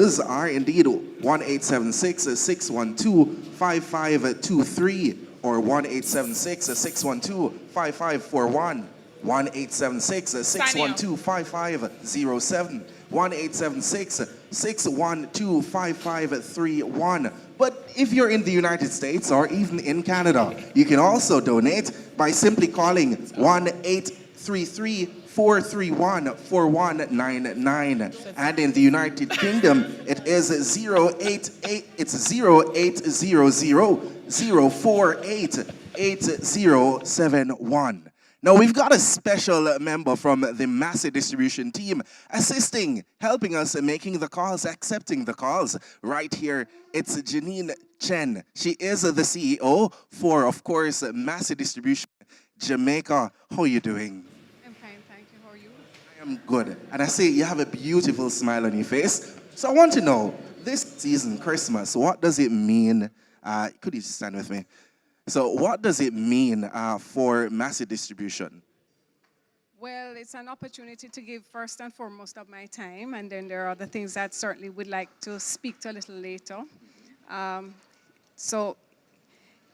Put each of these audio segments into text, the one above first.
numbers are indeed 1-876-612-5523 or 1-876-612-5541, 1-876-612-5507, 1-876-612-5531. But if you're in the United States or even in Canada, you can also donate by simply calling 1-833-431-4199. And in the United Kingdom, it is 088-048-8071. Now, we've got a special member from the Massive Distribution team assisting, helping us in making the calls, accepting the calls. Right here, it's Janine Chen. She is the CEO for, of course, Massive Distribution Jamaica. How are you doing? I'm fine, thank you. How are you? I am good. And I see you have a beautiful smile on your face. So I want to know, this season, Christmas, what does it mean? Could you stand with me? So what does it mean for Massive Distribution? Well, it's an opportunity to give first and foremost of my time, and then there are other things that certainly would like to speak to a little later. So,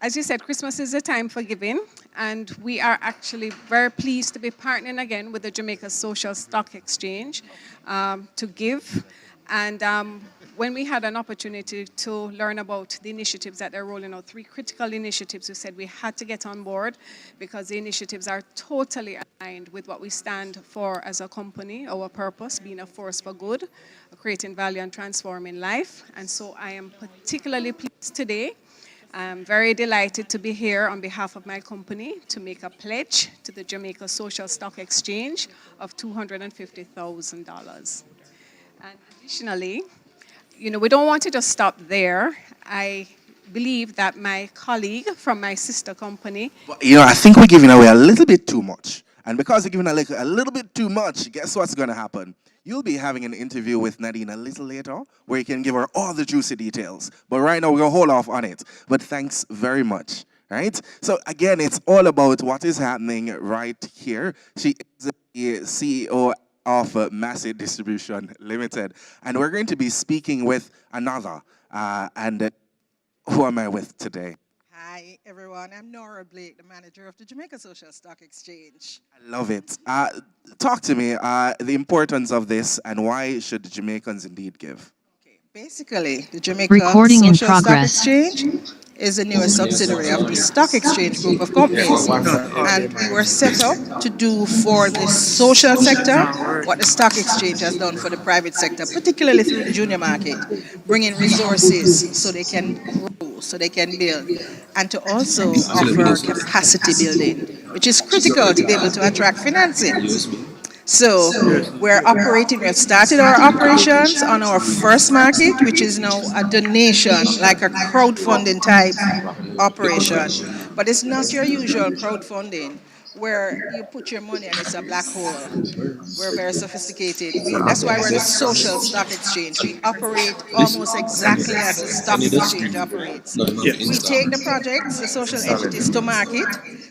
as you said, Christmas is a time for giving, and we are actually very pleased to be partnering again with the Jamaica Social Stock Exchange to give. And when we had an opportunity to learn about the initiatives that they're rolling out, 3 critical initiatives, we said we had to get on board because the initiatives are totally aligned with what we stand for as a company, our purpose, being a force for good, creating value and transforming life. And so I am particularly pleased today. I'm very delighted to be here on behalf of my company to make a pledge to the Jamaica Social Stock Exchange of $250,000. And additionally, we don't want to just stop there. I believe that my colleague from my sister company... Well, I think we're giving away a little bit too much. And because we're giving a little bit too much, guess what's going to happen? You'll be having an interview with Nadine a little later where you can give her all the juicy details. But right now, we're going to hold off on it. But thanks very much. Right? So again, it's all about what is happening right here. She is the CEO of Massive Distribution Limited. And we're going to be speaking with another. And who am I with today? Hi, everyone. I'm Nora Blake, the manager of the Jamaica Social Stock Exchange. I love it. Talk to me, the importance of this and why should Jamaicans indeed give? Okay. Basically, the Jamaica Social Stock Exchange is the newest subsidiary of the Stock Exchange group of companies. And we were set up to do for the social sector what the Stock Exchange has done for the private sector, particularly through the junior market, bringing resources so they can grow, so they can build, and to also offer capacity building, which is critical to be able to attract financing. So we're operating, we've started our operations on our first market, which is now a donation, like a crowdfunding type operation. But it's not your usual crowdfunding where you put your money and it's a black hole. We're very sophisticated. That's why we're the social stock exchange. We operate almost exactly as a stock exchange operates. We take the projects, the social entities to market.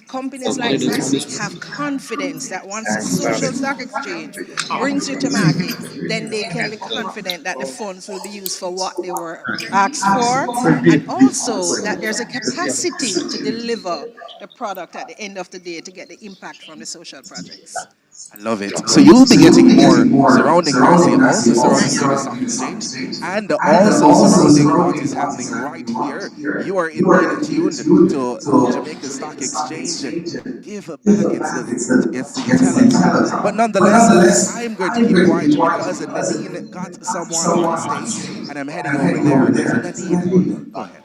Companies like this have confidence that once the social stock exchange brings you to market, then they can be confident that the funds will be used for what they were asked for, and also that there's a capacity to deliver the product at the end of the day to get the impact from the social projects. I love it. So you'll be getting more surrounding Massive, also surrounding the stock exchange, and also surrounding what is happening right here. You are indeed tuned to Jamaica Stock Exchange. Give back, it's the telethon. But nonetheless, I'm going to keep quiet because Nadine got someone on stage, and I'm heading over there. So Nadine, go ahead.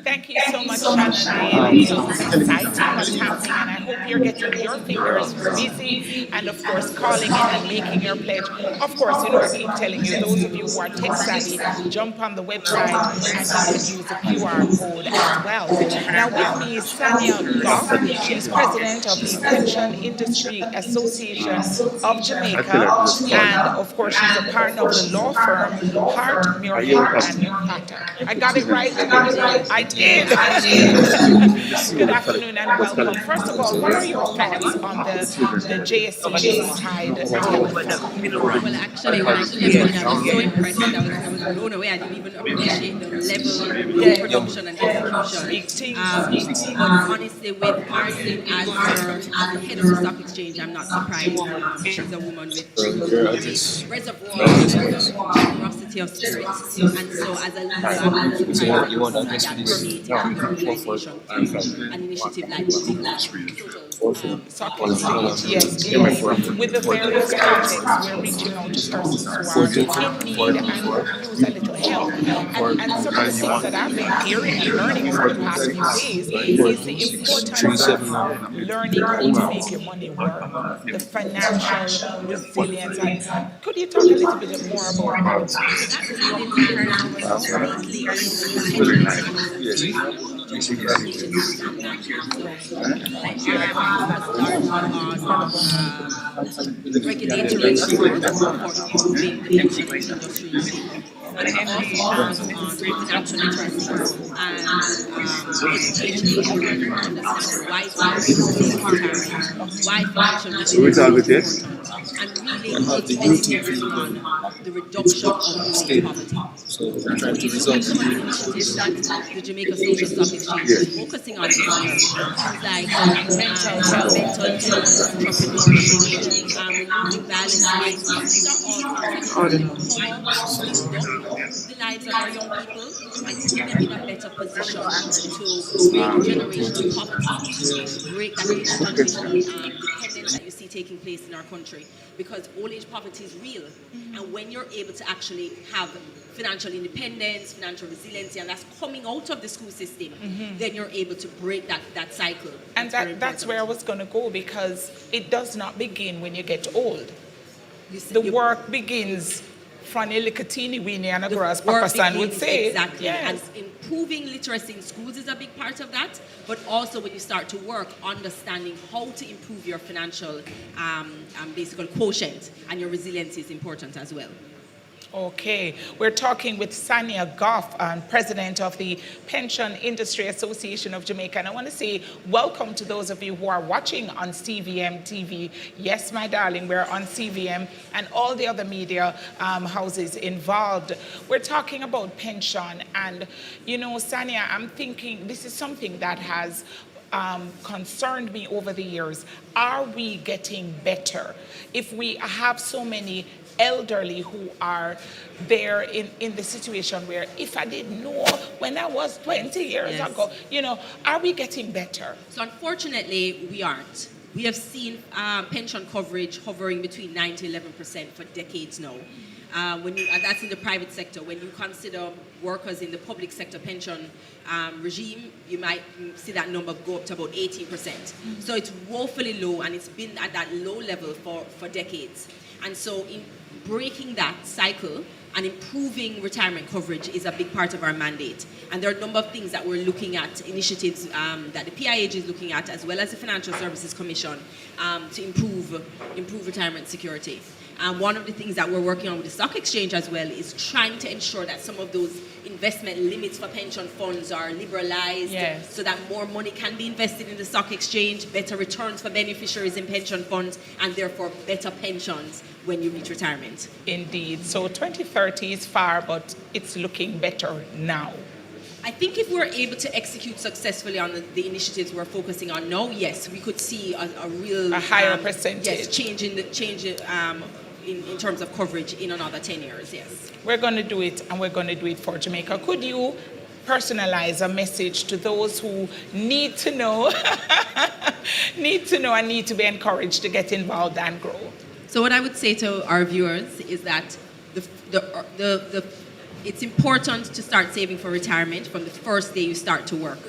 Thank you so much, Shannon. It's exciting what's happening, and I hope you're getting your fingers busy and, of course, calling in and making your pledge. Of course, I keep telling you, those of you who are tech savvy, jump on the website and you can use the QR code as well. Now, with me is Sanya Goff. She's president of the Pension Industry Association of Jamaica, and, of course, she's a partner of the law firm Hart, Muirhead and Potter. I got it right? I did. Good afternoon and welcome. First of all, what are your thoughts on the JSE Yuletide Telethon? Well, actually, when I came in, I was so impressed. I was blown away. I didn't even appreciate the level of Yeah. production and execution. Big things. But honestly, with Marcy as the head of the stock exchange, I'm not surprised. She's a woman with a reservoir of generosity of spirit, and so as a leader, I'm not surprised that that permeated the organization to an initiative like the Jamaica Stock exchange, yes, yes. With the various projects, we're reaching out to persons who are in need and could use a little help. And some of the things that I've been hearing and learning over the past few days is the importance of learning how to make your money work, the financial resilience. And could you talk a little bit more about that? So that resilience piece completely independent of agencies and non-profits. Our focus largely on regulatory support for improving the pension industry, and it also focuses on financial literacy and educating everyone to understand why it's important to save in retirement, why financial resilience is important, and really ultimately focusing on the reduction of youth poverty. So if you look at some of the initiatives that the Jamaica Social Stock Exchange is focusing on this year, things like mental health, entrepreneurship, removing violence against women, these are all things that can empower, lift up the lives of our young people and put them in a better position to break generational poverty, break that intergenerational dependence that you see taking place in our country. Because old age poverty is real. And when you're able to actually have financial independence, financial resiliency, and that's coming out of the school system, then you're able to break that cycle. And that's where I was going to go, because it does not begin when you get old. The work begins from Elikatini Winnie and Agora, as Papa San would say. Exactly. Yes. And improving literacy in schools is a big part of that, but also when you start to work, understanding how to improve your financial basically quotient and your resilience is important as well. Okay, we're talking with Sania Goff, President of the Pension Industry Association of Jamaica. And I want to say welcome to those of you who are watching on CVM TV. Yes, my darling, we're on CVM and all the other media houses involved. We're talking about pension. And, you know, Sania, I'm thinking this is something that has concerned me over the years. Are we getting better? If we have so many elderly who are there in the situation where if I didn't know when I was 20 years ago, you know, are we getting better? So unfortunately, we aren't. We have seen pension coverage hovering between 9 to 11% for decades now. That's in the private sector. When you consider workers in the public sector pension regime, you might see that number go up to about 18%. So it's woefully low, and it's been at that low level for decades. And so in breaking that cycle and improving retirement coverage is a big part of our mandate. And there are a number of things that we're looking at, initiatives that the PIAG is looking at, as well as the Financial Services Commission, to improve retirement security. One of the things that we're working on with the stock exchange as well is trying to ensure that some of those investment limits for pension funds are liberalized, so that more money can be invested in the stock exchange, better returns for beneficiaries in pension funds, and therefore better pensions when you reach retirement. Indeed. So 2030 is far, but it's looking better now. I think if we're able to execute successfully on the initiatives we're focusing on now, yes, we could see a real higher percentage. Yes, change in terms of coverage in another 10 years, yes. We're going to do it, and we're going to do it for Jamaica. Could you personalize a message to those who need to know, and need to be encouraged to get involved and grow? So what I would say to our viewers is that it's important to start saving for retirement from the first day you start to work.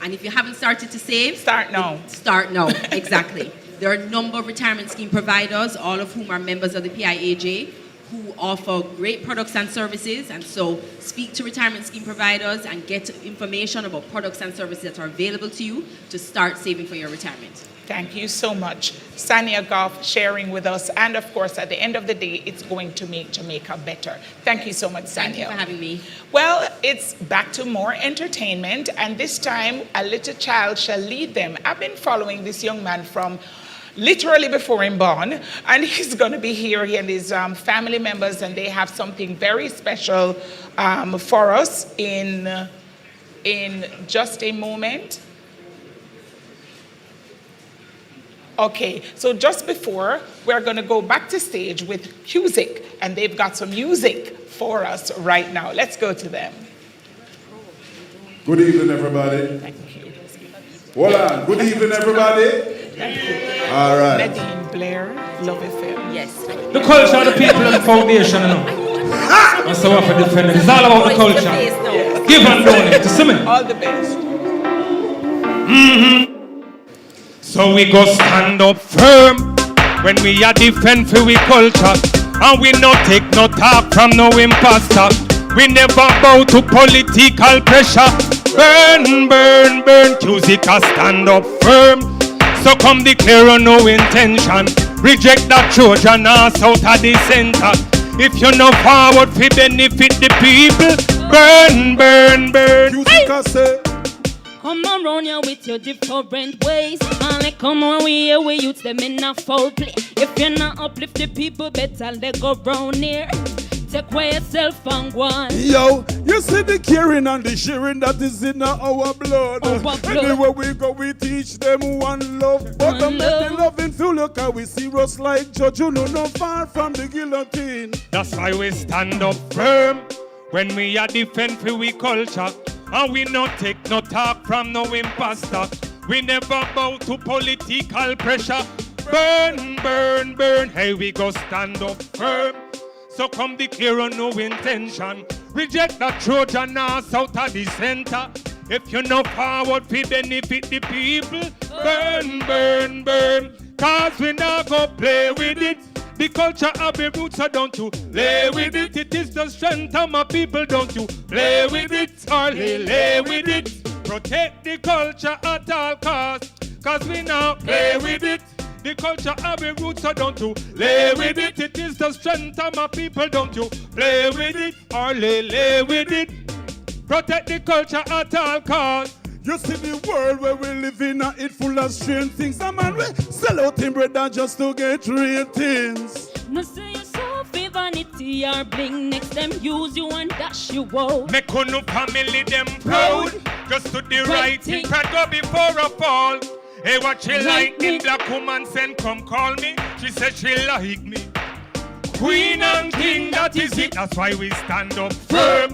And if you haven't started to save, start now. Start now, exactly. There are a number of retirement scheme providers, all of whom are members of the PIAJ, who offer great products and services. And so speak to retirement scheme providers and get information about products and services that are available to you to start saving for your retirement. Thank you so much, Sania Goff, sharing with us. And of course, at the end of the day, it's going to make Jamaica better. Thank you so much, Sania. Thank you for having me. Well, it's back to more entertainment, and this time, a little child shall lead them. I've been following this young man from literally before him born, and he's going to be here, he and his family members, and they have something very special for us in just a moment. Okay, so just before, we're going to go back to stage with music, and they've got some music for us right now. Let's go to them. Good evening, everybody. Thank you. Hold on. Good evening, everybody. Thank you. All right. Nadine Blair, Love FM. Yes. The culture of the people and the foundation, you know. That's how I have to defend it. It's all about the culture. Give and donate. You see me? All the best. So we go stand up firm when we are defend for we culture. And we no take no talk from no imposter. We never bow to political pressure. Burn, burn, burn. Cusica stand up firm. So come declare on no intention. Reject that Trojan ass out of the center. If you no forward fi benefit the people. Burn, burn, burn. Cusica say. Come around here with your different ways. And like come on here we youths them in a foul play. If you're not uplift the people, better let go round here. Take away yourself and go on. Yo, you see the caring and the sharing that is in our blood. Anywhere we go, we teach them one love. But One make the love. loving feel look how we serious like judge. You know, no far from the guillotine. That's why we stand up firm when we are defend for we culture. And we not take no talk from no imposter. We never bow to political pressure. Burn, burn, burn. Hey, we go stand up firm. So come declare on no intention. Reject that Trojan ass out of the center. If you no forward fi benefit the people. Burn, burn, burn. Cause we not go play with it. The culture of the roots, so don't you play with it. It is the strength of my people, don't you play with it or lay with it. Protect the culture at all costs, cause we now play with it. The culture of the roots, so don't you lay with it. It is the strength of my people, don't you play with it or lay with it. Protect the culture at all costs. You see the world where we live in, it full of strange things. A man we sell out him bread just to get ratings. No say yourself vanity or bling. Next them use you and dash you out. Make no family them proud. Just to the right thing, pride go before a fall. Hey, what she like in black woman send come call me. She said she like me. Queen and king, that is it. That's why we stand up firm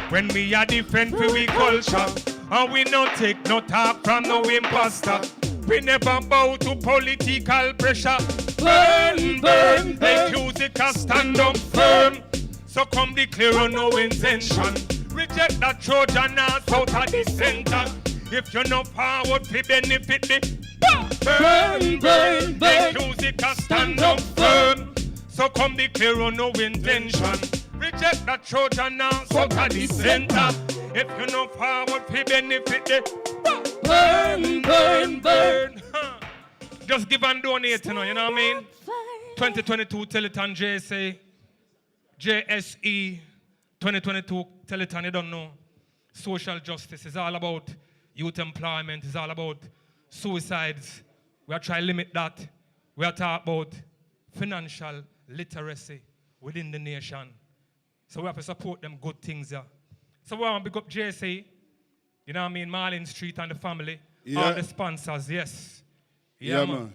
when we are defend for we culture. And we no take no talk from no imposter. We never bow to political pressure. Burn, burn, make music a stand up firm. So come declare on no intention. Reject that Trojan ass out of the center. If you're not forward, fi benefit the burn, burn, make music a stand up firm. So come declare on no intention. Reject that Trojan ass out of the center. If you no forward, fi benefit the burn, burn, burn. Just give and donate, you know what I mean? 2022 Telethon JSE 2022 Telethon, you don't know. Social justice is all about youth employment, it's all about suicides. We are trying to limit that. We are talking about financial literacy within the nation. So we have to support them good things there. So we want to pick up JSE, you know what I mean, Marlin Street and the family, all the sponsors, yes. Yeah, man.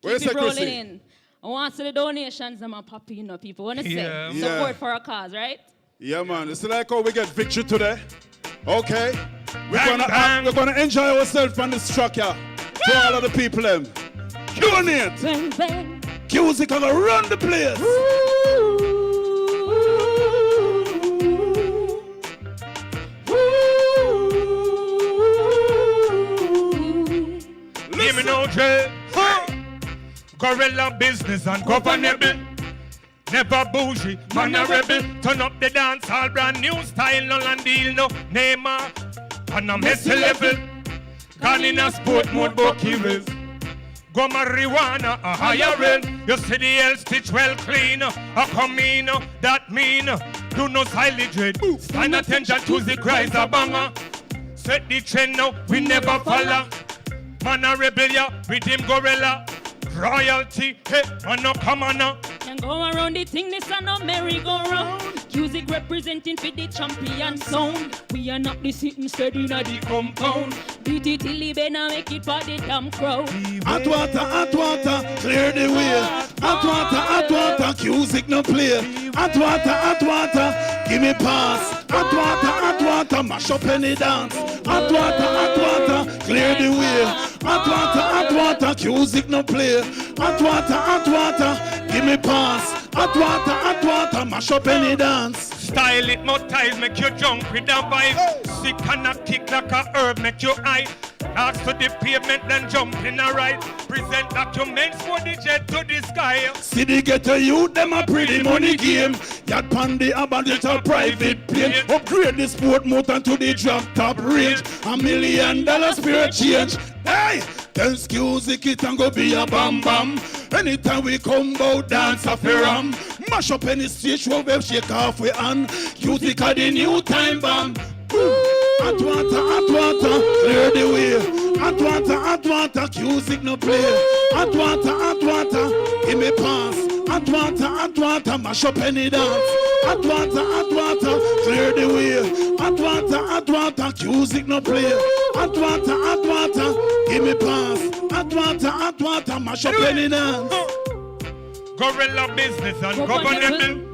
Keep it rolling in. I want to see the donations that my poppy, you know, people want to say. Support for a cause, right? Yeah, man. It's like how we get victory today. Okay. We're gonna enjoy ourselves on this track, yeah. To all of the people, them. Donate. Bang, bang. Music gonna run the place. Give me no jail. Gorilla business and governable. never bougie, man a rebel. Turn up the dance, all brand new style, no land deal, no Neymar. On a messy level, gone in a sport mode, Bucky Wills. Go marijuana, a higher end. You see the L stitch well clean. A come in, that mean. Do no silent dread. Stand attention to the cries of banger. Set the trend now, we never follow. Man a rebel, yeah, with him gorilla. Royalty, hey, man no come on now. Can go around the thing, this are no merry-go-round. Music representing for the champion sound. We are not the sitting steady in the compound. Beat it till the bend and make it for the damn crowd. Hot water, clear the way. Hot water, music no play. Hot water, give me pass. Hot water, mash up any dance. Hot water, clear the way. Hot water, music no play. Hot water, give me pass. Hot water, mash up any dance. Style it, more ties, make you jump with the vibe. Sick and a kick like a herb, make you high. Ask to the pavement, then jump in a ride. Present documents for the jet to the sky. See the ghetto youth, them a pretty money game. Yat pan the abandoned private plane. Upgrade the sport motor to the drop top range. $1 million spirit change. Hey, then excuse it and go be a bam bam. Anytime we come out, dance a ram. Mash up any stage show, we shake off we hand. Cutie the new time bomb. Hot water, clear the way. Hot water, music no play. Hot water, give me pass. Hot water, mash up any dance. Hot water, clear the way. Hot water, music no play. Hot water, give me pass. Hot water, mash up any dance. Gorilla business and governable.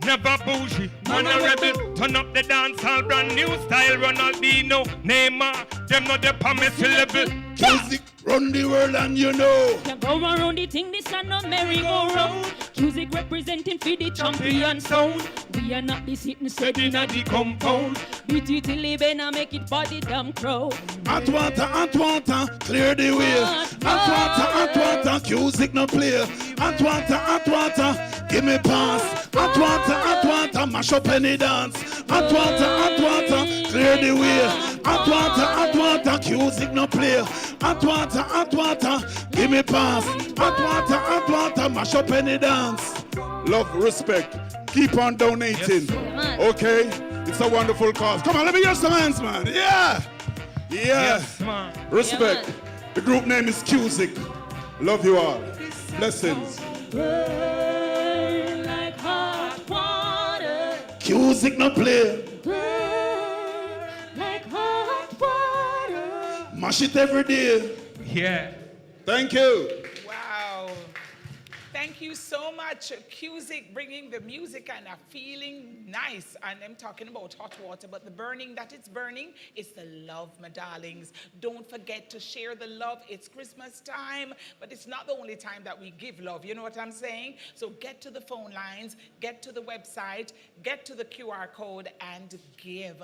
Never bougie, man a rebel. Turn up the dance, all brand new style. Ronaldinho, Neymar, them not the promised level. Music run the world and you know. Can go around the thing, this are no merry-go-round. Music representing for the champion sound. We are not the sitting steady in the compound. Beat it till the bend and make it for the damn crowd. Hot water, clear the way. Hot water, music no play. Hot water, give me pass. Hot water, mash up any dance. Hot water, clear the way. Hot water, music no play. Hot water, give me pass. Hot water, mash up any dance. Love, respect, keep on donating. Yes. Okay, it's a wonderful cause. Come on, let me hear some hands, man. Yeah. Yes, man. Respect. Yeah, The group name is Cusick. Love you all. Blessings. Burn like hot water. Cusick no play. Burn like hot water. Mash it every day. Yeah. Thank you. Wow. Thank you so much, Cusick, bringing the music and a feeling nice. And I'm talking about hot water, but the burning that it's burning is the love, my darlings. Don't forget to share the love. It's Christmas time, but it's not the only time that we give love. You know what I'm saying? So get to the phone lines, get to the website, get to the QR code, and give.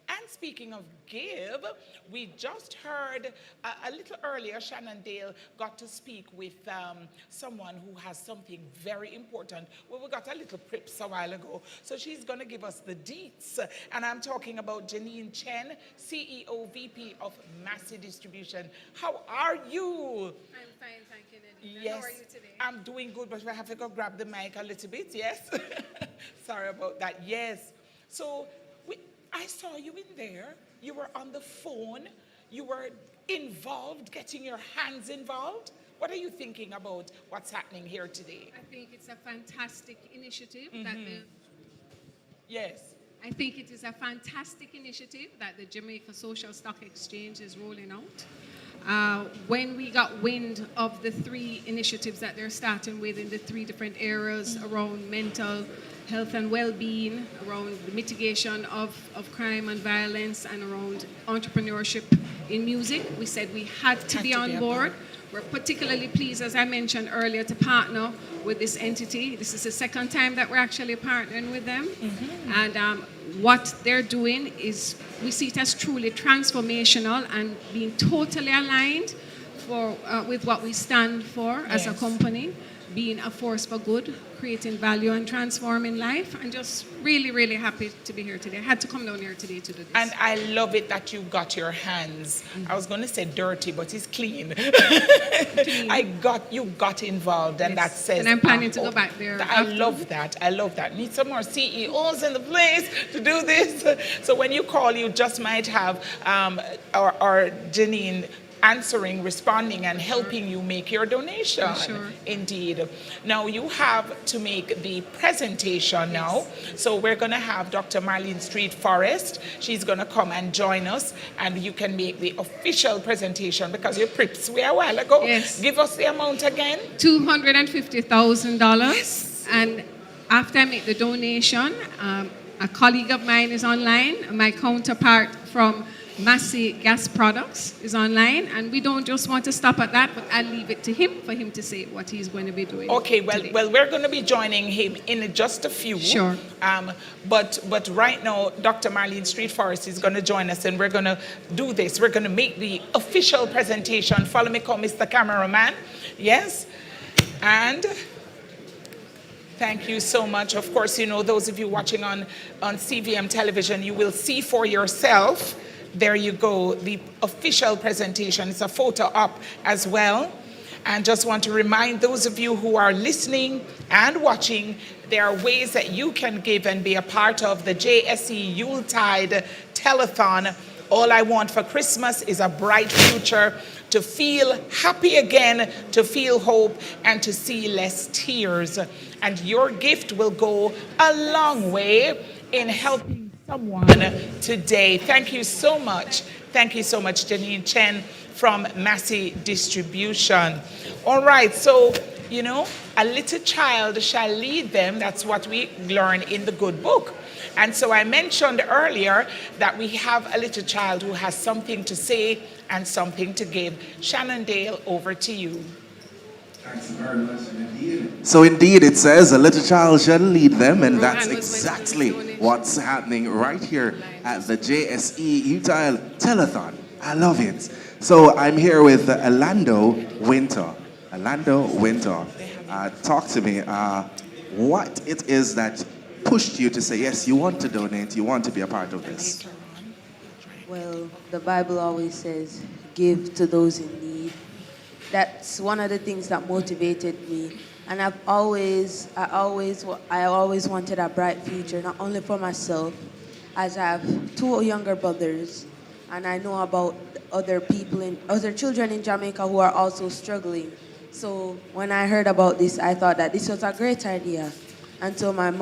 And speaking of give, we just heard a little earlier, Shannon Dale got to speak with someone who has something very important. Well, we got a little prips a while ago, so she's going to give us the deets. And I'm talking about Janine Chen, CEO, VP of Massey Distribution. How are you? I'm fine, thank you, Nadine. Yes, How are you today? I'm doing good, but I have to go grab the mic a little bit, yes? Sorry about that, yes. So, I saw you in there. You were on the phone. You were involved, getting your hands involved. What are you thinking about what's happening here today? I think it's a fantastic initiative Yes. I think it is a fantastic initiative that the Jamaica Social Stock Exchange is rolling out. When we got wind of the 3 initiatives that they're starting with in the 3 different areas around mental health and well-being, around the mitigation of crime and violence, and around entrepreneurship in music, we said we had to be on board. We're particularly pleased, as I mentioned earlier, to partner with this entity. This is the second time that we're actually partnering with them. And what they're doing is, we see it as truly transformational and being totally aligned with what we stand for as a company. being a force for good, creating value and transforming life. And just really, really happy to be here today. I had to come down here today to do this. And I love it that you got your hands. I was going to say dirty, but it's clean. You got involved, and that says. And I'm planning to go back there. I love that. I love that. Need some more CEOs in the place to do this. So when you call, you just might have our Janine answering, responding, and helping you make your donation. Sure. Indeed. Now you have to make the presentation now. So we're going to have Dr. Marlene Street Forrest. She's going to come and join us, and you can make the official presentation because you prepped way a while ago. Yes. Give us the amount again. $250,000. And after I make the donation, a colleague of mine is online, my counterpart from Massey Gas Products is online, and we don't just want to stop at that, but I'll leave it to him for him to say what he's going to be doing. Okay, well, we're going to be joining him in just a few. Sure. But right now, Dr. Marlene Street Forrest is going to join us, and we're going to do this. We're going to make the official presentation. Follow me, call Mr. Cameraman. Yes, and. Thank you so much. Of course, those of you watching on CVM television, you will see for yourself. There you go, the official presentation. It's a photo up as well. And just want to remind those of you who are listening and watching, there are ways that you can give and be a part of the JSE Yuletide Telethon. All I want for Christmas is a bright future, to feel happy again, to feel hope, and to see less tears. And your gift will go a long way in helping someone today. Thank you so much. Thank you so much, Janine Chen from Massey Distribution. All right, so, a little child shall lead them. That's what we learn in the good book. And so I mentioned earlier that we have a little child who has something to say and something to give. Shannon Dale, over to you. Thanks very much indeed. So indeed it says a little child shall lead them, and that's exactly what's happening right here at the JSE Yuletide Telethon. I love it. So I'm here with Orlando Winter. Orlando Winter, talk to me. What it is that pushed you to say, yes, you want to donate, you want to be a part of this? Well, the Bible always says, give to those in need. That's one of the things that motivated me. And I always wanted a bright future, not only for myself, as I have 2 younger brothers, and I know about other children in Jamaica who are also struggling. So when I heard about this, I thought that this was a great idea. And so my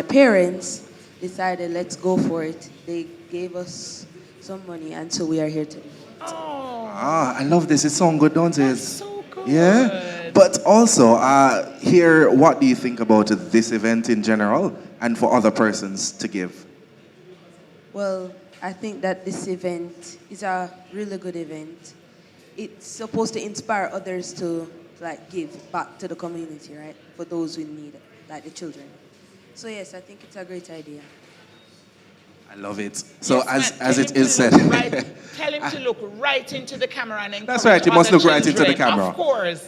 parents decided, let's go for it. They gave us some money, and so we are here today. I love this. It sounds good, don't it? That's so good. Yeah. But also, here, what do you think about this event in general and for other persons to give? Well, I think that this event is a really good event. It's supposed to inspire others to give back to the community, right? For those who need it, like the children. So yes, I think it's a great idea. I love it. So yes, as it is said. Tell him to look right into the camera and that's right, you must look right into the camera. Of course.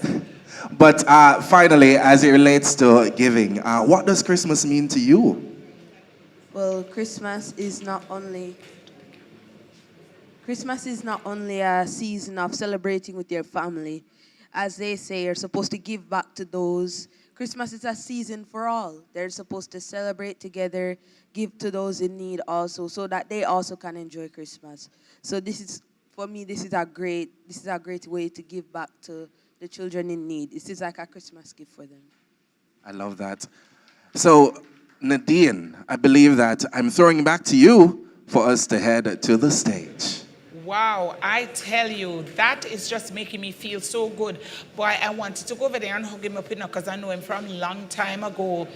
But finally, as it relates to giving, what does Christmas mean to you? Well, Christmas is not only a season of celebrating with your family. As they say, you're supposed to give back to those. Christmas is a season for all. They're supposed to celebrate together, give to those in need also, so that they also can enjoy Christmas. So for me, this is a great way to give back to the children in need. This is like a Christmas gift for them. I love that. So Nadine, I believe that I'm throwing back to you for us to head to the stage. Wow, I tell you, that is just making me feel so good. Boy, I wanted to go over there and hug him up because I know him from a long time ago.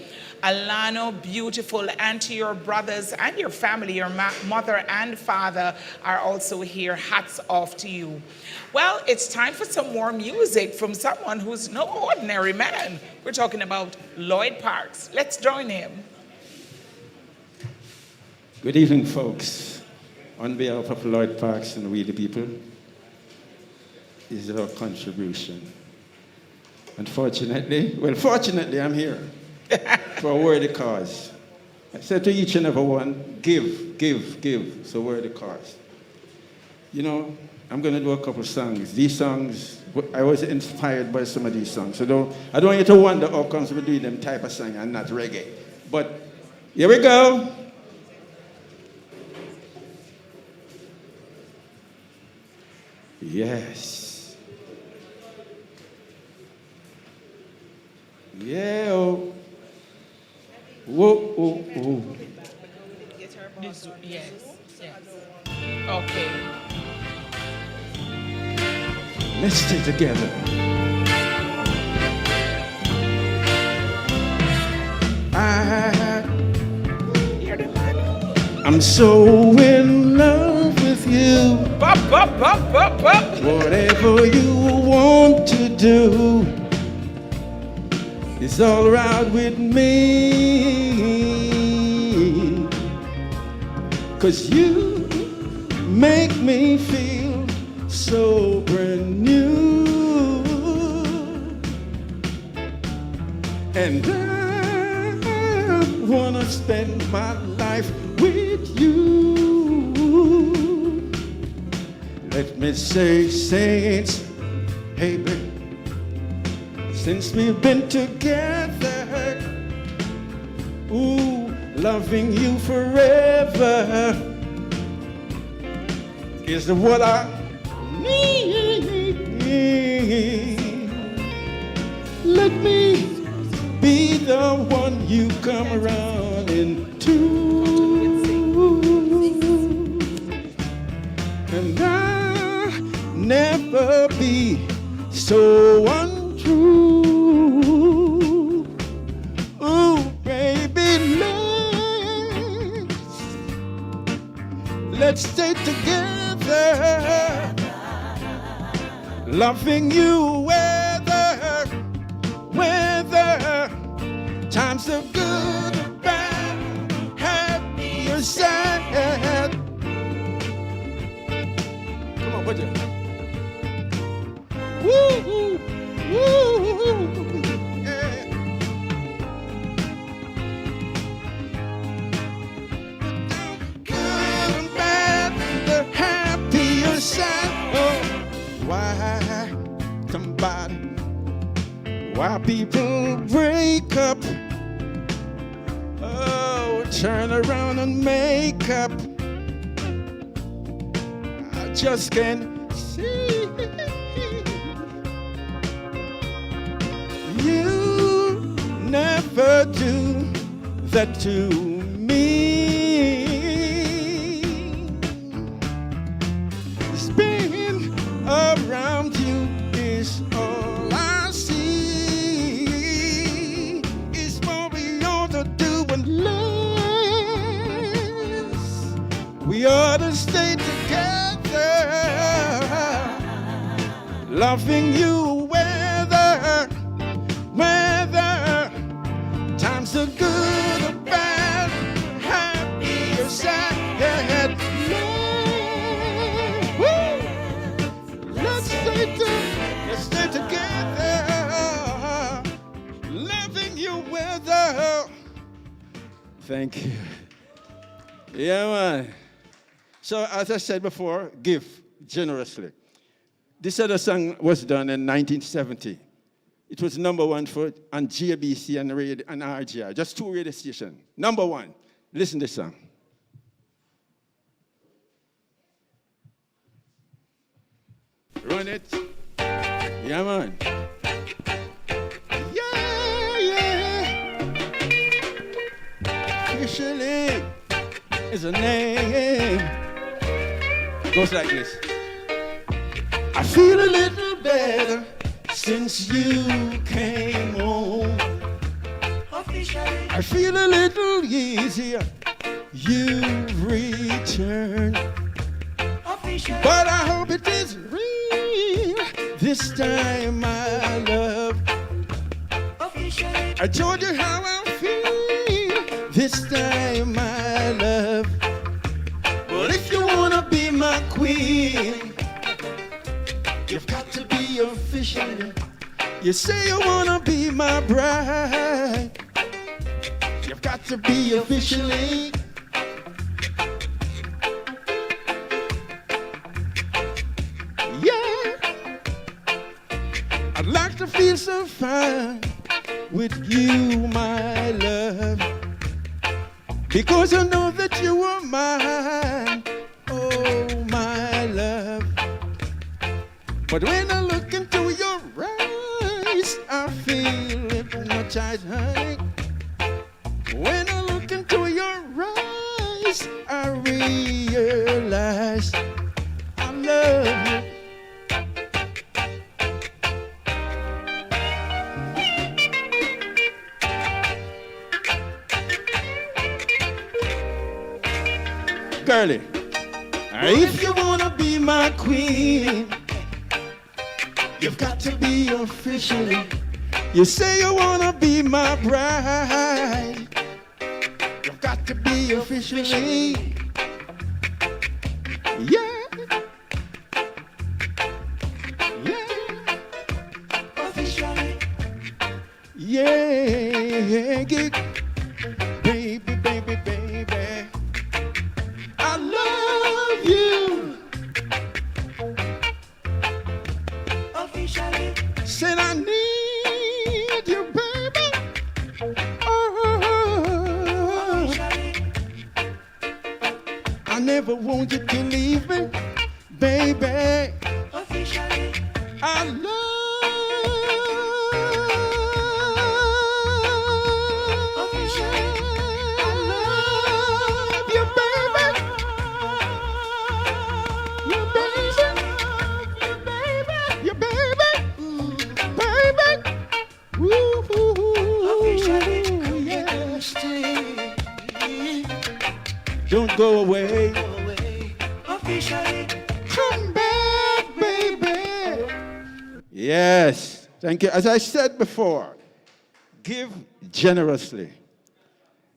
Alano, beautiful, and to your brothers and your family, your mother and father are also here. Hats off to you. Well, it's time for some more music from someone who's no ordinary man. We're talking about Lloyd Parks. Let's join him. Good evening, folks. On behalf of Lloyd Parks and we the people, is our contribution. Fortunately, I'm here for a worthy cause. I said to each and every one, give, give, give. It's a worthy cause. You know, I'm going to do a couple songs. These songs, I was inspired by some of these songs. So I don't want you to wonder how comes we're doing them type of song and not reggae. But here we go. Yes. Yeah. Oh. Whoa, oh, oh. Yes. Okay. Let's stay together. I'm so in love with you. Whatever you want to do is all right with me. 'Cause you make me feel so brand new. And I wanna spend my life with you. Let me say, saints, hey baby, since we've been together, ooh, loving you forever is what I need. Let me be the one you come around into. And I'll never be so untrue. Ooh, baby, let's stay together. Loving you whether times are good or bad, happy or sad. Come on, put it. Woo, woo, yeah. Good and bad, the happy or sad. Oh, why people break up? Oh, turn around and make up. I just can't see. You never do that to me. Spinning around you is all I see. It's what we ought to do unless we ought to stay together, loving you whether times are good or bad, happy or sad. Let's stay together, loving you weather. Thank you. Yeah, man. So as I said before, give generously. This other song was done in 1970. It was #1 on JBC and RGR, just 2 radio stations. #1. Listen to this song. Run it. Yeah, man. Yeah. Officially is a name. Goes like this. I feel a little better since you came home. I feel a little easier. You've returned. But I hope it is real this time, my love. I told you how I feel this time, my love. Well, if you wanna be my queen, you've got to be official. You say you wanna be my bride. You've got to be officially. Yeah. I'd like to feel so fine with you, my love, because I know that you are mine. Oh, my love. But when I look into your eyes, I feel hypnotized, honey. When I look into your eyes, I realize I love you. Girlie, if you wanna be my queen, you've got to be officially. You say you wanna be my bride. You've got to be officially. Yeah. Yeah. Officially. Yeah. Baby, baby, baby. I love you. Officially. Said I need you, baby. Oh, I never want you to leave me, baby. Officially. I love you, baby. You, baby. You, baby. Baby. Woo, yes. Don't go away. Come back, baby. Yes. Thank you. As I said before, give generously.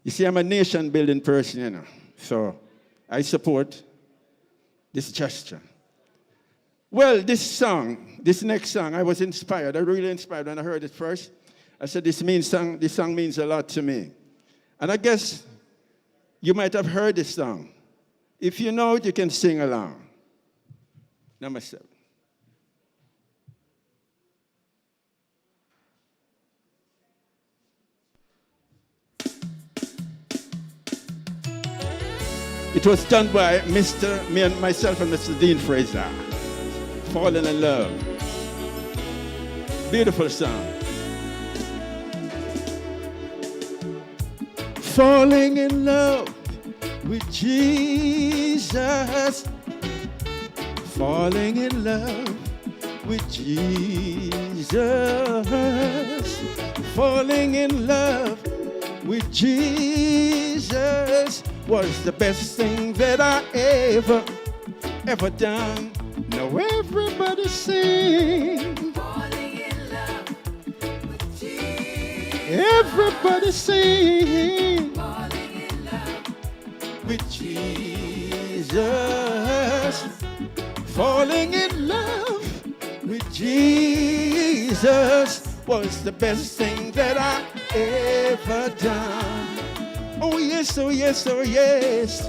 You see, I'm a nation building person, you know. So I support this gesture. Well, this next song, I was inspired. I really inspired when I heard it first. I said, this song means a lot to me. And I guess you might have heard this song. If you know it, you can sing along. Number 7. It was done by me and myself and Mr. Dean Fraser. Falling in Love. Beautiful song. Falling in love with Jesus. Falling in love with Jesus. Falling in love with Jesus was the best thing that I ever done. Now everybody sing. Falling in love with Jesus. Everybody sing. Falling in love with Jesus. Falling in love with Jesus was the best thing that I ever done. Oh yes, oh yes, oh yes.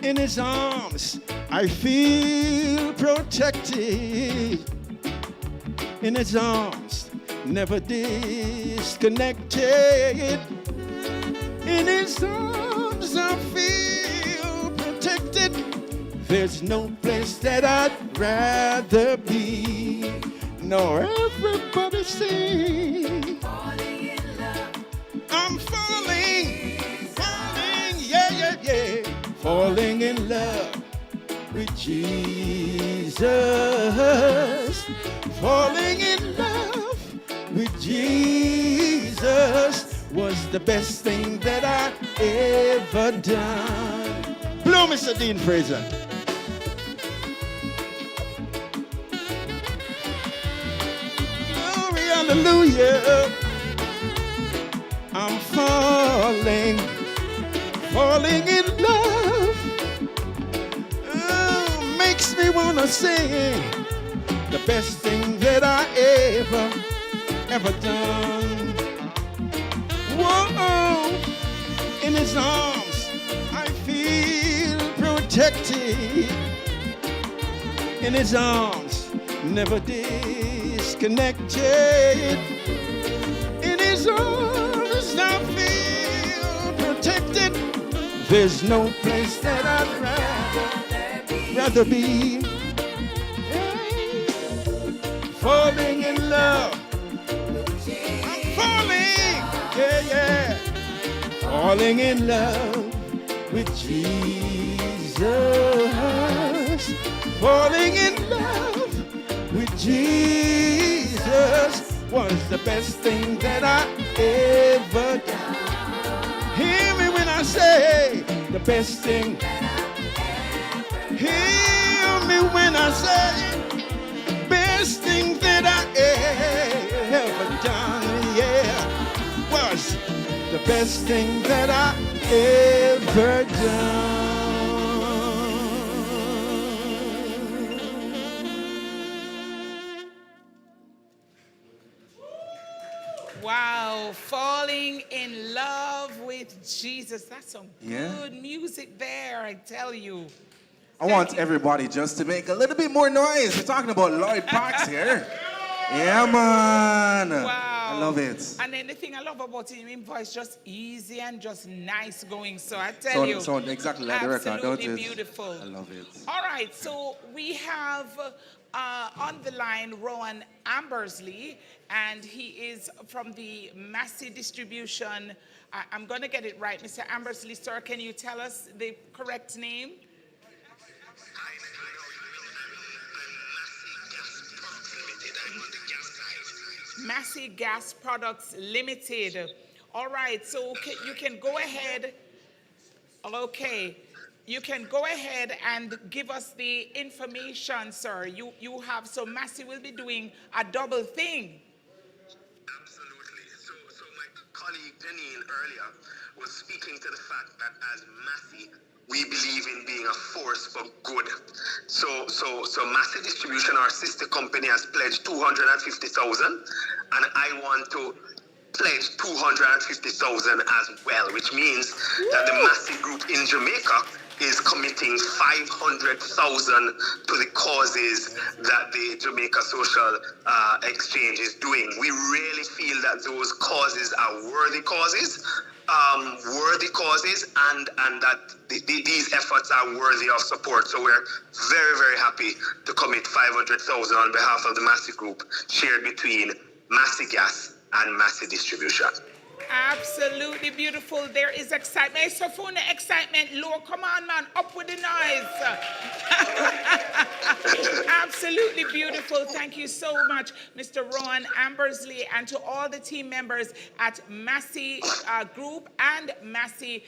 In his arms I feel protected. In his arms, never disconnected. In his arms I feel protected. There's no place that I'd rather be. No, everybody sing. Falling in love. I'm falling, yeah, yeah, yeah. Falling in love with Jesus. Falling in love with Jesus was the best thing that I ever done. Blow, Mr. Dean Fraser. Glory, hallelujah. I'm falling in love. Oh, makes me wanna sing. The best thing that I ever done. Whoa, in his arms I feel protected. In his arms, never disconnected. In his arms I feel protected. There's no place that I'd rather be. Falling in love. I'm falling, yeah. Falling in love with Jesus. Falling in love with Jesus was the best thing that I ever done. Hear me when I say the best thing. Hear me when I say best thing that I ever done, yeah, was the best thing that I ever done. Wow, falling in love with Jesus. That's some good music there, I tell you. I want everybody just to make a little bit more noise. We're talking about Lloyd Parks here. Yeah, man. Wow. I love it. And then the thing I love about him, his voice just easy and just nice going. So I tell you. Sound exactly like the record, don't it? Absolutely beautiful. I love it. All right, so we have on the line Rowan Ambersley, and he is from the Massey Distribution. I'm going to get it right. Mr. Ambersley, sir, can you tell us the correct name? Massey Gas Products Limited. All right, so you can go ahead. Okay, you can go ahead and give us the information, sir. You have, so Massey will be doing a double thing. Absolutely. So my colleague Janine earlier was speaking to the fact that as Massey, we believe in being a force for good. So Massey Distribution, our sister company, has pledged 250,000, and I want to pledge 250,000 as well, which means that the Massey Group in Jamaica is committing 500,000 to the causes that the Jamaica Social Exchange is doing. We really feel that those causes are worthy causes, and that these efforts are worthy of support. So we're very, very happy to commit 500,000 on behalf of the Massey Group, shared between Massey Gas and Massey Distribution. Absolutely beautiful. There is excitement. So for the excitement low, come on, man, up with the noise. Absolutely beautiful. Thank you so much, Mr. Rowan Ambersley, and to all the team members at Massey Group and Massey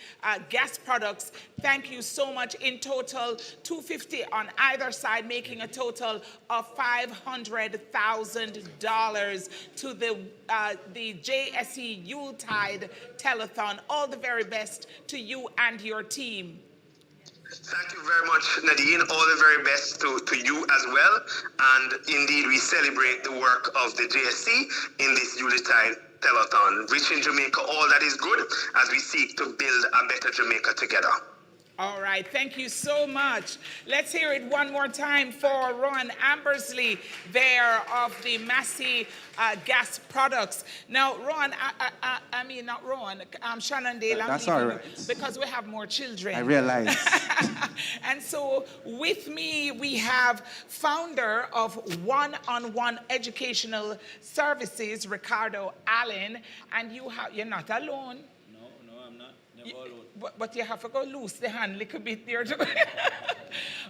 Gas Products. Thank you so much. In total, 250 on either side, making a total of $500,000 to the JSE Yuletide Telethon. All the very best to you and your team. Thank you very much, Nadine. All the very best to you as well. And indeed, we celebrate the work of the JSE in this Yuletide Telethon, reaching Jamaica all that is good as we seek to build a better Jamaica together. All right, thank you so much. Let's hear it one more time for Rowan Ambersley there of the Massey Gas Products. Now, Rowan, I mean, not Rowan, Shannon Dale. That's all right. Because we have more children. I realize. And so with me, we have founder of One-on-One Educational Services, Ricardo Allen, and you're not alone. But you have to go loose the hand a little bit there.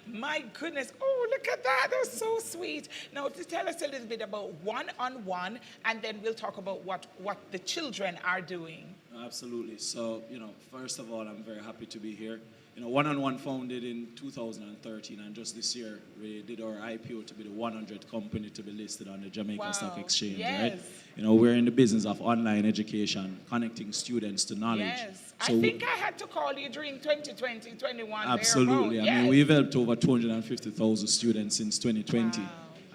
My goodness. Oh, look at that. That was so sweet. Now, to tell us a little bit about One-on-One, and then we'll talk about what the children are doing. Absolutely. So, first of all, I'm very happy to be here. One-on-One founded in 2013, and just this year we did our IPO to be the 100th company to be listed on the Jamaica Stock Exchange, right? We're in the business of online education, connecting students to knowledge. Yes. So I think I had to call you during 2020, 21. Absolutely. I mean, we've helped over 250,000 students since 2020. Wow.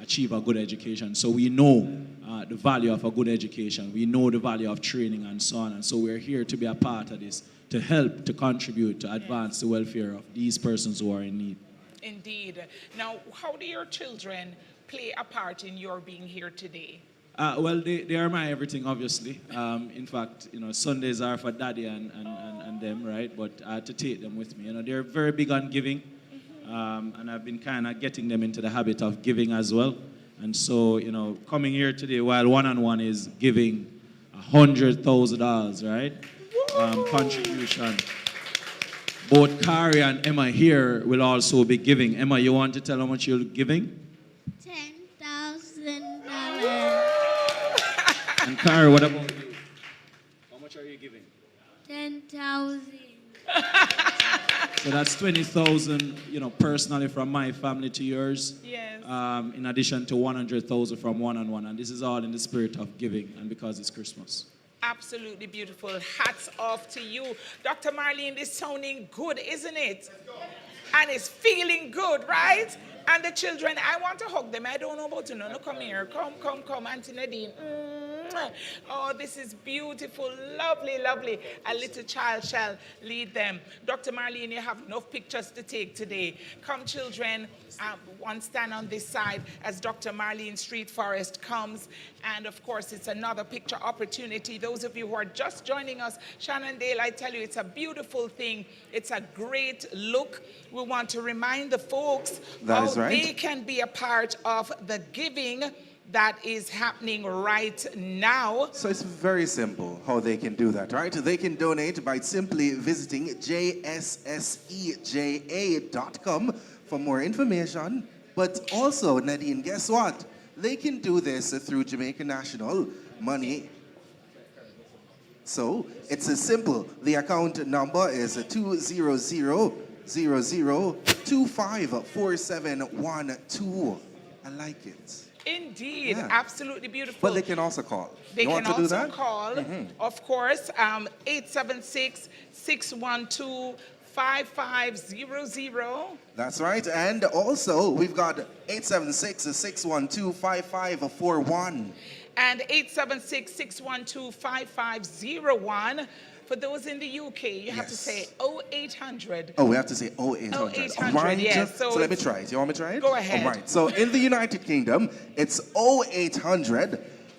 achieve a good education. So we know the value of a good education. We know the value of training and so on. And so we're here to be a part of this, to help, to contribute, to advance the welfare of these persons who are in need. Indeed. Now, how do your children play a part in your being here today? Well, they are my everything, obviously. In fact, Sundays are for daddy and them, right? But I had to take them with me. They're very big on giving, and I've been kind of getting them into the habit of giving as well. And so, coming here today, while one-on-one is giving $100,000, right? Contribution. Both Kari and Emma here will also be giving. Emma, you want to tell how much you're giving? $10,000. And Kari, what about you? How much are you giving? 10,000. So that's 20,000, personally from my family to yours. Yes. In addition to 100,000 from one-on-one. And this is all in the spirit of giving and because it's Christmas. Absolutely beautiful. Hats off to you. Dr. Marlene, this sounding good, isn't it? And it's feeling good, right? And the children, I want to hug them. I don't know about you. No, come here. Come, Auntie Nadine. Oh, this is beautiful. Lovely, lovely. A little child shall lead them. Dr. Marlene, you have enough pictures to take today. Come, children. One stand on this side as Dr. Marlene Street Forest comes. And, of course, it's another picture opportunity. Those of you who are just joining us, Shannondale, I tell you, it's a beautiful thing. It's a great look. We want to remind the folks how they can be a part of the giving that is happening right now. So it's very simple how they can do that, right? They can donate by simply visiting jseja.com for more information. But also, Nadine, guess what? They can do this through Jamaica National Money. So it's a simple. The account number is 20000254712. I like it. Indeed, absolutely beautiful. But they can also call. They can also call, of course, 876-612-5500. That's right. And also, we've got 876-612-5541. And 876-612-5501. For those in the UK, you have to say 0800. Oh, we have to say 0800. 0800, right. yes. So let me try it. You want me to try it? Go ahead. All right. So in the United Kingdom, it's 0800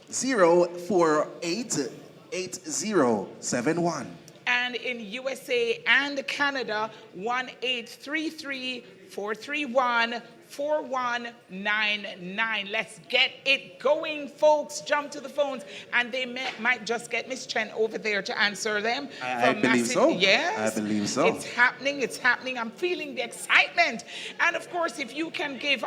048 8071. And in USA and Canada, 1-833-431-4199. Let's get it going, folks. Jump to the phones. And they might just get Miss Chen over there to answer them. I believe so. Yes. I believe so. It's happening. It's happening. I'm feeling the excitement. And, of course, if you can give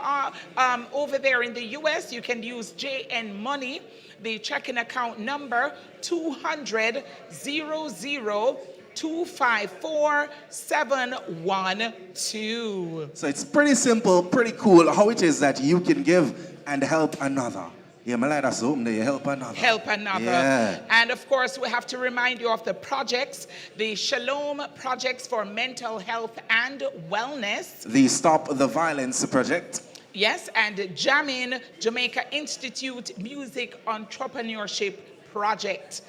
over there in the U.S., you can use JN Money. The checking account number 200-00-254-712. So it's pretty simple, pretty cool how it is that you can give and help another. Yeah, my lad, so you help another. Help another. Yeah. And of course, we have to remind you of the projects, the Shalom Projects for Mental Health and Wellness. The Stop the Violence Project. Yes, and Jamin Jamaica Institute Music Entrepreneurship Project.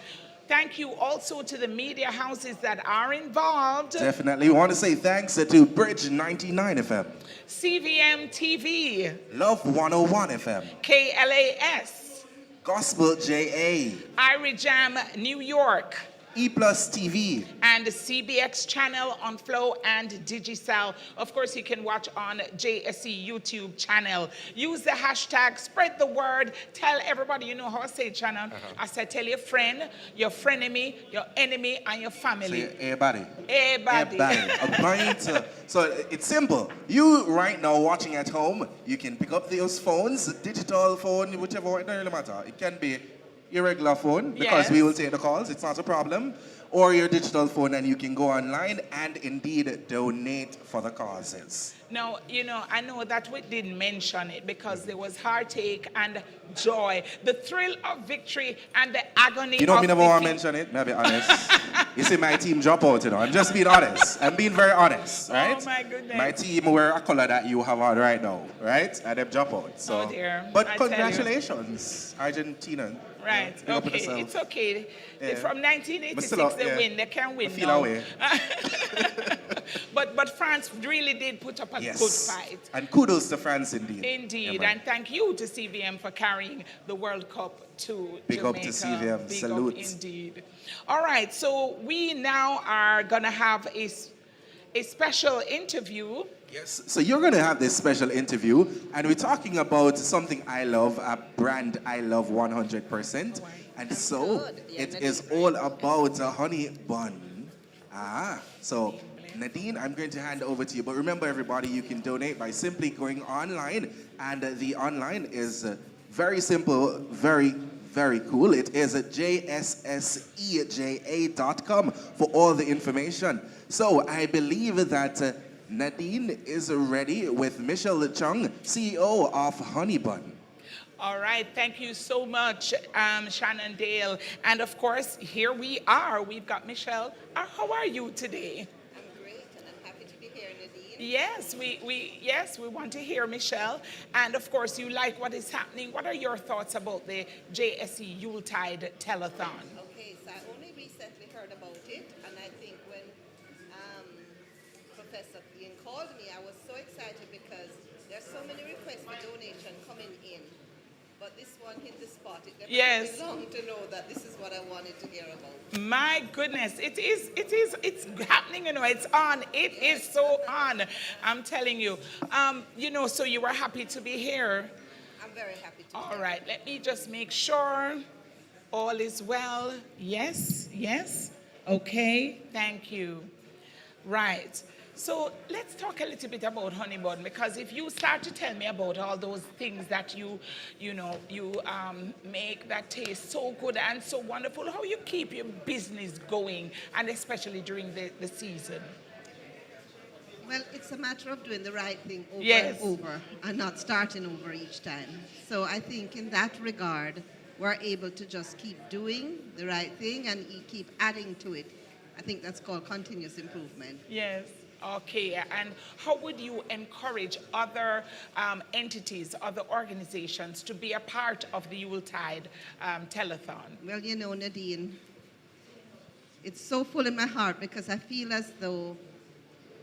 Thank you also to the media houses that are involved. Definitely. We want to say thanks to Bridge 99 FM. CVM TV. Love 101 FM. KLAS. Gospel JA. Jam New York. E Plus TV. And the CBX channel on Flow and Digicel. Of course, you can watch on JSE YouTube channel. Use the hashtag, spread the word, tell everybody. You know how I say it, Shannon? I said, tell your friend, your frenemy, your enemy, and your family. Say, everybody. Everybody. Everybody. So it's simple. You right now watching at home, you can pick up those phones, digital phone, whichever one, it doesn't really matter. It can be your regular phone because we will take the calls. It's not a problem. or your digital phone, and you can go online and indeed donate for the causes. Now, I know that we didn't mention it because there was heartache and joy, the thrill of victory and the agony You know, of me never want to defeat. mention it, may I be honest. You see my team drop out, I'm just being honest. I'm being very honest, right? Oh, my goodness. My team wear a color that you have on right now, right? And them drop out. So. Oh, dear. But I tell you. congratulations, Argentina. Right, okay, it's okay. Yeah. From 1986, they win. They can win feel now. away. But France really did put up a good fight. And kudos to France indeed. Indeed, Yeah, and thank you to CVM for carrying the World Cup to Big Jamaica. up to CVM, Big salute. up indeed. All right, so we now are going to have a special interview. Yes, so you're going to have this special interview, and we're talking about something I love, a brand I love 100%. And so it is all about a honey bun. So Nadine, I'm going to hand over to you. But remember, everybody, you can donate by simply going online. And the online is very simple, very, very cool. It is at JSSEJA.com for all the information. So I believe that Nadine is ready with Michelle Chung, CEO of Honey Bun. All right, thank you so much, Shannon Dale. And of course, here we are. We've got Michelle. How are you today? I'm great, and I'm happy to be here, Nadine. Yes, we want to hear Michelle. And of course, you like what is happening. What are your thoughts about the JSE Yuletide Telethon? Okay, so I only recently heard about it, and I think when Professor Ian called me, I was so excited because there's so many requests for donation coming in. But this one hit the spot. It never took me long to know that this is what I wanted to hear about. My goodness, it's happening, it's on. It is so on. I'm telling you. So you were happy to be here. I'm very happy to be All here. right, let me just make sure all is well. Yes. Okay, thank you. Right. So let's talk a little bit about Honey Bun, because if you start to tell me about all those things that you make that taste so good and so wonderful, how you keep your business going, and especially during the season. Well, it's a matter of doing the right thing over Yes. and over and not starting over each time. So I think in that regard, we're able to just keep doing the right thing and keep adding to it. I think that's called continuous improvement. Yes. Okay, and how would you encourage other entities, other organizations to be a part of the Yuletide Telethon? Well, Nadine, it's so full in my heart because I feel as though,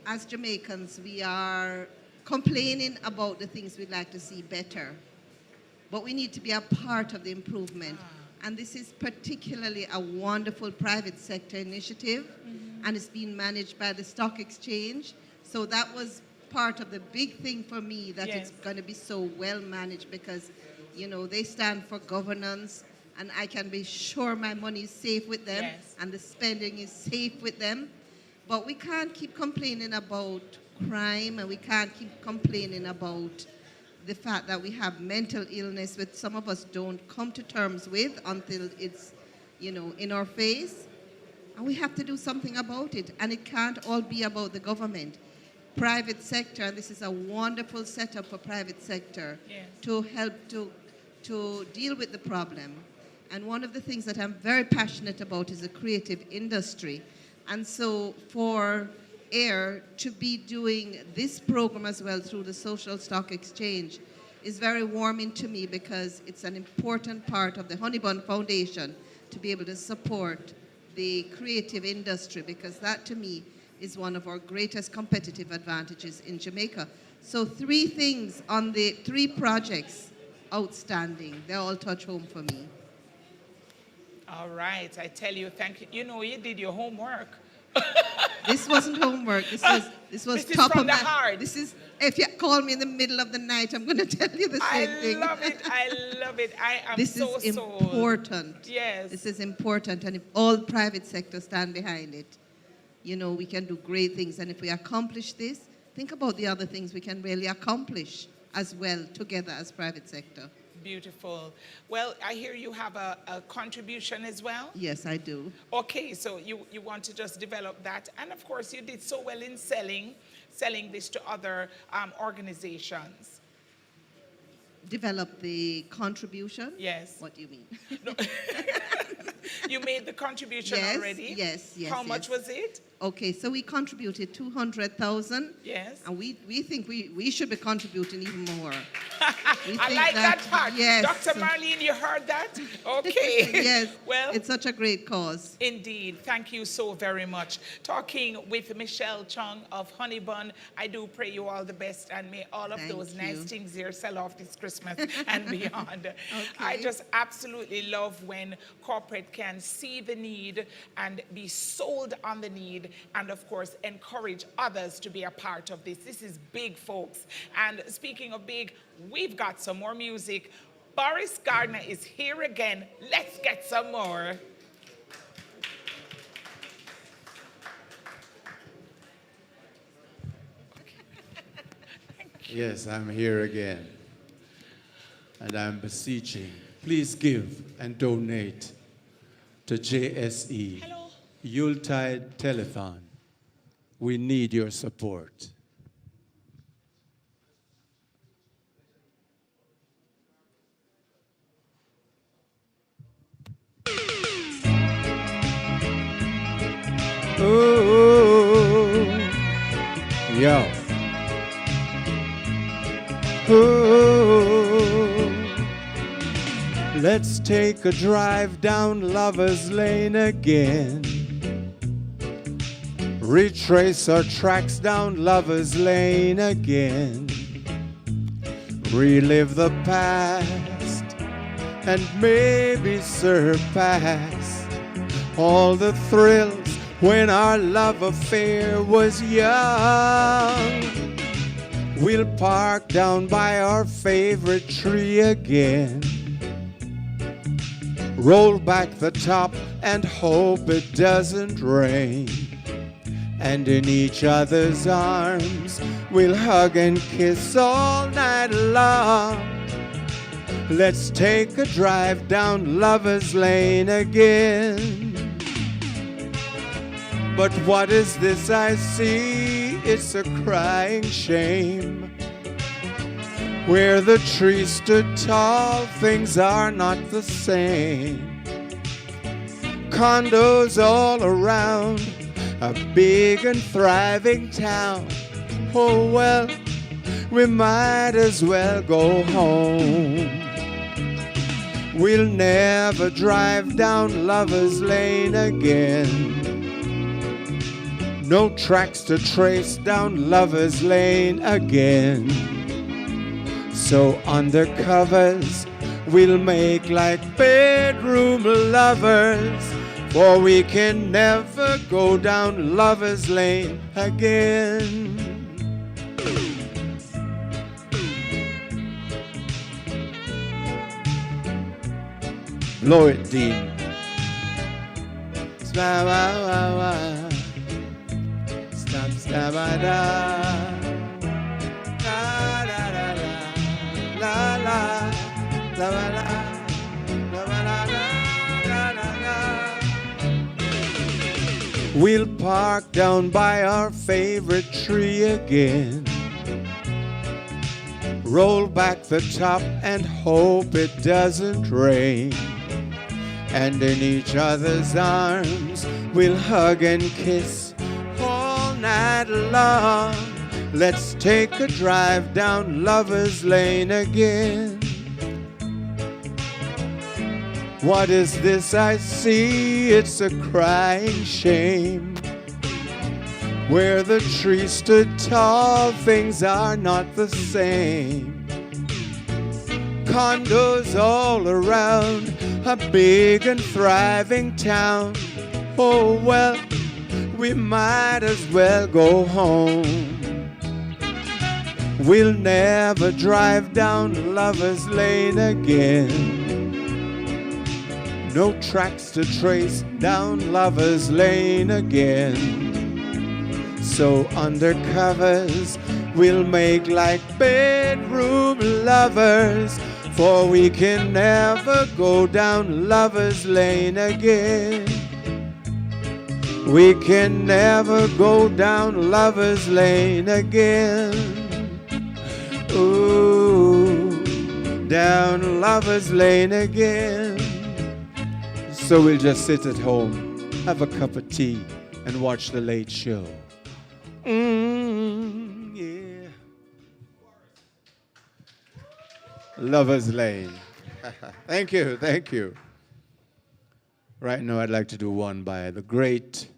as Jamaicans, we are complaining about the things we'd like to see better, but we need to be a part of the improvement. And this is particularly a wonderful private sector initiative, and it's being managed by the stock exchange. So that was part of the big thing for me, that it's going to be so well managed because, they stand for governance, and I can be sure my money is safe with them and the spending is safe with them. But we can't keep complaining about crime, and we can't keep complaining about the fact that we have mental illness, which some of us don't come to terms with until it's, in our face. And we have to do something about it. And it can't all be about the government. Private sector, and this is a wonderful setup for private sector to help to deal with the problem. And one of the things that I'm very passionate about is the creative industry. And so for AIR to be doing this program as well through the Social Stock Exchange is very warming to me, because it's an important part of the Honey Bun Foundation to be able to support the creative industry, because that to me is one of our greatest competitive advantages in Jamaica. So 3 things on the 3 projects, outstanding. They all touch home for me. All right, I tell you, thank you. You did your homework. This wasn't homework. This was This is top from of the my heart. This is, if you call me in the middle of the night, I'm going to tell you the same thing. I love it. I am This so is sold. important. Yes. This is important, and if all private sector stand behind it, we can do great things. And if we accomplish this, think about the other things we can really accomplish as well together as private sector. Beautiful. Well, I hear you have a contribution as well. Yes, I do. Okay, so you want to just develop that. And of course, you did so well in selling this to other organizations. Develop the contribution? Yes. What do you mean? No. You made the contribution already? Yes. How much was it? Okay, so we contributed 200,000. Yes. And we think we should be contributing even more. I like that part. Yes. Dr. Marlene, you heard that? Okay. Yes. Well, it's such a great cause. Indeed. Thank you so very much. Talking with Michelle Chung of Honeybun, I do pray you all the best, and may all of those nice things here sell off this Christmas and beyond. Okay. I just absolutely love when corporate can see the need and be sold on the need, and of course encourage others to be a part of this. This is big, folks. And speaking of big, we've got some more music. Boris Gardner is here again. Let's get some more. Yes, I'm here again. And I'm beseeching, please give and donate to JSE Yuletide Telethon. We need your support. Ooh, yo. Ooh, let's take a drive down Lover's Lane again. Retrace our tracks down Lover's Lane again. Relive the past and maybe surpass all the thrills when our love affair was young. We'll park down by our favorite tree again. Roll back the top and hope it doesn't rain. And in each other's arms, we'll hug and kiss all night long. Let's take a drive down Lover's Lane again. But what is this I see? It's a crying shame. Where the tree stood tall, things are not the same. Condos all around, a big and thriving town. Oh well, we might as well go home. We'll never drive down Lover's Lane again. No tracks to trace down Lover's Lane again. So under covers, we'll make like bedroom lovers, for we can never go down Lover's Lane again. Blow it, Dean. Stop, stop, da, da, da, da, la, la, la, la, la. We'll park down by our favorite tree again. Roll back the top and hope it doesn't rain. And in each other's arms, we'll hug and kiss all night long. Let's take a drive down Lover's Lane again. What is this I see? It's a crying shame. Where the tree stood tall, things are not the same. Condos all around, a big and thriving town. Oh well, we might as well go home. We'll never drive down Lover's Lane again. No tracks to trace down Lover's Lane again. So under covers, we'll make like bedroom lovers, for we can never go down lover's lane again. We can never go down lover's lane again. Ooh, down lover's lane again. So we'll just sit at home, have a cup of tea, and watch the late show. Yeah. Lover's Lane. Thank you, thank you. Right now I'd like to do one by the great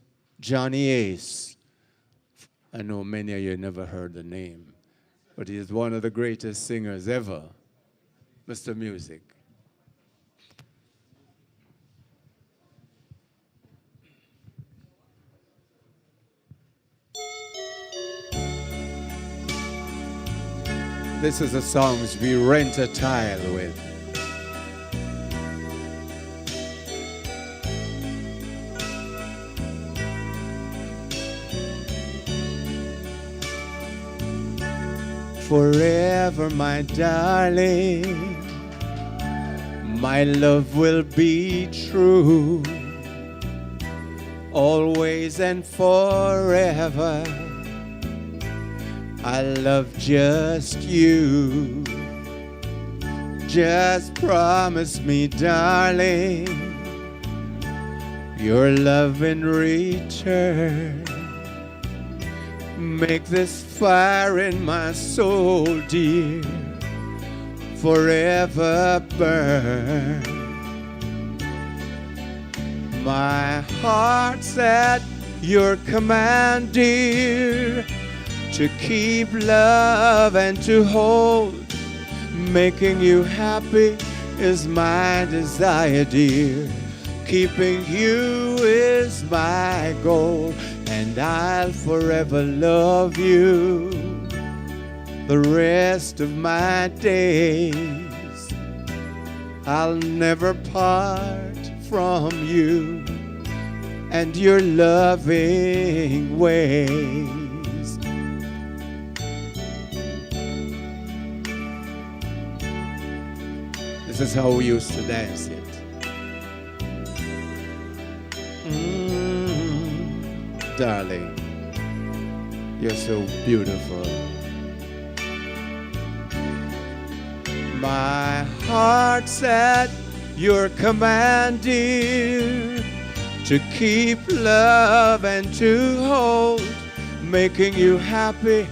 Johnny Ace. I know many of you never heard the name, but he is one of the greatest singers ever. Mr. Music. This is the songs we rent a tile with. Forever, my darling, my love will be true, always and forever. I love just you. Just promise me, darling, your love in return. Make this fire in my soul, dear, forever burn. My heart's at your command, dear, to keep love and to hold. Making you happy is my desire, dear. Keeping you is my goal, and I'll forever love you the rest of my days. I'll never part from you and your loving ways. This is how we used to dance it. Darling, you're so beautiful. My heart's at your command, dear, to keep love and to hold. Making you happy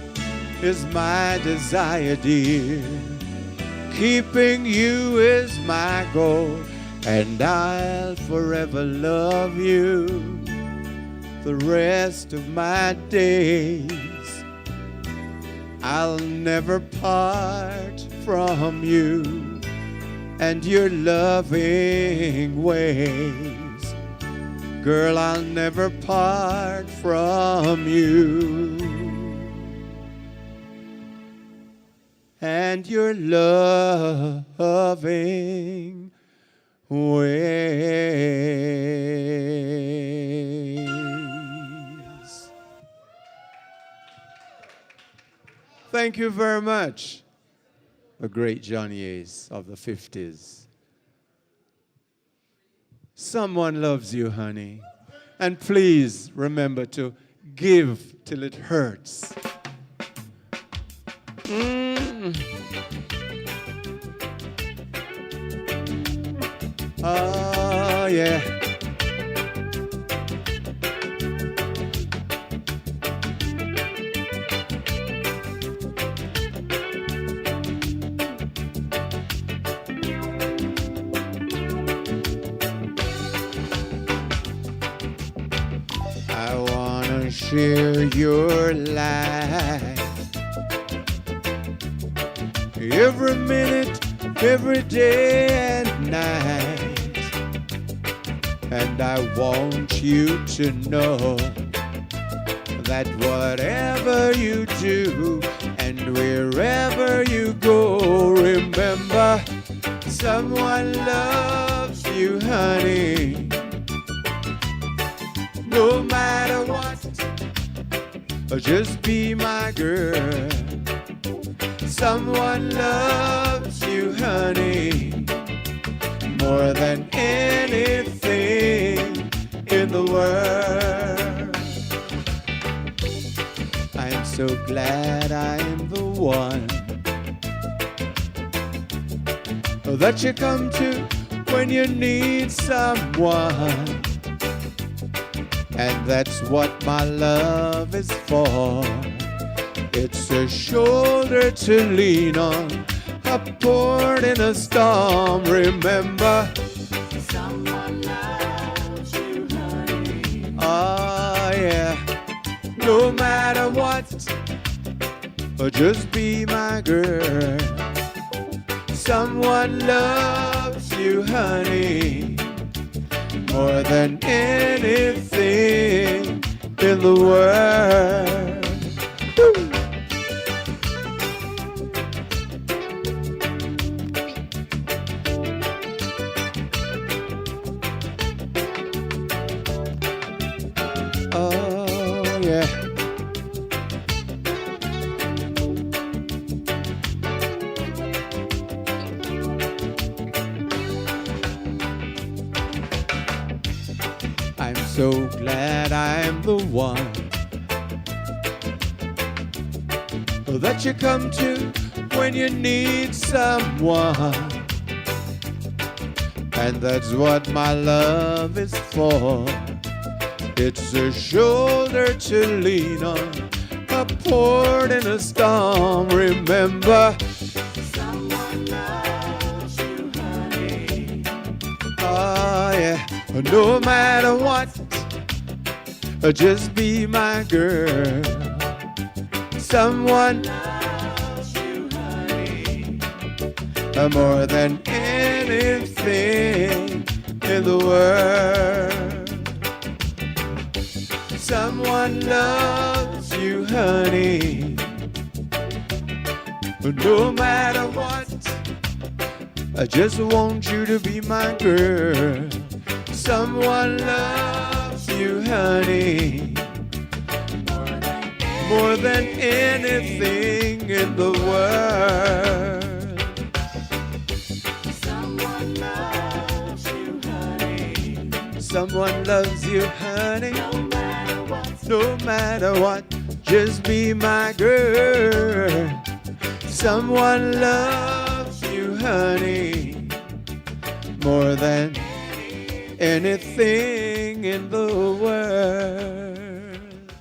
is my desire, dear. Keeping you is my goal, and I'll forever love you the rest of my days. I'll never part from you and your loving ways. Girl, I'll never part from you and your loving ways. Thank you very much. The great Johnny Ace of the 50s. Someone loves you, honey. And please remember to give till it hurts. Oh, yeah. I wanna share your life. Every minute, every day and night. And I want you to know that whatever you do and wherever you go, remember someone loves you, honey. No matter what, just be my girl. Someone loves loves you, honey, more than anything in the world. I am so glad I am the one that you come to when you need someone. And that's what my love is for. It's a shoulder to lean on, a port in a storm. Remember, someone loves you, honey. Oh yeah, no matter what, just be my girl. Someone loves you, honey, more than anything in the world. Woo! Oh, yeah. I'm so glad I'm the one that you come to when you need someone. And that's what my love is for. It's a shoulder to lean on, a port in a storm. Remember, someone loves you, honey. Oh yeah, no matter what, just be my girl. Someone loves you, honey, more than anything in the world. Someone loves you, honey, no matter what. I just want you to be my girl. Someone loves you, honey, more than anything in the world. Someone loves you, honey. Someone loves you, honey. No matter what, just be my girl. Someone loves you, honey, more than anything in the world.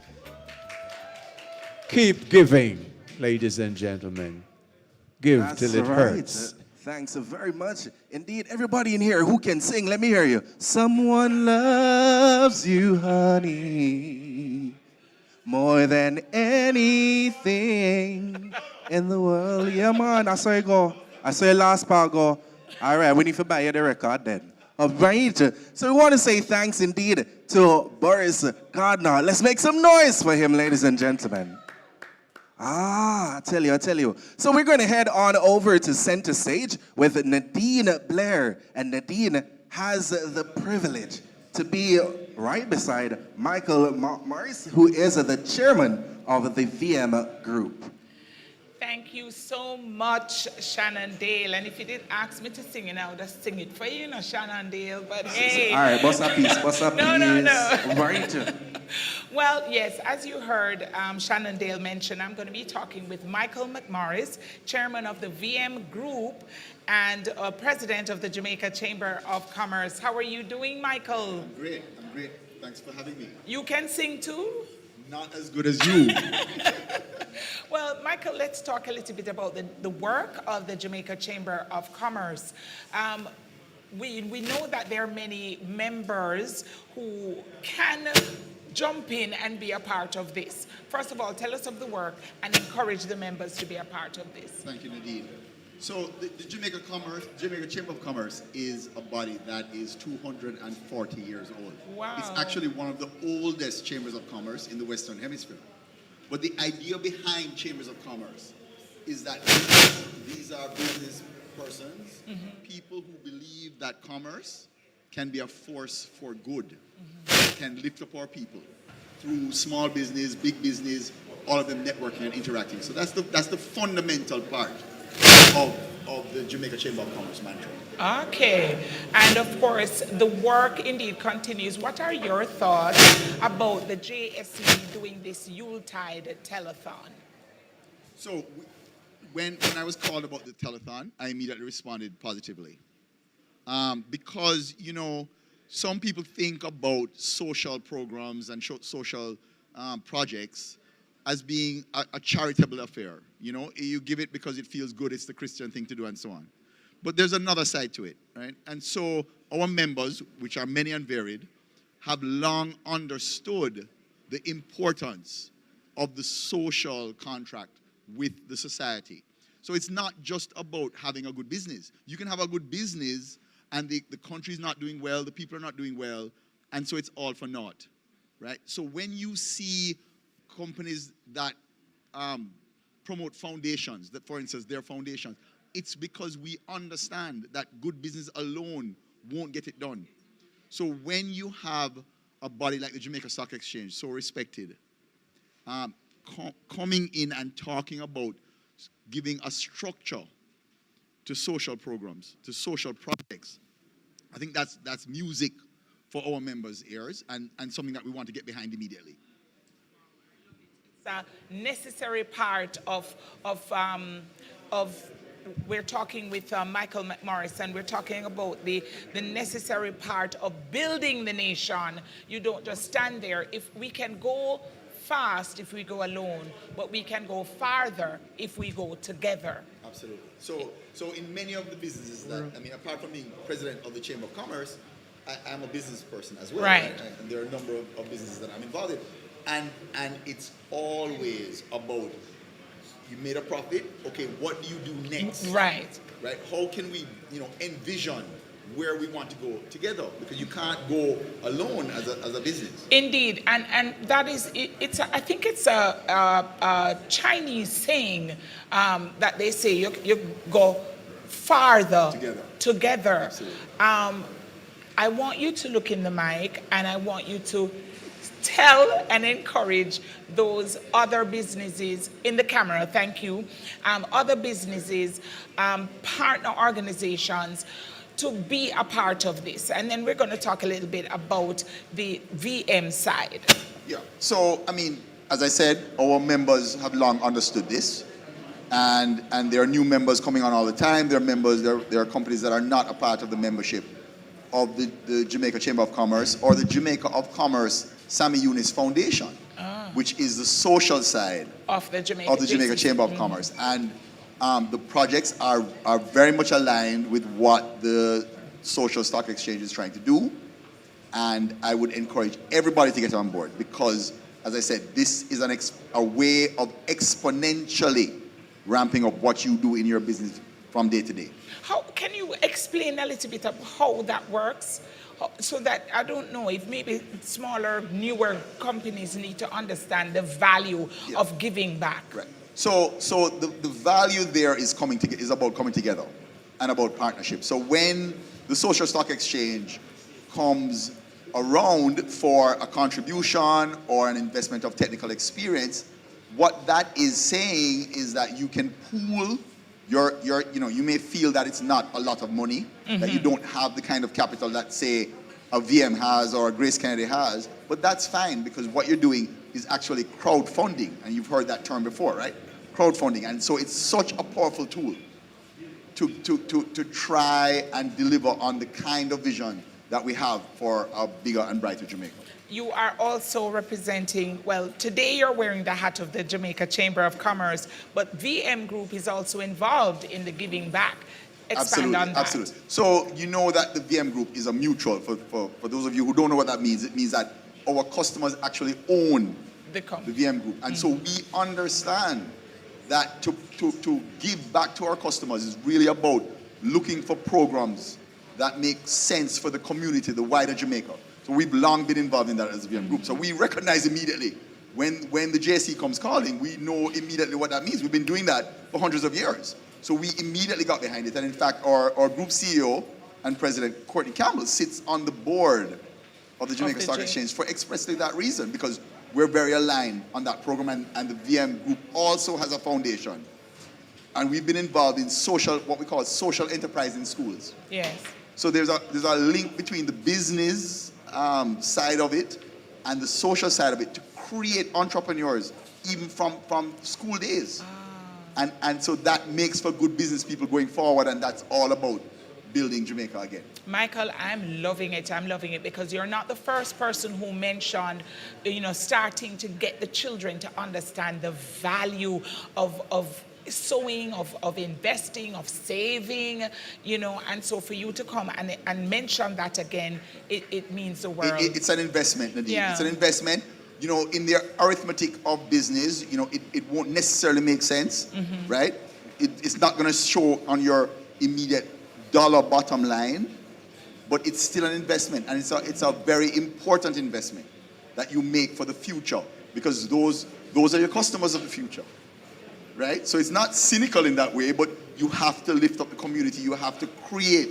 Keep giving, ladies and gentlemen. Give That's till it right. hurts. Thanks very much. Indeed, everybody in here who can sing, let me hear you. Someone loves you, honey, more than anything in the world. Yeah, man, I saw you go. I saw your last part go. All right, we need to buy you the record then. All right. So we want to say thanks indeed to Boris Gardner. Let's make some noise for him, ladies and gentlemen. I tell you. So we're going to head on over to center stage with Nadine Blair. And Nadine has the privilege to be right beside Michael Morris, who is the chairman of the VM group. Thank you so much, Shannon Dale. And if you did ask me to sing it, I would just sing it for you, Shannon Dale. But hey. All right, what's up, piece? No. Right. Well, yes, as you heard Shannon Dale mention, I'm going to be talking with Michael McMorris, chairman of the VM Group and president of the Jamaica Chamber of Commerce. How are you doing, Michael? I'm great. Thanks for having me. You can sing too? Not as good as you. Well, Michael, let's talk a little bit about the work of the Jamaica Chamber of Commerce. We know that there are many members who can jump in and be a part of this. First of all, tell us of the work and encourage the members to be a part of this. Thank you, Nadine. So the Jamaica Chamber of Commerce is a body that is 240 years old. Wow. It's actually one of the oldest chambers of commerce in the Western Hemisphere. But the idea behind chambers of commerce is that these are business persons, people who believe that commerce can be a force for good, can lift up our people through small business, big business, all of them networking and interacting. So that's the fundamental part of the Jamaica Chamber of Commerce mantra. Okay. And of course, the work indeed continues. What are your thoughts about the JSE doing this Yuletide Telethon? So when I was called about the telethon, I immediately responded positively. Because, you know, some people think about social programs and social projects as being a charitable affair. You know, you give it because it feels good, it's the Christian thing to do, and so on. But there's another side to it, right? And so our members, which are many and varied, have long understood the importance of the social contract with the society. So it's not just about having a good business. You can have a good business and the country is not doing well, the people are not doing well, and so it's all for naught, right? So when you see companies that promote foundations, that for instance, their foundations, it's because we understand that good business alone won't get it done. So when you have a body like the Jamaica Stock Exchange, so respected, coming in and talking about giving a structure to social programs, to social projects, I think that's music for our members' ears and something that we want to get behind immediately. It's a necessary part of we're talking with Michael McMorris, and we're talking about the necessary part of building the nation. You don't just stand there. If we can go fast if we go alone, but we can go farther if we go together. Absolutely. So in many of the businesses that, I mean, apart from being president of the Chamber of Commerce, I'm a business person as well. Right. And there are a number of businesses that I'm involved in. And it's always about, you made a profit, okay, what do you do next? Right. Right? How can we, envision where we want to go together? Because you can't go alone as a business. Indeed, and that is, I think it's a Chinese saying that they say you go farther together. Absolutely. I want you to look in the mic and I want you to tell and encourage those other businesses in the camera, thank you, other businesses, partner organizations, to be a part of this. And then we're going to talk a little bit about the VM side. Yeah, so, I mean, as I said, our members have long understood this. And there are new members coming on all the time. There are companies that are not a part of the membership of the Jamaica Chamber of Commerce or the Jamaica of Commerce Sammy Eunice Foundation, which is the social side of the Jamaica Chamber of Commerce. And the projects are very much aligned with what the social stock exchange is trying to do. And I would encourage everybody to get on board because, as I said, this is a way of exponentially ramping up what you do in your business from day to day. How can you explain a little bit of how that works? So that, I don't know, if maybe smaller, newer companies need to understand the value of giving back. Right. So the value there is about coming together and about partnership. So when the social stock exchange comes around for a contribution or an investment of technical experience, what that is saying is that you can pool you may feel that it's not a lot of money, that you don't have the kind of capital that, say, a VM has or a Grace Kennedy has, but that's fine because what you're doing is actually crowdfunding, and you've heard that term before, right? Crowdfunding, and so it's such a powerful tool to try and deliver on the kind of vision that we have for a bigger and brighter Jamaica. You are also representing, well, today you're wearing the hat of the Jamaica Chamber of Commerce, but VM Group is also involved in the giving back. Expand on that. Absolutely. So you know that the VM Group is a mutual. For those of you who don't know what that means, it means that our customers actually own the VM Group. And so we understand that to give back to our customers is really about looking for programs that make sense for the community, the wider Jamaica. So we've long been involved in that as a VM Group. So we recognize immediately when the JSE comes calling, we know immediately what that means. We've been doing that for hundreds of years. So we immediately got behind it. And in fact, our group CEO and president, Courtney Campbell, sits on the board of the Jamaica Stock Exchange for expressly that reason, because we're very aligned on that program. And the VM Group also has a foundation and we've been involved in social, what we call social enterprise in schools. Yes. So there's a link between the business side of it and the social side of it to create entrepreneurs, even from school days. And so that makes for good business people going forward, and that's all about building Jamaica again. Michael, I'm loving it. I'm loving it because you're not the first person who mentioned, starting to get the children to understand the value of sowing, of investing, of saving, and so for you to come and mention that again, it means the world. It's an investment, Nadine. Yeah. It's an investment. In the arithmetic of business, it won't necessarily make sense, right? It's not going to show on your immediate dollar bottom line, but it's still an investment, and it's a very important investment that you make for the future, because those are your customers of the future, right? So it's not cynical in that way, but you have to lift up the community. You have to create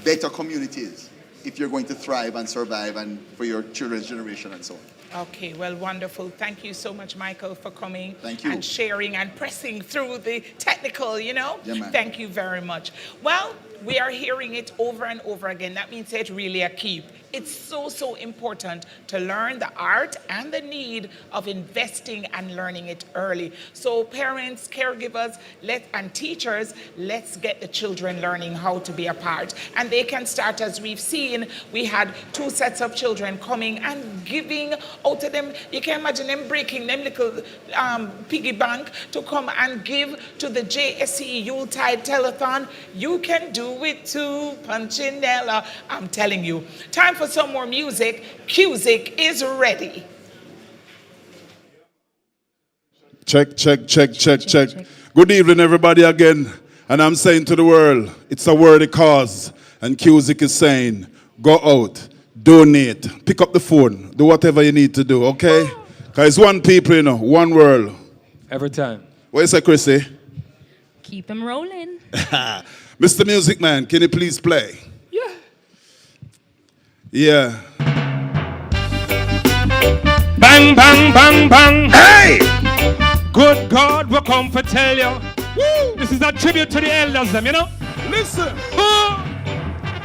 better communities if you're going to thrive and survive, and for your children's generation and so on. Okay, well, wonderful. Thank you so much, Michael, for coming and sharing and pressing through the technical, Yeah, man. Thank you very much. Well, we are hearing it over and over again. That means it's really a keep. It's so important to learn the art and the need of investing and learning it early. So parents, caregivers, and teachers, let's get the children learning how to be a part. And they can start, as we've seen, we had 2 sets of children coming and giving out to them. You can imagine them breaking them little piggy bank to come and give to the JSE Yuletide Telethon. You can do it too, Punchinella. I'm telling you. Time for some more music. Cusick is ready. Check. Good evening, everybody, again. And I'm saying to the world, it's a worthy cause. And Cusick is saying, go out, donate, pick up the phone, do whatever you need to do, okay? Because it's one people, one world. Every time. What you say, Chrissy? Keep them rolling. Mr. Music Man, can you please play? Yeah. Bang, bang, bang, bang. Hey! Good God, we come to tell you. Woo! This is a tribute to the elders, them, Listen.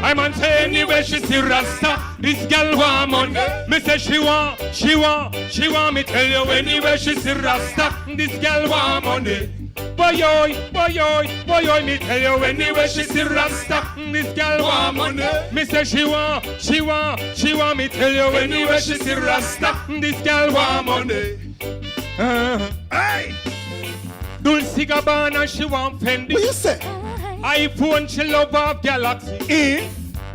I'm on say anywhere she see Rasta. This girl want money. Me say she want. Me tell you anywhere she see Rasta. This girl want money. Boy, me tell you anywhere she see Rasta. This girl want money. Me say she want. Me tell you anywhere she see Rasta. This girl want money. Hey! Dulce Gabbana, she want Fendi. What you say? iPhone, she love of Galaxy.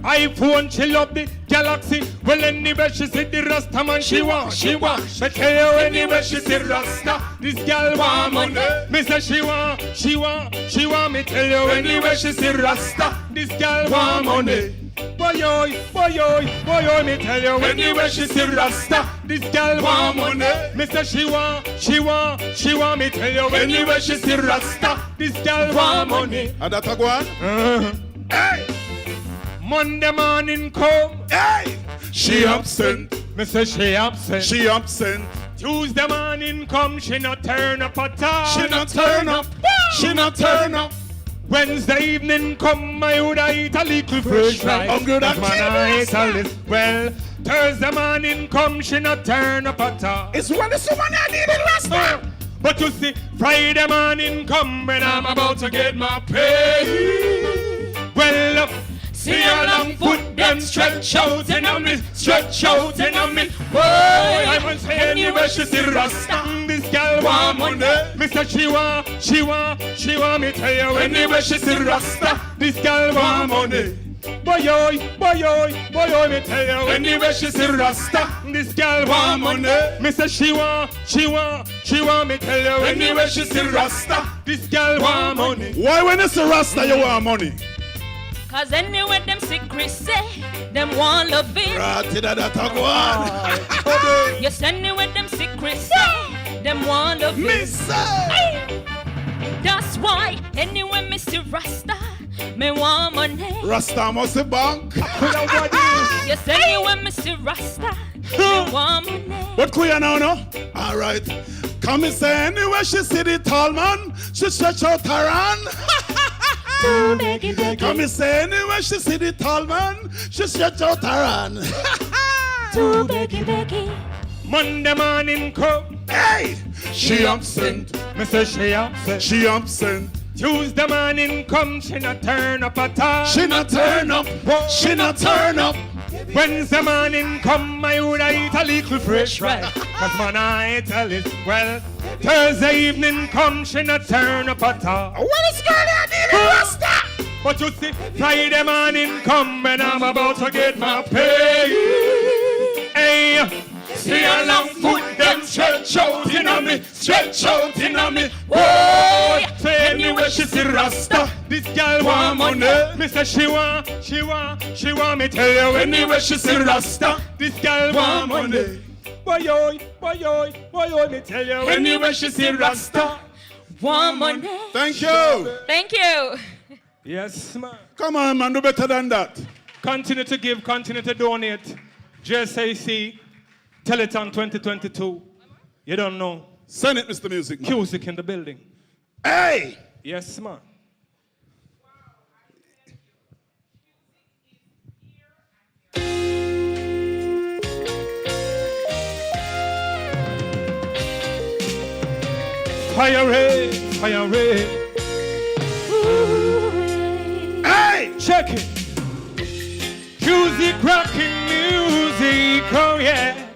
iPhone, she love the Galaxy. Well, anywhere she see the Rasta man, she want. Me tell you anywhere she see Rasta, this girl want money. Me say she want. Me tell you anywhere she see Rasta, this girl want money. Boy, me tell you anywhere she see Rasta, this girl want money. Me say she want. Me tell you anywhere she see Rasta, this girl want money. And that a go on? Hey! Monday morning come, hey! She absent. Me say she absent. She absent. Tuesday morning come, she not turn up at all. She not turn up. She not turn up. Wednesday evening come, I would eat a little fresh rice. I'm good at Well, Thursday morning come, she not turn up at all. It's when the woman I need it last time. But you see, Friday morning come when I'm about to get my pay. Well, see a long foot them stretch out and me. Boy, I want to say anywhere she see Rasta. This girl want money. Me say she want. Me tell you anywhere she see Rasta. This girl want money. Boy, me tell you anywhere she see Rasta. This girl want money. Me say she want. Me tell you anywhere she see Rasta. This girl want money. Why when you see Rasta you want money? Cause anyway them secrets say them want love it. Yes, anyway them secrets say them want love it. That's why anyway me see Rasta, me want money. Rasta must be bank. Yes, anyway me see Rasta, me want money. What could you now, no? Alright. Come and say anywhere she see the tall man, she stretch out her hand. Come and say anywhere she see the tall man, she stretch out her hand. Monday morning come, hey, she absent. Me say she absent. She absent. Tuesday morning come, she not turn up at all. She not turn up. She not turn up. Wednesday morning come, I woulda eat a little fresh rice. Cause man I tell it well. Thursday evening come, she not turn up at all. What is going on in Rasta? But you see, Friday morning come and I'm about to get my pay. Hey, see a long foot them stretch out inna me, stretch out inna me. Whoa! Say anywhere she see Rasta, this girl want money. Me say she want me tell you anywhere she see Rasta, this girl want money. Boy, me tell you anywhere she see Rasta, want money. Thank you. Thank you. Yes, man. Come on, man, do better than that. Continue to give, continue to donate. JSE Telethon 2022. You don't know. Send it, Mr. Music Man. Music in the building. Hey! Yes, man. Fire ray, fire ray. Hey! Check it. Music, rocking music, oh yeah.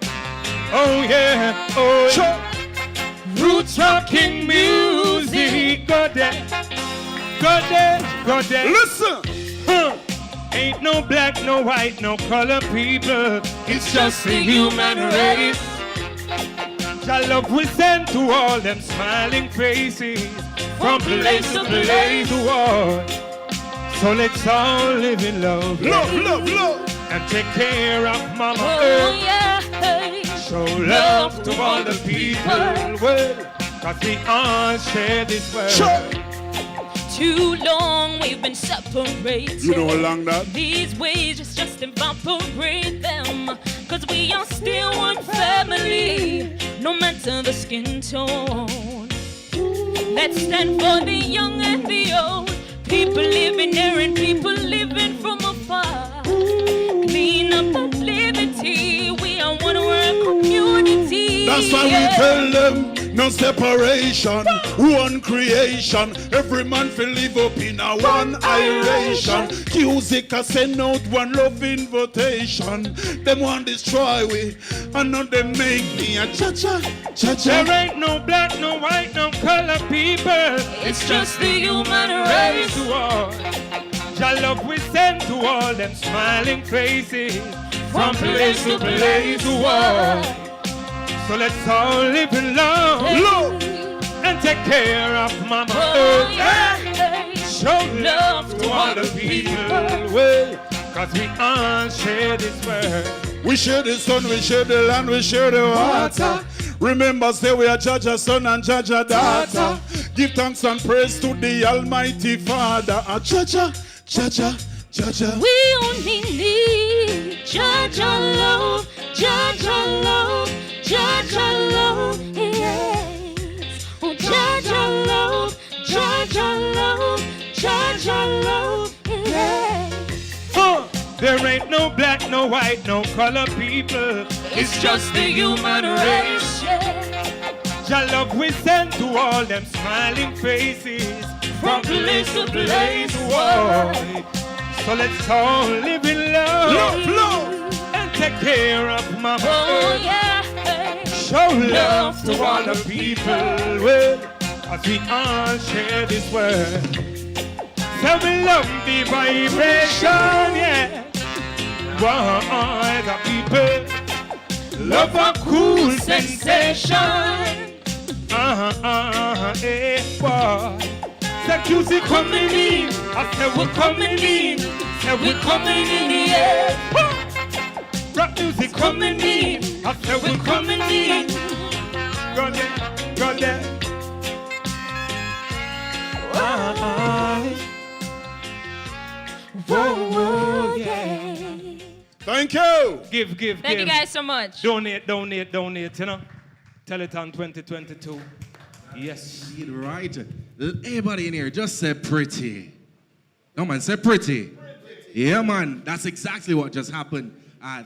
Oh yeah, oh yeah. Roots rocking music, go there. Go there, go there. Listen! Huh. Ain't no black, no white, no color people. It's just the human race. Your love we send to all them smiling faces. From place to place to all. So let's all live in love. Love, love, love. And take care of Mama Oh, Earth. yeah. Show love to all the people. Well, cause we all share this world. Sure. Too long we've been separated. You know how long that? These ways just evaporate them. Cause we are still one family, no matter the skin tone. Let's stand for the young and the old. People living there and people living from afar. Clean up that liberty. We are one world community. That's why we tell them no separation, one creation. Every man feel live up in a one iration. Music a send out one love invitation. Them want destroy we, and now they make me a cha-cha, cha-cha. There ain't no black, no white, no color people. It's just the human race. To all. Your love we send to all them smiling faces. From place to place to all. So let's all live in love, love, and take care of Mama Earth. Yeah. Show love to all the people, well, cause we all share this world. We share the sun, we share the land, we share the water. Remember, say we are Jaja son and Jaja daughter. Give thanks and praise to the Almighty Father. Jaja, Jaja, Jaja. We only need Jaja love, Jaja love. Jaja love, yes. Oh, Jaja love, Jaja love, Jaja love, yes. There ain't no black, no white, no color people. It's just the human race. Your love we send to all them smiling faces. From place to place to all. So let's all live in love, love, love, and take care of Mama Earth. Yeah. Show love to all the people, well, as we all share this world. So we love the vibration, yeah. Why the people love a cool sensation. Eh, boy. The music coming in, I said we're coming in, said we're coming in, yeah. Rock music coming in, I said we're coming in. Go there, go there. Whoa, whoa, yeah. Thank you. Give. Thank you guys so much. Donate, you know. Telethon 2022. Yes. Right. Everybody in here, just say pretty. No, man, say pretty. Yeah, man, that's exactly what just happened.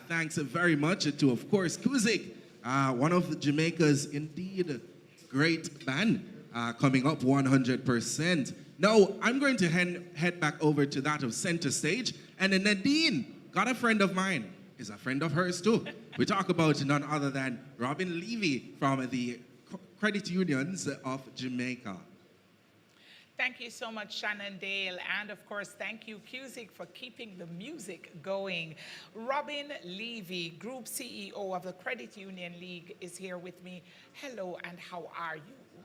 Thanks very much to, of course, Kuzik, one of Jamaica's indeed great band, coming up 100%. Now, I'm going to head back over to that of center stage, and then Nadine, got a friend of mine, is a friend of hers too. We talk about none other than Robin Levy from the Credit Unions of Jamaica. Thank you so much, Shannon Dale. And of course, thank you, Cusick, for keeping the music going. Robin Levy, Group CEO of the Credit Union League, is here with me. Hello, and how are you?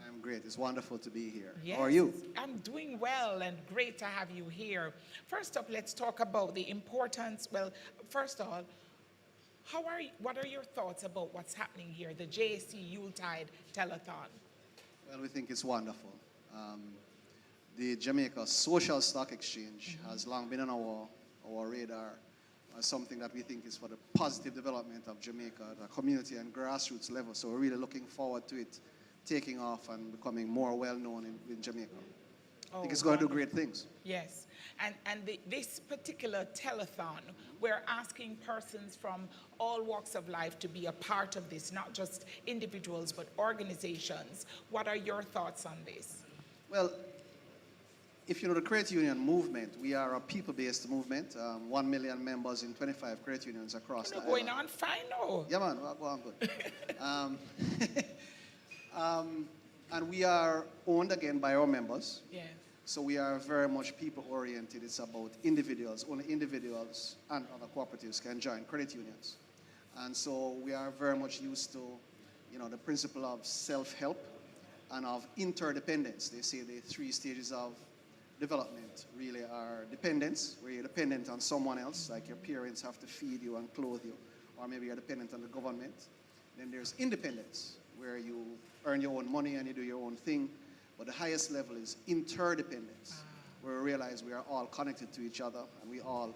I'm great. It's wonderful to be here. Yes, How are you? I'm doing well, and great to have you here. First up, let's talk about the importance. Well, first of all, what are your thoughts about what's happening here, the JSE Yuletide Telethon? Well, we think it's wonderful. The Jamaica Social Stock Exchange has long been on our radar as something that we think is for the positive development of Jamaica at a community and grassroots level. So we're really looking forward to it taking off and becoming more well-known in Jamaica. I think it's going to do great things. Yes, and this particular telethon, we're asking persons from all walks of life to be a part of this, not just individuals, but organizations. What are your thoughts on this? Well, if you know the credit union movement, we are a people-based movement, 1 million members in 25 credit unions across the island. Going on fine now. Yeah, man, we're going good. And we are owned again by our members. Yeah. So we are very much people-oriented. It's about individuals. Only individuals and other cooperatives can join credit unions. And so we are very much used to, the principle of self-help and of interdependence. They say the 3 stages of development really are dependence, where you're dependent on someone else, like your parents have to feed you and clothe you, or maybe you're dependent on the government. Then there's independence, where you earn your own money and you do your own thing. But the highest level is interdependence, where we realize we are all connected to each other, and we all,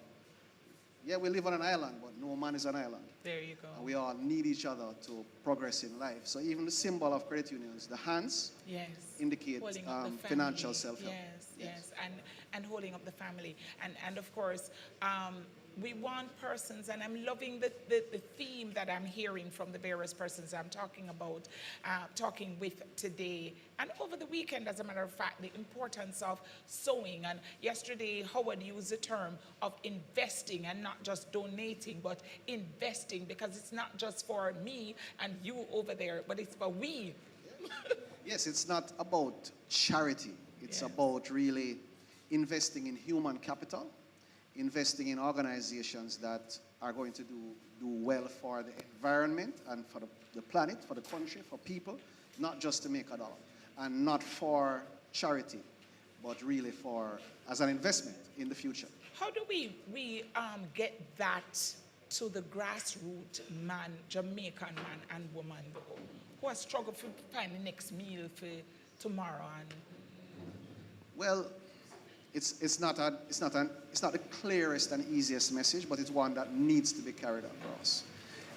we live on an island, but no man is an island. There you go. And we all need each other to progress in life. So even the symbol of credit unions, the hands, indicate financial self-help. Yes, and holding up the family. And of course, we want persons, and I'm loving the theme that I'm hearing from the various persons I'm talking with today. And over the weekend, as a matter of fact, the importance of sowing. And yesterday, Howard used the term of investing, and not just donating, but investing, because it's not just for me and you over there, but it's for we. Yes, it's not about charity. It's about really investing in human capital, investing in organizations that are going to do well for the environment and for the planet, for the country, for people, not just to make a dollar, and not for charity, but really as an investment in the future. How do we get that to the grassroots man, Jamaican man and woman, who are struggling to find the next meal for tomorrow? Well, it's not the clearest and easiest message, but it's one that needs to be carried across.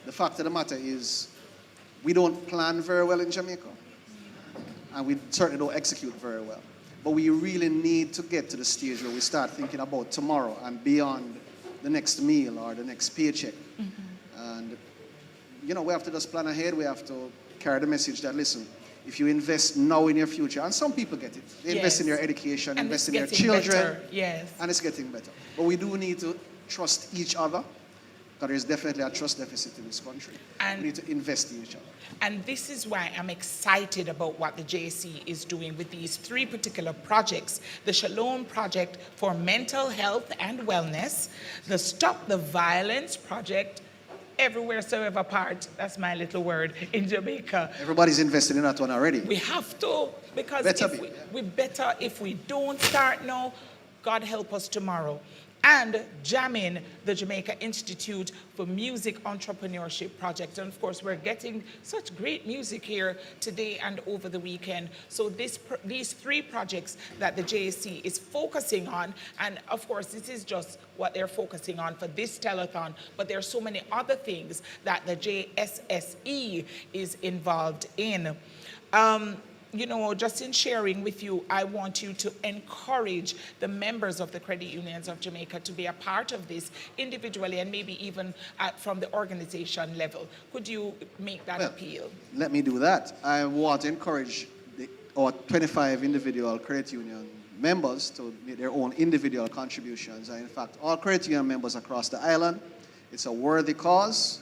The fact of the matter is, we don't plan very well in Jamaica, and we certainly don't execute very well. But we really need to get to the stage where we start thinking about tomorrow and beyond the next meal or the next paycheck. And we have to just plan ahead. We have to carry the message that, listen, if you invest now in your future, and some people get it. They invest in your education, and invest in your children, better. And it's getting better. But we do need to trust each other, because there's definitely a trust deficit in this country. And we need to invest in each other. And this is why I'm excited about what the JSE is doing with these 3 particular projects: the Shalom Project for Mental Health and Wellness, the Stop the Violence Project, everywhere so ever part, that's my little word, in Jamaica. Everybody's invested in that one already. We have to, because we better if we don't start now, God help us tomorrow. and Jamin, the Jamaica Institute for Music Entrepreneurship Project. And of course, we're getting such great music here today and over the weekend. So these three projects that the JSE is focusing on, and of course, this is just what they're focusing on for this telethon, but there are so many other things that the JSSE is involved in. You know, just in sharing with you, I want you to encourage the members of the credit unions of Jamaica to be a part of this individually and maybe even from the organization level. Could you make that appeal? Let me do that. I want to encourage our 25 individual credit union members to make their own individual contributions. And in fact, all credit union members across the island, it's a worthy cause.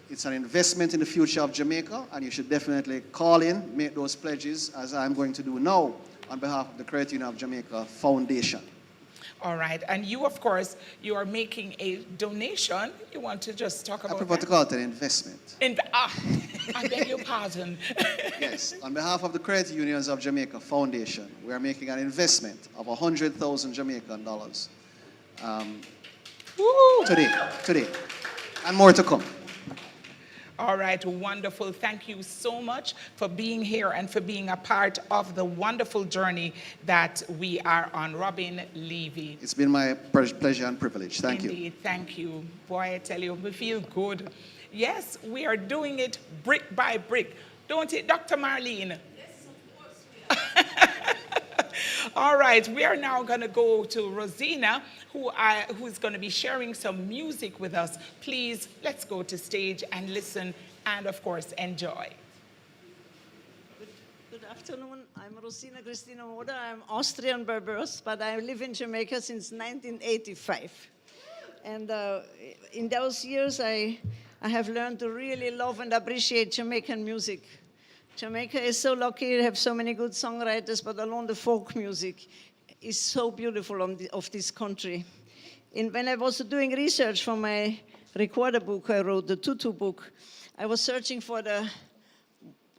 It's an investment in the future of Jamaica, and you should definitely call in, make those pledges, as I'm going to do now on behalf of the Credit Union of Jamaica Foundation. All right, and you, of course, you are making a donation. You want to just talk about I prefer to call it an investment. I beg your pardon. Yes, on behalf of the Credit Unions of Jamaica Foundation, we are making an investment of 100,000 Jamaican dollars today, and more to come. All right, wonderful. Thank you so much for being here and for being a part of the wonderful journey that we are on. Robin Levy. It's been my pleasure and privilege. Thank you. Indeed, thank you. Boy, I tell you, we feel good. Yes, we are doing it brick by brick. Don't it, Dr. Marlene? Yes, of course we are. All right, we are now going to go to Rosina, who's going to be sharing some music with us. Please, let's go to stage and listen and, of course, enjoy. Good afternoon. I'm Rosina Cristina Moda. I'm Austrian Barbaros, but I live in Jamaica since 1985. And in those years, I have learned to really love and appreciate Jamaican music. Jamaica is so lucky to have so many good songwriters, but alone the folk music is so beautiful of this country. When I was doing research for my recorder book I wrote, the Tutu book, I was searching for the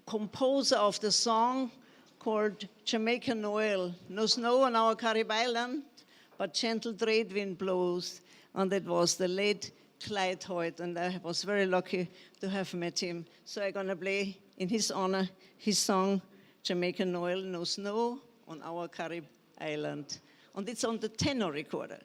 composer of the song called Jamaica Noel. No snow on our Carib Island, but gentle trade wind blows. And it was the late Clyde Hoyt, and I was very lucky to have met him. So I'm going to play in his honor his song, Jamaica Noel, No Snow on Our Carib Island. And it's on the tenor recorder.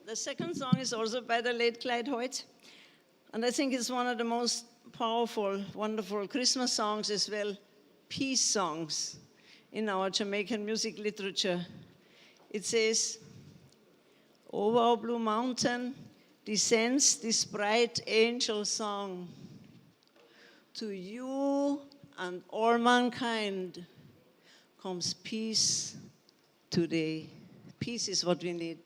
The second song is also by the late Clyde Hoyt, and I think it's one of the most powerful, wonderful Christmas songs as well, peace songs in our Jamaican music literature. It says, over our blue mountain descends this bright angel song. To you and all mankind comes peace today. Peace is what we need.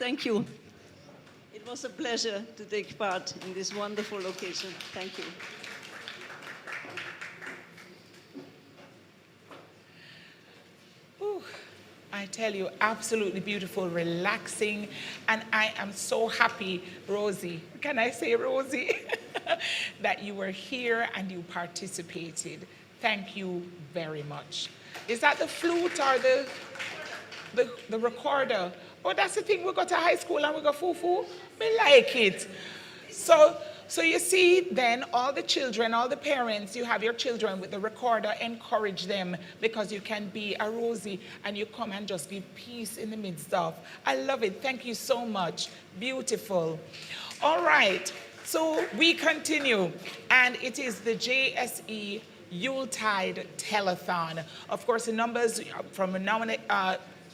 Thank you. It was a pleasure to take part in this wonderful occasion. Thank you. Whew. I tell you, absolutely beautiful, relaxing, and I am so happy, Rosie, can I say Rosie, that you were here and you participated. Thank you very much. Is that the flute or the recorder? Oh, that's the thing, we go to high school and we go foo-foo. We like it. So you see, then, all the children, all the parents, you have your children with the recorder, encourage them, because you can be a Rosie and you come and just give peace in the midst of. I love it. Thank you so much. Beautiful. All right. So we continue, and it is the JSE Yuletide Telethon. Of course, the numbers from now on,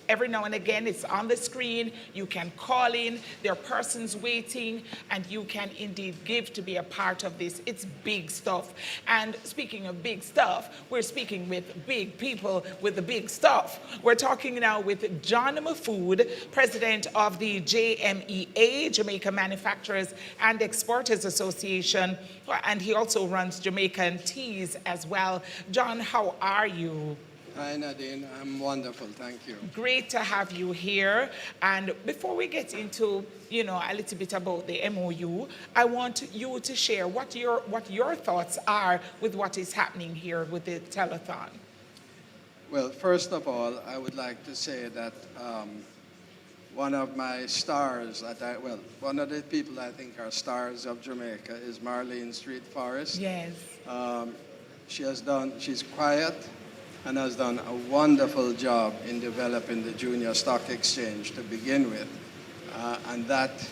every now and again, it's on the screen. You can call in. There are persons waiting, and you can indeed give to be a part of this. It's big stuff. And speaking of big stuff, we're speaking with big people with the big stuff. We're talking now with John Mafood, president of the JMEA, Jamaica Manufacturers and Exporters Association, and he also runs Jamaican Teas as well. John, how are you? Hi, Nadine. I'm wonderful. Thank you. Great to have you here. And before we get into, a little bit about the MOU, I want you to share what your thoughts are with what is happening here with the telethon. Well, first of all, I would like to say that one of my stars, one of the people I think are stars of Jamaica is Marlene Street Forrest. Yes. She's quiet, and has done a wonderful job in developing the Junior Stock Exchange to begin with. And that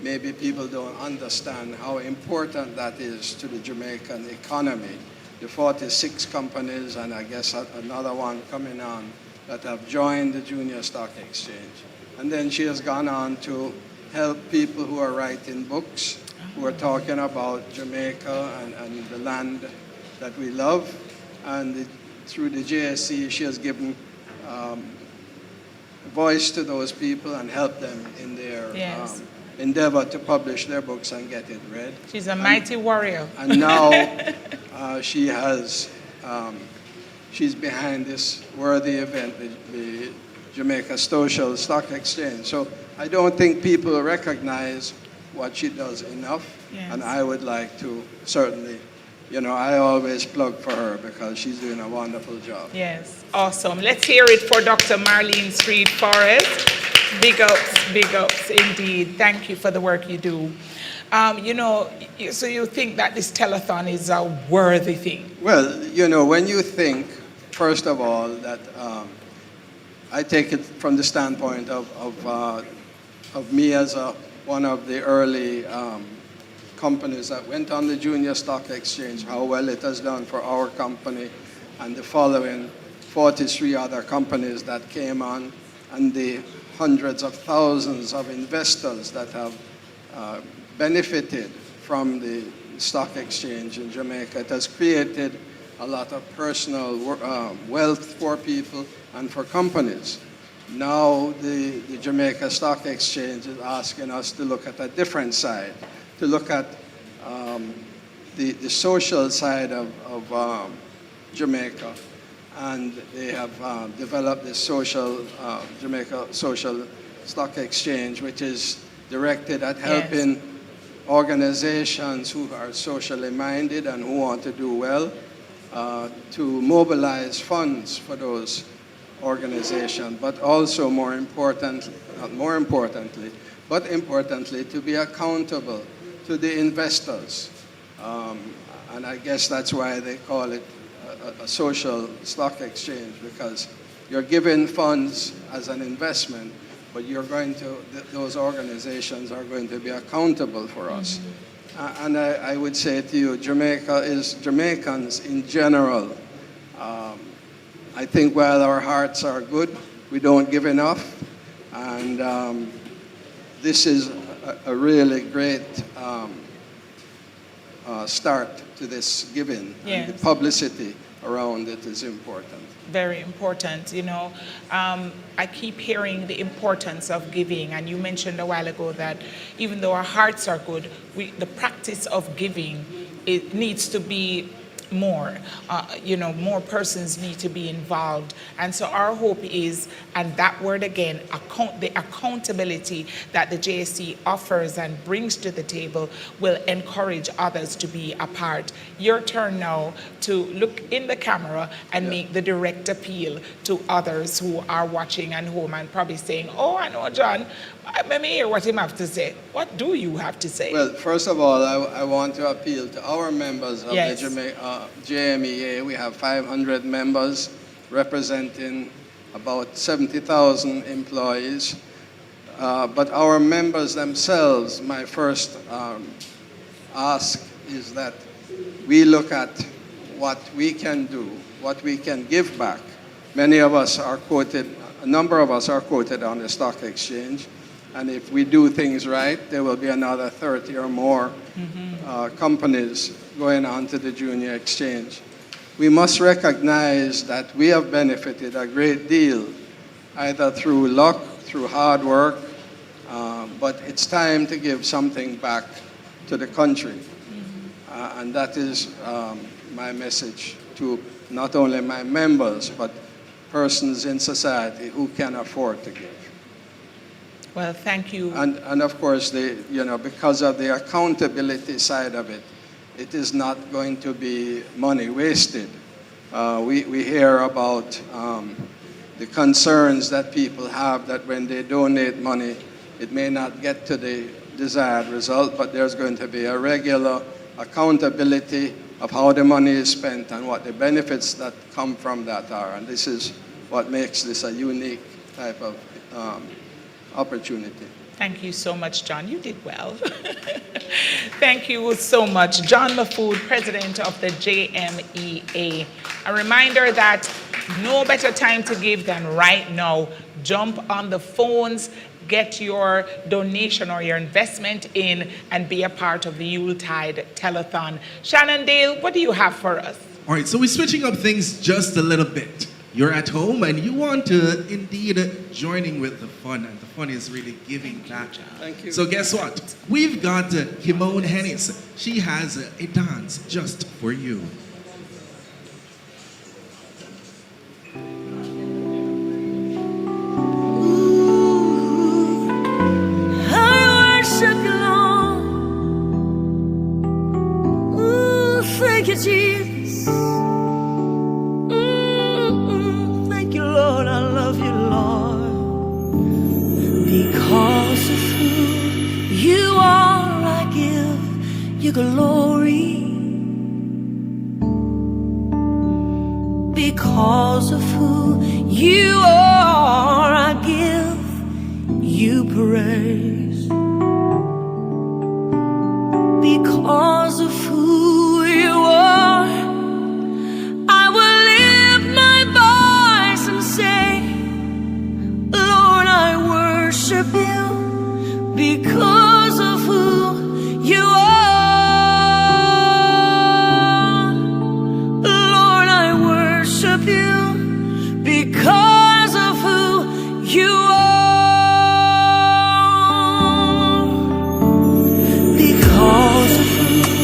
maybe people don't understand how important that is to the Jamaican economy. The 46 companies, and I guess another one coming on, that have joined the Junior Stock Exchange. And then she has gone on to help people who are writing books, who are talking about Jamaica and the land that we love. And through the JSE, she has given voice to those people and helped them in their endeavor to publish their books and get it read. She's a mighty warrior. And now she's behind this worthy event, the Jamaica Social Stock Exchange. So I don't think people recognize what she does enough. Yes. And I would like to certainly, I always plug for her because she's doing a wonderful job. Yes, awesome. Let's hear it for Dr. Marlene Street Forrest. Big ups indeed. Thank you for the work you do. So you think that this telethon is a worthy thing? Well, when you think, first of all, that I take it from the standpoint of me as one of the early companies that went on the Junior Stock Exchange, how well it has done for our company and the following 43 other companies that came on, and the hundreds of thousands of investors that have benefited from the stock exchange in Jamaica. It has created a lot of personal wealth for people and for companies. Now the Jamaica Stock Exchange is asking us to look at a different side, to look at the social side of Jamaica. And they have developed this Jamaica Social Stock Exchange, which is directed at helping organizations who are socially minded and who want to do well to mobilize funds for those organizations, but also importantly, to be accountable to the investors. And I guess that's why they call it a social stock exchange, because you're giving funds as an investment, but those organizations are going to be accountable for us. And I would say to you, Jamaicans in general, I think while our hearts are good, we don't give enough. And this is a really great start to this giving, and the publicity around it is important. Very important. You know, I keep hearing the importance of giving, and you mentioned a while ago that even though our hearts are good, the practice of giving, it needs to be more. You know, more persons need to be involved. And so our hope is, and that word again, the accountability that the JSE offers and brings to the table will encourage others to be a part. Your turn now to look in the camera and make the direct appeal to others who are watching at home and probably saying, oh, I know John, let me hear what him have to say. What do you have to say? Well, first of all, I want to appeal to our members of Yes. the JMEA. We have 500 members representing about 70,000 employees. But our members themselves, my first ask is that we look at what we can do, what we can give back. Many of us are quoted, a number of us are quoted on the stock exchange. And if we do things right, there will be another 30 or more companies going on to the junior exchange. We must recognize that we have benefited a great deal, either through luck, through hard work, but it's time to give something back to the country. And that is my message to not only my members, but persons in society who can afford to give. Well, thank you. And of course, because of the accountability side of it, it is not going to be money wasted. We hear about the concerns that people have that when they donate money, it may not get to the desired result, but there's going to be a regular accountability of how the money is spent and what the benefits that come from that are. And this is what makes this a unique type of opportunity. Thank you so much, John. You did well. Thank you so much. John LaFood, President of the JMEA. A reminder that no better time to give than right now. Jump on the phones, get your donation or your investment in, and be a part of the Yuletide Telethon. Shannon Dale, what do you have for us? All right, so we're switching up things just a little bit. You're at home and you want to indeed joining with the fun, and the fun is really giving back. Thank you. So guess what? We've got Kimone Hennis. She has a dance just for you. I worship you, Lord. Ooh, thank you, Jesus. Thank you, Lord. I love you, Lord. Because of who you are, I give you glory. Because of who you are, I give you praise. Because of who you are, I will lift my voice and say, Lord, I worship you because of who you are. Lord, I worship you because of who you are. Because of who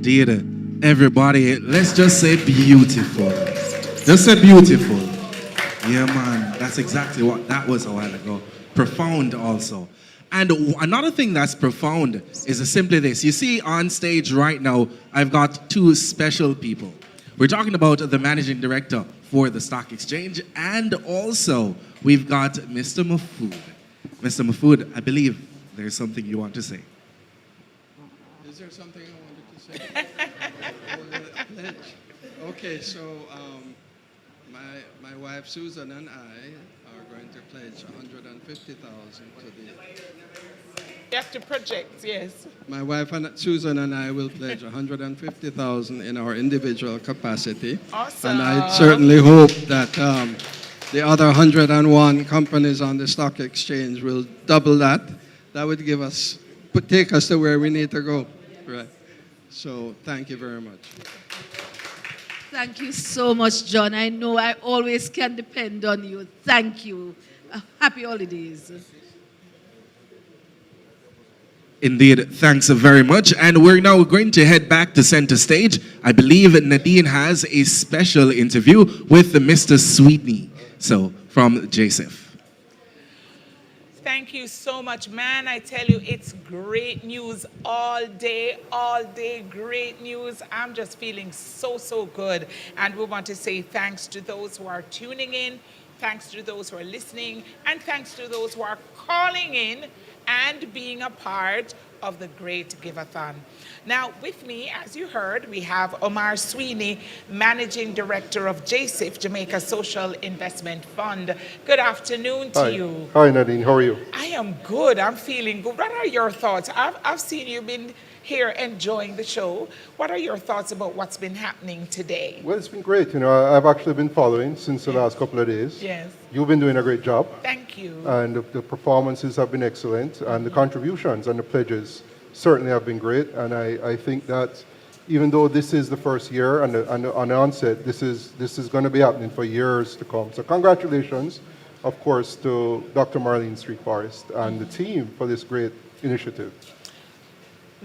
Indeed, everybody, let's just say beautiful. Just say beautiful. Yeah, man, that's exactly what that was a while ago. Profound also. And another thing that's profound is simply this. You see on stage right now, I've got two special people. We're talking about the managing director for the stock exchange, and also we've got Mr. Mafood. Mr. Mafood, I believe there's something you want to say. Is there something I wanted to say? Okay, so my wife Susan and I are going to pledge 150,000 to the. You have to project, yes. My wife Susan and I will pledge 150,000 in our individual capacity. Awesome. And I certainly hope that the other 101 companies on the stock exchange will double that. That would take us to where we need to go. Right. So thank you very much. Thank you so much, John. I know I always can depend on you. Thank you. Happy holidays. Indeed, thanks very much. And we're now going to head back to center stage. I believe Nadine has a special interview with Mr. Sweetney, so from JSE. Thank you so much, man. I tell you, it's great news all day, great news. I'm just feeling so good. And we want to say thanks to those who are tuning in, thanks to those who are listening, and thanks to those who are calling in and being a part of the Great Give-a-thon. Now, with me, as you heard, we have Omar Sweeney, Managing Director of JSE, Jamaica Social Investment Fund. Good afternoon to you. Hi, Nadine. How are you? I am good. I'm feeling good. What are your thoughts? I've seen you've been here enjoying the show. What are your thoughts about what's been happening today? Well, it's been great. You know, I've actually been following since the last couple of days. Yes. You've been doing a great job. Thank you. And the performances have been excellent, and the contributions and the pledges certainly have been great. And I think that even though this is the first year and on the onset, this is going to be happening for years to come. So congratulations, of course, to Dr. Marlene Street Forest and the team for this great initiative.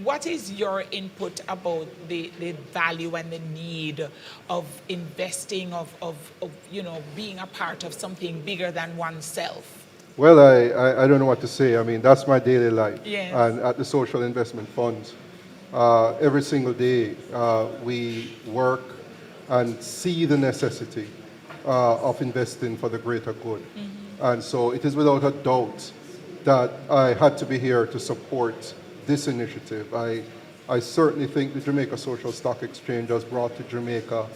What is your input about the value and the need of investing, of being a part of something bigger than oneself? Well, I don't know what to say. I mean, that's my daily life. Yes. And at the Social Investment Fund, every single day we work and see the necessity of investing for the greater good. Mm-hmm. And so it is without a doubt that I had to be here to support this initiative. I certainly think the Jamaica Social Stock Exchange has brought to Jamaica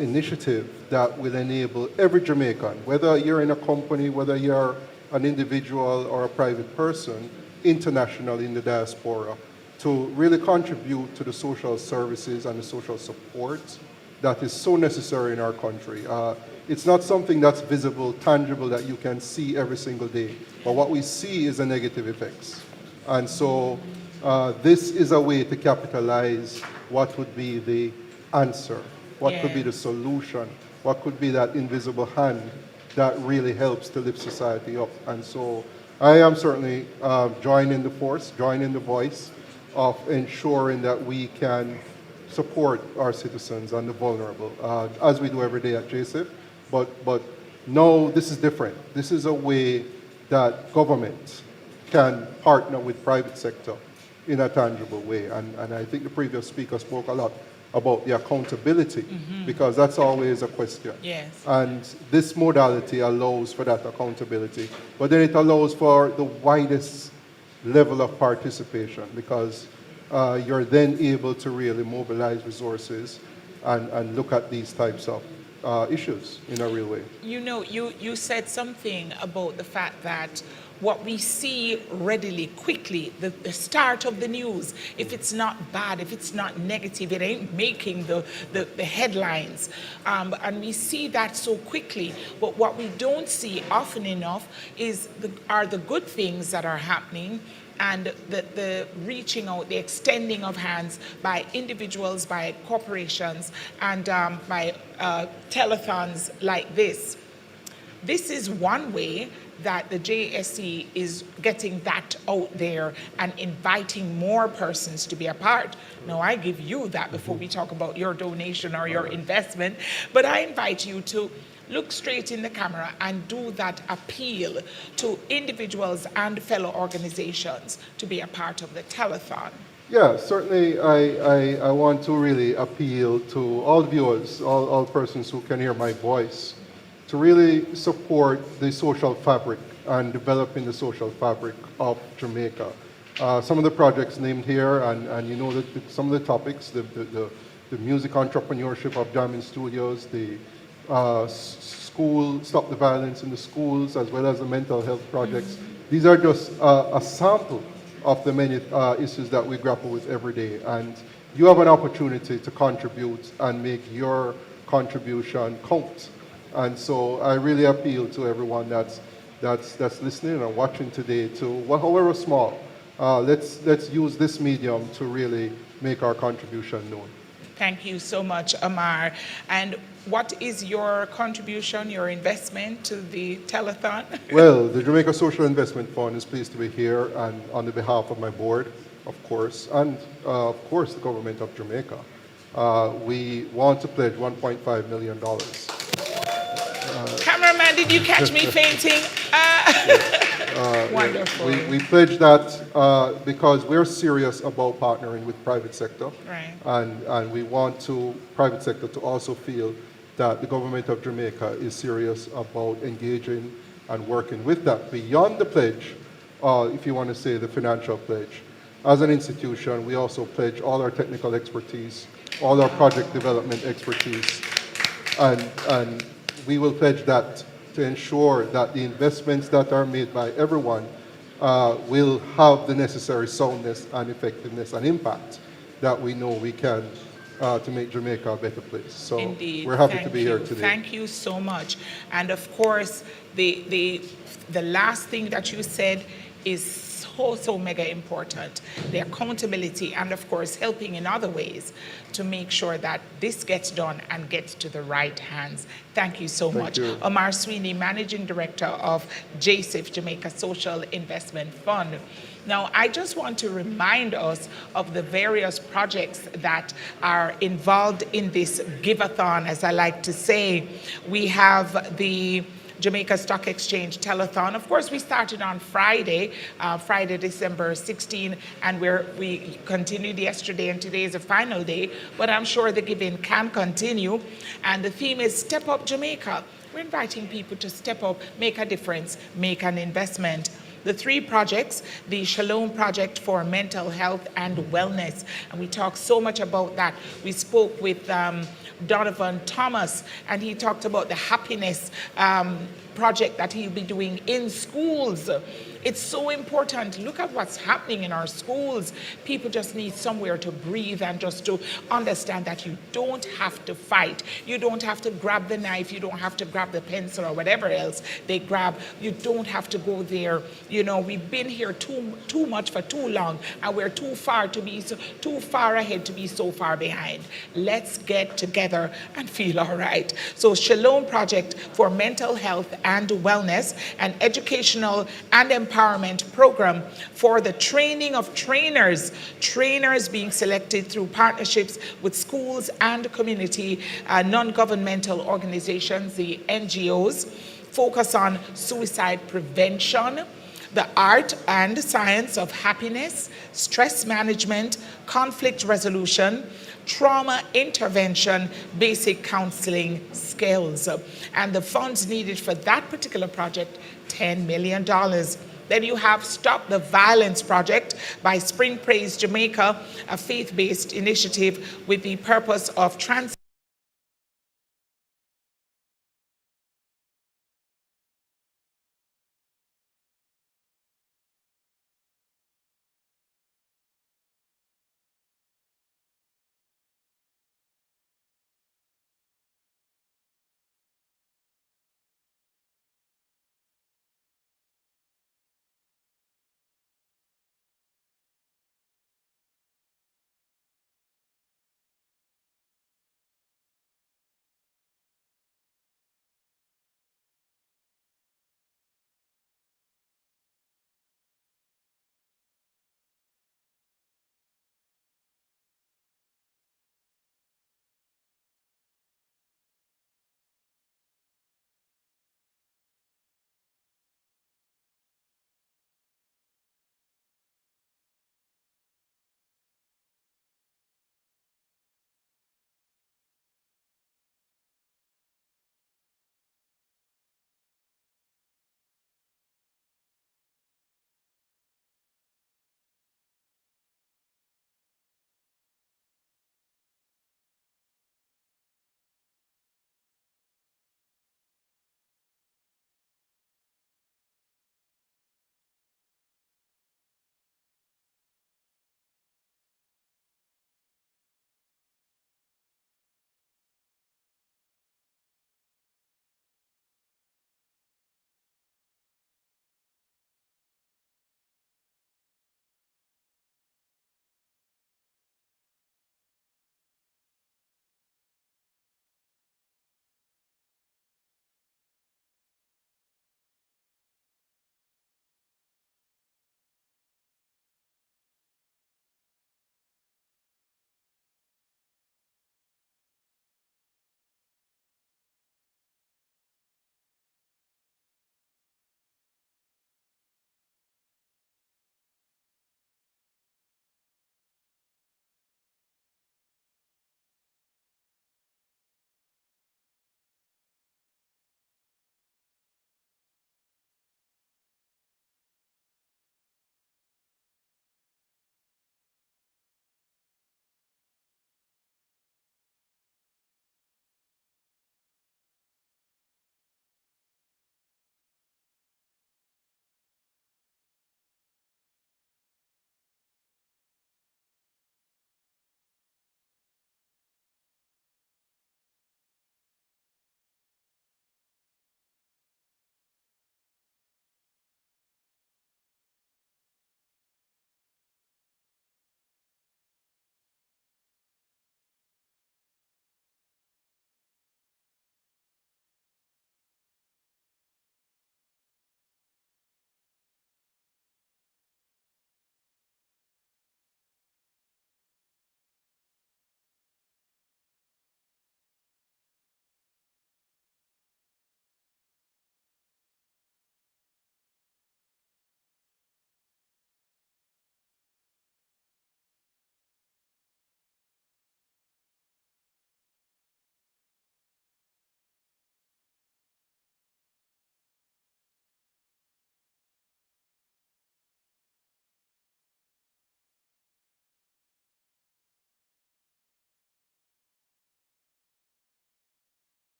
initiative that will enable every Jamaican, whether you're in a company, whether you're an individual or a private person, international in the diaspora, to really contribute to the social services and the social support that is so necessary in our country. It's not something that's visible, tangible, that you can see every single day, but what we see is the negative effects. And so this is a way to capitalize what would be the answer, what could be the solution, what could be that invisible hand that really helps to lift society up. And so I am certainly joining the force, joining the voice of ensuring that we can support our citizens and the vulnerable, as we do every day at JSE. But no, this is different. This is a way that government can partner with private sector in a tangible way. And I think the previous speaker spoke a lot about the accountability, because that's always a question. Yes. And this modality allows for that accountability, but then it allows for the widest level of participation, because you're then able to really mobilize resources and look at these types of issues in a real way. You know, you said something about the fact that what we see readily, quickly, the start of the news, if it's not bad, if it's not negative, it ain't making the headlines. And we see that so quickly. But what we don't see often enough are the good things that are happening, and the reaching out, the extending of hands by individuals, by corporations, and by telethons like this. This is one way, that the JSE is getting that out there and inviting more persons to be a part. Now, I give you that before we talk about your donation or your investment, but I invite you to look straight in the camera and do that appeal to individuals and fellow organizations to be a part of the telethon. Yeah, certainly I want to really appeal to all viewers, all persons who can hear my voice, to really support the social fabric and developing the social fabric of Jamaica. Some of the projects named here, and you know that some of the topics, the music entrepreneurship of Diamond Studios, the school, stop the violence in the schools, as well as the mental health projects. These are just a sample of the many issues that we grapple with every day. And you have an opportunity to contribute and make your contribution count. And so I really appeal to everyone that's listening and watching today to, however small, let's use this medium to really make our contribution known. Thank you so much, Amar. And what is your contribution, your investment to the telethon? Well, the Jamaica Social Investment Fund is pleased to be here, and on the behalf of my board, of course, and of course the government of Jamaica, we want to pledge $1.5 million. Cameraman, did you catch me fainting? Wonderful. We pledge that because we're serious about partnering with private sector. Right. And we want private sector to also feel that the government of Jamaica is serious about engaging and working with that. Beyond the pledge, if you want to say the financial pledge, as an institution, we also pledge all our technical expertise, all our project development expertise, and we will pledge that to ensure that the investments that are made by everyone will have the necessary soundness and effectiveness and impact that we know we can to make Jamaica a better place. So Indeed. we're happy Thank to be you. here today. Thank you so much. And of course, the last thing that you said is so mega important, the accountability, and of course helping in other ways to make sure that this gets done and gets to the right hands. Thank you so much. You. Omar Sweeney, Managing Director of JSE Jamaica Social Investment Fund. Now, I just want to remind us of the various projects that are involved in this give-a-thon, as I like to say. We have the Jamaica Stock Exchange Telethon. Of course, we started on Friday, December 16, and we continued yesterday, and today is the final day, but I'm sure the giving can continue. And the theme is Step Up Jamaica. We're inviting people to step up, make a difference, make an investment. The three projects, the Shalom Project for Mental Health and Wellness, and we talked so much about that. We spoke with Donovan Thomas, and he talked about the happiness project that he'll be doing in schools. It's so important. Look at what's happening in our schools. People just need somewhere to breathe and just to understand that you don't have to fight. You don't have to grab the knife. You don't have to grab the pencil or whatever else they grab. You don't have to go there. You know, we've been here too much for too long, and we're too far ahead to be so far behind. Let's get together and feel all right. So Shalom Project for Mental Health and Wellness, an educational and empowerment program for the training of trainers being selected through partnerships with schools and community non-governmental organizations, the NGOs, focus on suicide prevention, the art and science of happiness, stress management, conflict resolution, trauma intervention, basic counseling skills. And the funds needed for that particular project, $10 million. Then you have Stop the Violence Project by Spring Praise Jamaica, a faith-based initiative with the purpose of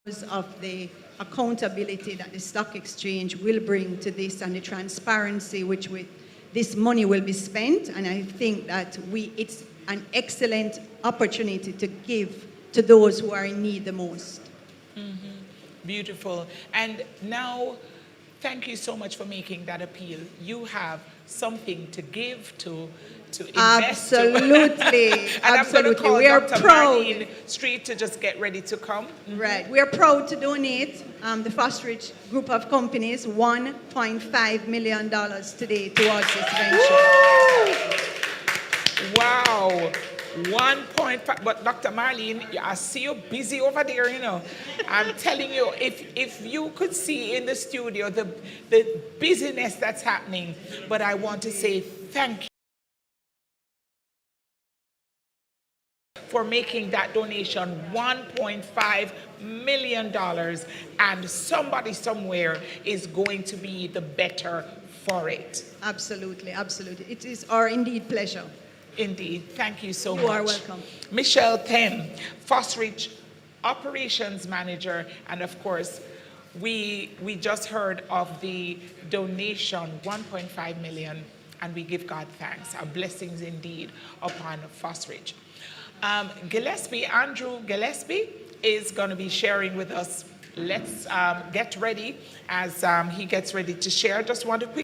Because of the accountability that the stock exchange will bring to this and the transparency which this money will be spent. And I think that it's an excellent opportunity to give to those who are in need the most. Beautiful. And now, thank you so much for making that appeal. You have something to give, to invest. Absolutely. And I'm going to Absolutely. call We are Dr. proud. Marlene Street to just get ready to come. Right. We are proud to donate the Fosterage Group of Companies $1.5 million today towards this venture. Wow. 1.5, but Dr. Marlene, I see you busy over there, you know. I'm telling you, if you could see in the studio the busyness that's happening, but I want to say thank you for making that donation, $1.5 million, and somebody somewhere is going to be the better for it. Absolutely, absolutely. It is our indeed pleasure. Indeed. Thank you so much. You are welcome. Michelle Ten, Fosterage Operations Manager, and of course, we just heard of the donation, 1.5 million, and we give God thanks. Our blessings indeed upon Fosterage. Gillespie, Andrew Gillespie, is going to be sharing with us. Let's get ready as he gets ready to share. Just want to quick.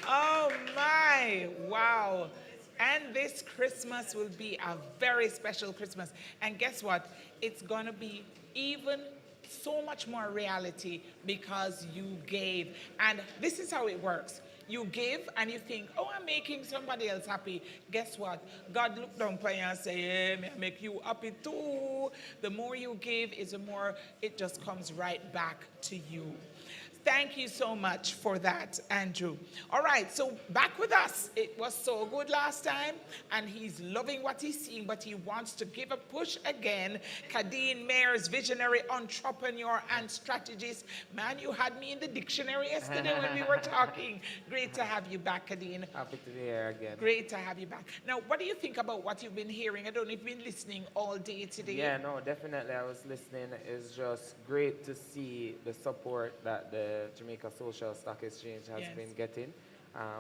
Oh my, wow. And this Christmas will be a very special Christmas. And guess what? It's going to be even so much more reality because you gave. And this is how it works. You give and you think, oh, I'm making somebody else happy. Guess what? God look down upon you and say, hey, may I make you happy too. The more you give is the more it just comes right back to you. Thank you so much for that, Andrew. All right, so back with us. It was so good last time, and he's loving what he's seeing, but he wants to give a push again. Kadeen Mayers, visionary entrepreneur and strategist. Man, you had me in the dictionary yesterday when we were talking. Great to have you back, Kadeen. Happy to be here again. Great to have you back. Now, what do you think about what you've been hearing? I don't know if you've been listening all day today. Yeah, no, definitely. I was listening. It's just great to see the support that the Jamaica Social Stock Exchange has been getting.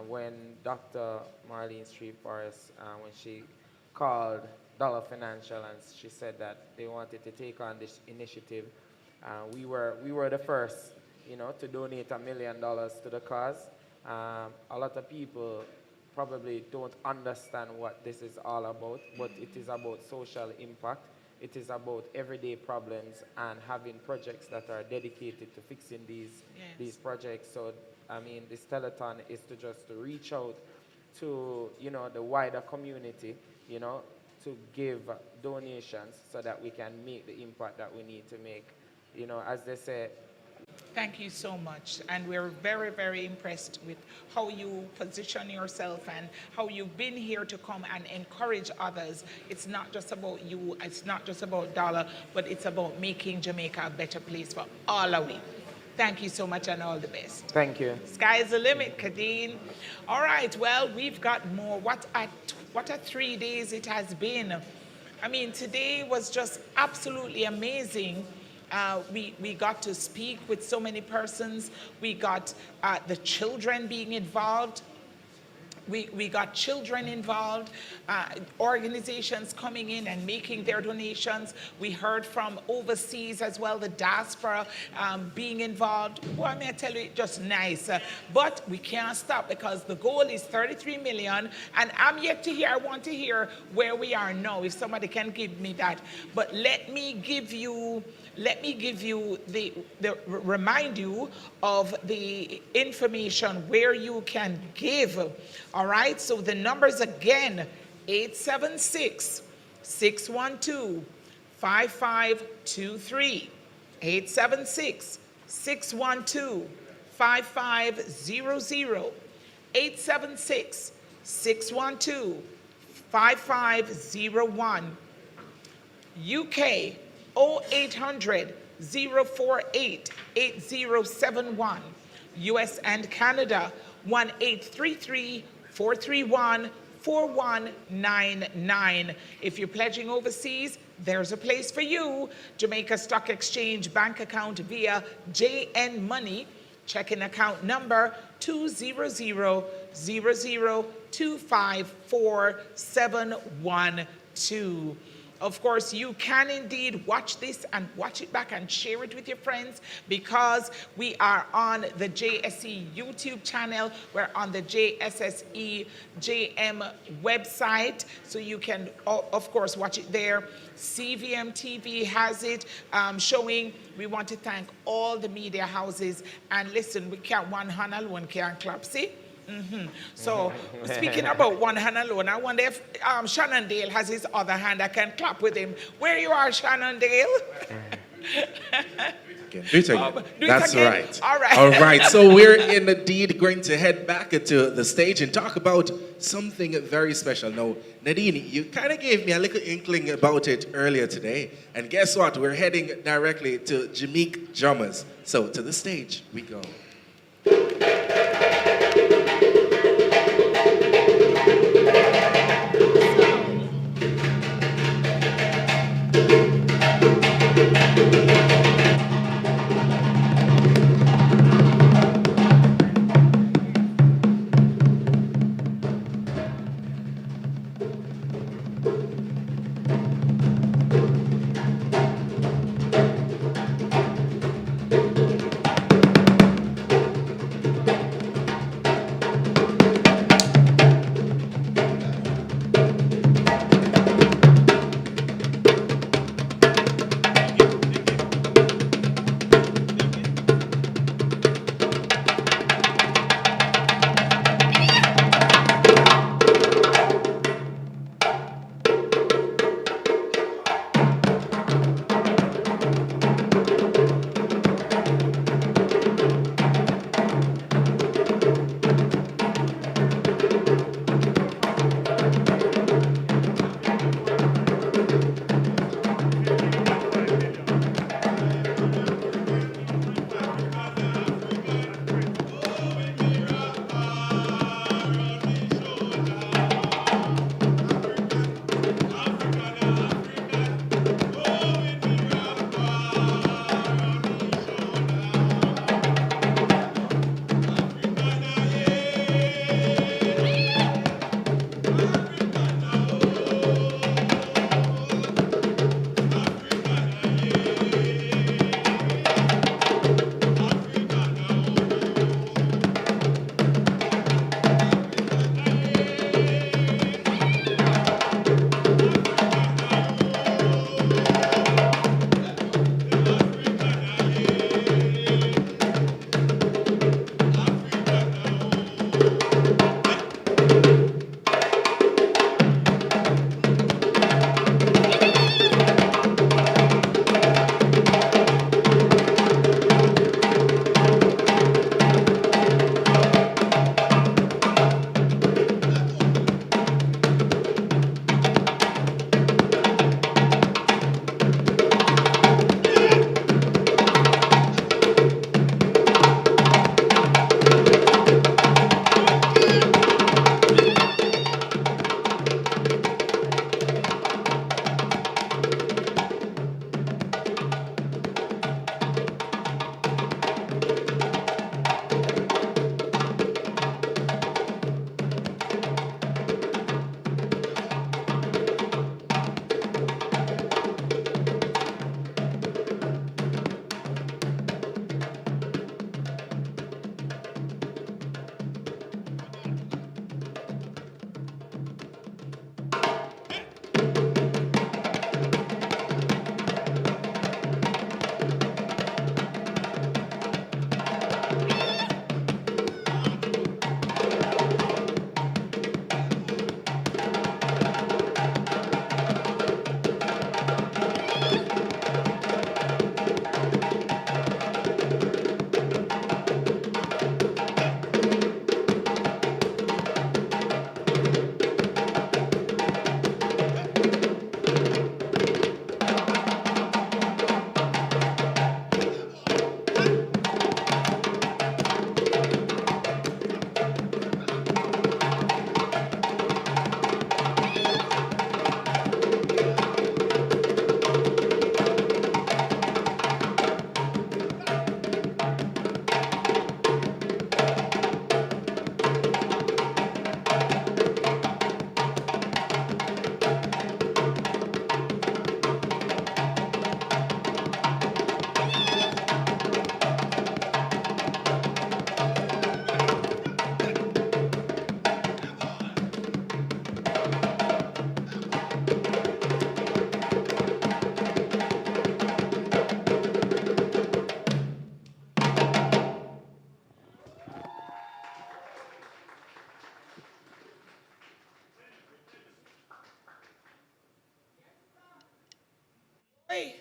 When Dr. Marlene Street Forrest, when she called Dollar Financial and she said that they wanted to take on this initiative, we were the first, to donate $1 million to the cause. A lot of people probably don't understand what this is all about, but it is about social impact. It is about everyday problems and having projects that are dedicated to fixing these projects. So, I mean, this telethon is to reach out to, the wider community, to give donations so that we can make the impact that we need to make. As they say, Thank you so much. And we're very, very impressed with how you position yourself and how you've been here to come and encourage others. It's not just about you, it's not just about dollar, but it's about making Jamaica a better place for all of we. Thank you so much and all the best. Thank you. Sky's the limit, Kadeen. All right, well, we've got more. What a 3 days it has been. I mean, today was just absolutely amazing. We got to speak with so many persons. We got the children being involved. We got children involved, organizations coming in and making their donations. We heard from overseas as well, the diaspora being involved. Well, may I tell you, it's just nice. But we can't stop because the goal is 33 million, and I'm yet to hear, I want to hear where we are now, if somebody can give me that. But let me give you let me give you remind you of the information where you can give. All right, so the numbers again, 876-612-5523, 876-612-5500, 876-612-5501, UK 0800 048 8071, US and Canada 1-833-431-4199. If you're pledging overseas, there's a place for you. Jamaica Stock Exchange bank account via JN Money, checking account number 200-00254-712. Of course, you can indeed watch this and watch it back and share it with your friends, because we are on the JSE YouTube channel. We're on the JSSE JM website, so you can, of course, watch it there. CVM TV has it showing. We want to thank all the media houses. And listen, we can't one hand alone can't clap, see? So, speaking about one hand alone, I wonder if Shannon Dale has his other hand. I can clap with him. Where you are, Shannon Dale? Do it again. That's again. right. All right. All right. So we're indeed going to head back to the stage and talk about something very special. Now, Nadine, you kind of gave me a little inkling about it earlier today. And guess what? We're heading directly to Jamaica Drummers. So to the stage we go.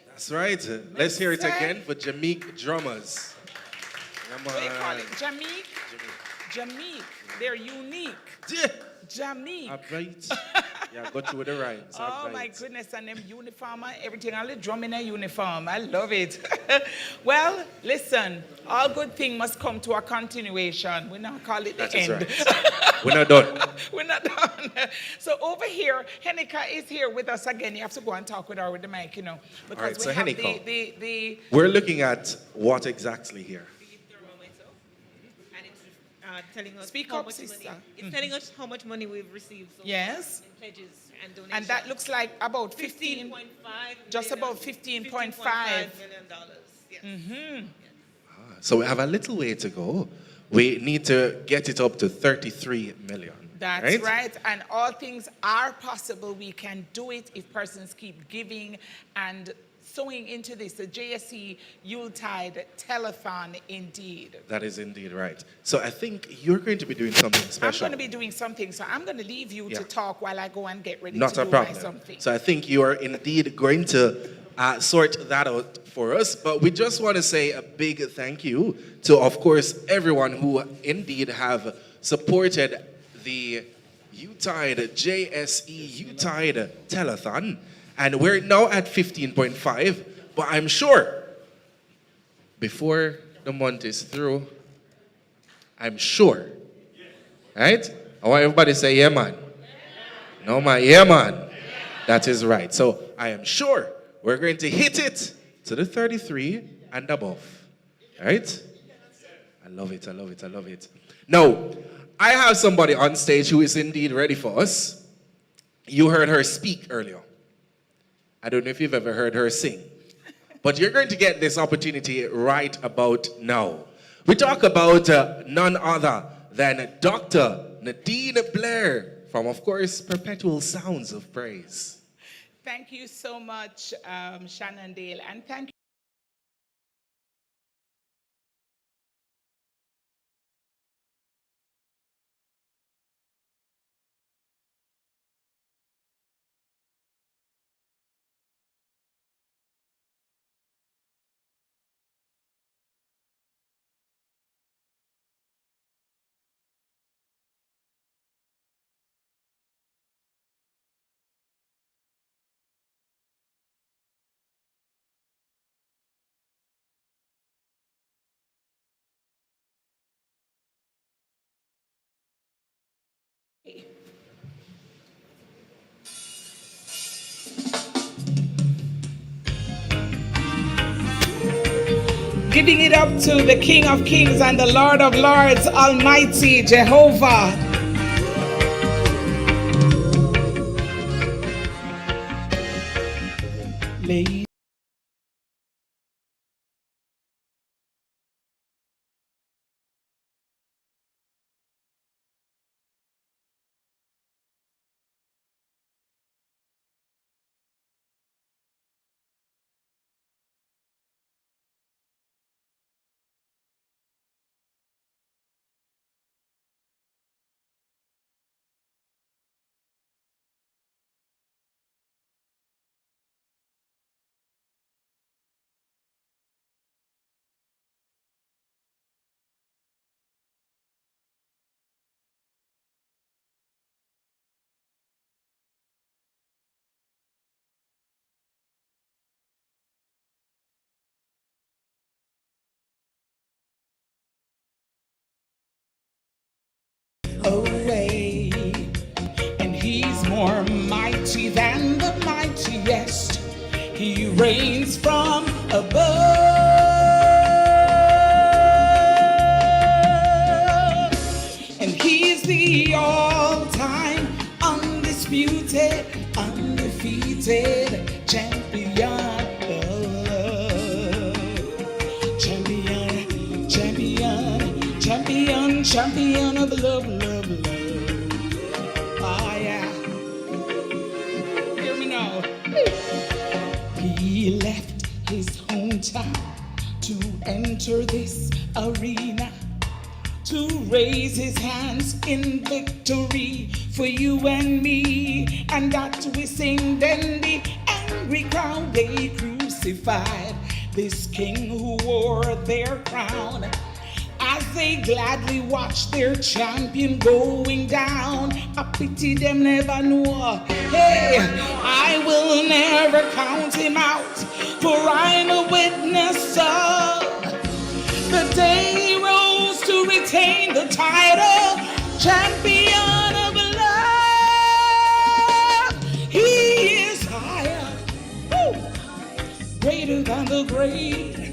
That's right. Let's hear it again for Jamaica drummers. Come What do you call on. it? Jamaica? Jamaica. They're unique. Jamaica. Right. Yeah, go through the rhymes. Oh my goodness, and them uniform and everything. All the drum in a uniform. I love it. Well, listen, all good things must come to a continuation. We not call it the That is end. right. We're not done. We're not done. So over here, Henika is here with us again. You have to go and talk with her with the mic, you know. Because All right, we so have Henika, the we're looking at what exactly here? Telling us Speak how up, much sister. money. It's telling us how much money we've received so Yes. far in pledges and donations. And that looks like about 15.5. Just about 15.5 million dollars. Yes. Mm-hmm. So we have a little way to go. We need to get it up to 33 million. That's right. And all things are possible. We can do it if persons keep giving and sowing into this, the JSE Yuletide Telethon indeed. That is indeed right. So I think you're going to be doing something I'm special. going to be doing something, so I'm going to leave you Yeah. to talk while I go and get ready Not to a do my problem. something. So I think you are indeed going to sort that out for us. But we just want to say a big thank you to, of course, everyone who indeed have supported the JSE Yuletide Telethon. And we're now at 15.5, but I'm sure before the month is through, I'm sure, right? I want everybody to say, yeah, man. No, man, yeah, man. That is right. So I am sure we're going to hit it to the 33 and above, right? I love it, I love it, I love it. Now, I have somebody on stage who is indeed ready for us. You heard her speak earlier. I don't know if you've ever heard her sing, but you're going to get this opportunity right about now. We talk about none other than Dr. Nadine Blair from, of course, Perpetual Sounds of Praise. Thank you so much, Shannon Dale, and thank you. Giving it up to the King of Kings and the Lord of Lords, Almighty Jehovah. Ladies. Away, and he's more mighty than the mightiest. He reigns from above, and he's the all-time undisputed, undefeated champion. Champion of love, love, love. Ah, yeah. Hear me now. He left his hometown to enter this arena, to raise his hands in victory for you and me. And that we sing, then the angry crowd, they crucify crucified this king who wore their crown. As they gladly watched their champion going down, I pity them never know. Hey, I will never count him out, for I'm a witness of the day he rose to retain the title, champion of love. He is higher, greater than the great.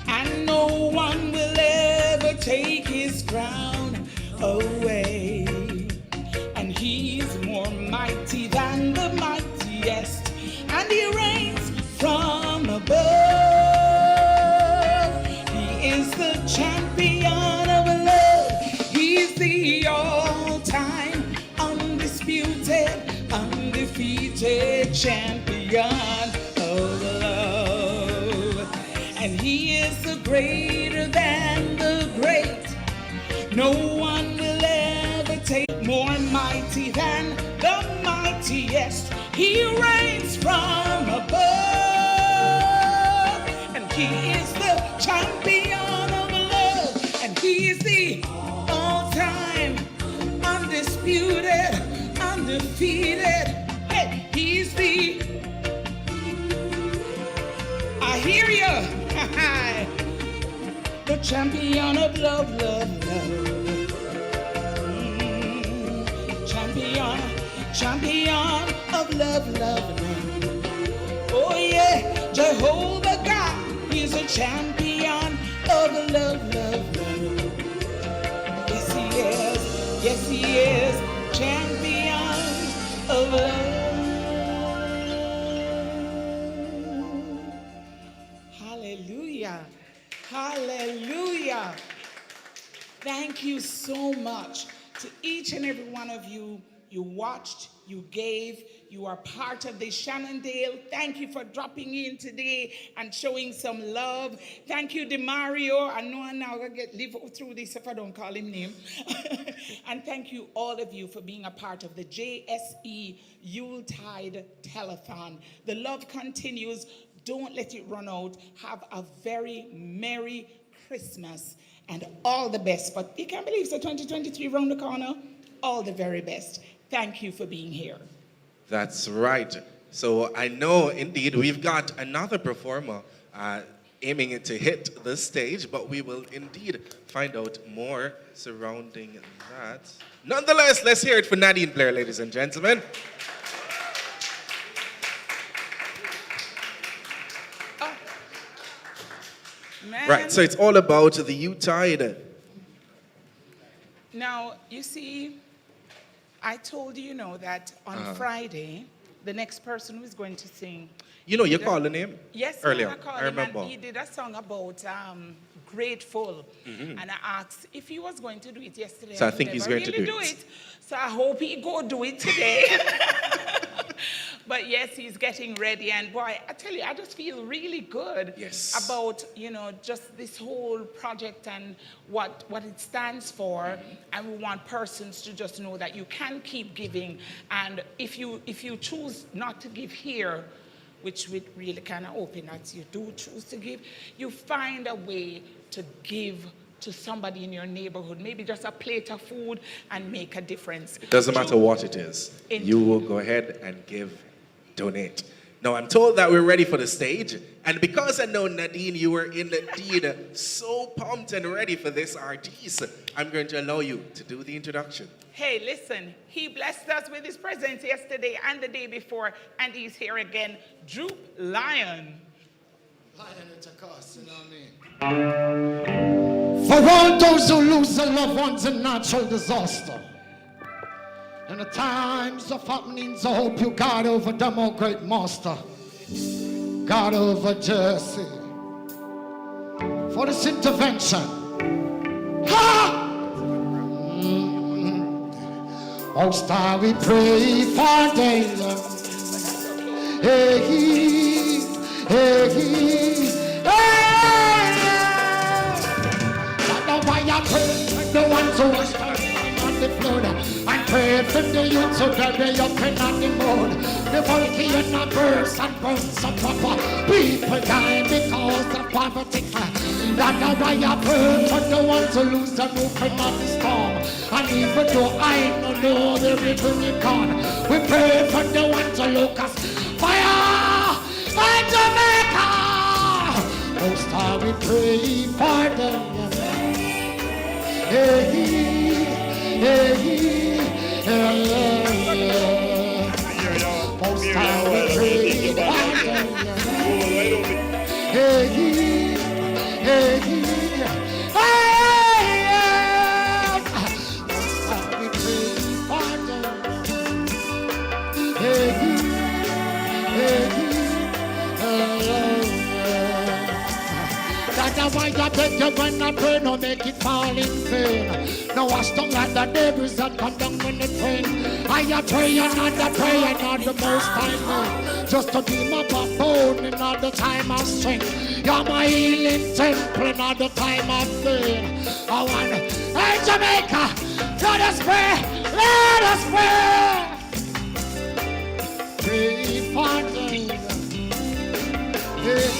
And no one will ever take his crown away. And he's more mighty than the mightiest, and he reigns from above. He is the champion of love. He's the all-time undisputed, undefeated champion of love. And he is the greater than the great. No one will ever take more mighty than the mightiest. He reigns from above. And he is the champion of love. And he is the all-time undisputed, undefeated. Hey, he's the, I hear you. The champion of love, love, love. Champion, champion of love, love, love. Oh yeah, Jehovah God, he's a champion of love, love, love. Yes he is, yes he is, champion of love. Hallelujah. Hallelujah. Thank you so much to each and every one of you. You watched, you gave, you are part of the Shannondale. Thank you for dropping in today and showing some love. Thank you, DeMario. I know I'm now going to live through this if I don't call him name. And thank you, all of you, for being a part of the JSE Yuletide Telethon. The love continues. Don't let it run out. Have a very Merry Christmas and all the best. But you can't believe it's 2023 around the corner. All the very best. Thank you for being here. That's right. So I know indeed we've got another performer aiming it to hit the stage, but we will indeed find out more surrounding that. Nonetheless, let's hear it for Nadine Blair, ladies and gentlemen. Man. Right, so it's all about the Yuletide. Now, you see, I told you, that on Friday, the next person who's going to sing. You know, you called the name? Yes, earlier. I called I remember. him, and he did a song about Grateful. And I asked if he was going to do it yesterday. So I think he's going to do it. So I hope he go do it today. But yes, he's getting ready. And boy, I tell you, I just feel really good about, just this whole project and what it stands for. And we want persons to just know that you can keep giving. And if you choose not to give here, which we really kind of open that you do choose to give, you find a way to give to somebody in your neighborhood, maybe just a plate of food, and make a difference. It doesn't matter what it is. You will go ahead and donate. Now, I'm told that we're ready for the stage, and because I know, Nadine, you were indeed so pumped and ready for this artiste, I'm going to allow you to do the introduction. Hey, listen, he blessed us with his presence yesterday and the day before, and he's here again. Droop Lion. Lion at a cost, you know what I mean? For all those who lose their loved ones in natural disaster, in the times of happenings, I hope you guard over them, oh great master. Guard over JSE. For this intervention. Ha! Most High, we pray for them. Hey, hey, hey. That's why I pray the ones who are standing on the floor. I pray for send the youth so that they up in the mood. The volcano bursts and burns up proper. People die because of poverty. That's why I pray for the ones who lose the roof and not the storm. And even though I don't know the river it gone, we pray for the ones who look us. Fire in Jamaica! Most time we pray for them. Hey, hey, hey, most time we pray for them. Hey, hey, that's why I beg you when I pray, no make it fall in vain. No wash down like the debris that come down when it rain. I pray another prayer, not the most time. Just to be my backbone in all the time of strength. You're my healing temple in all the time of pain. I want, hey Jamaica, let us pray, let us pray. Pray for them. Yeah.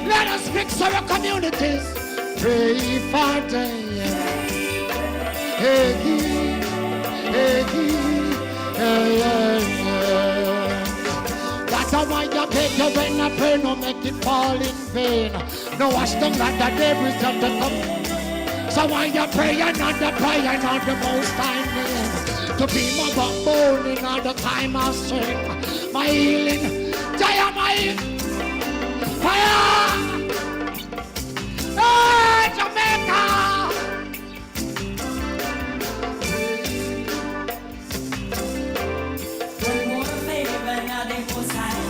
Let us fix our communities. Pray for them. Hey, hey, hey. That's why I beg you when I pray, no make it fall in vain. No wash down like the debris of the cup. So why you pray another prayer, not the most time name. To be my backbone in all the time of strength. My healing, Jaya, my fire! Hey, Jamaica!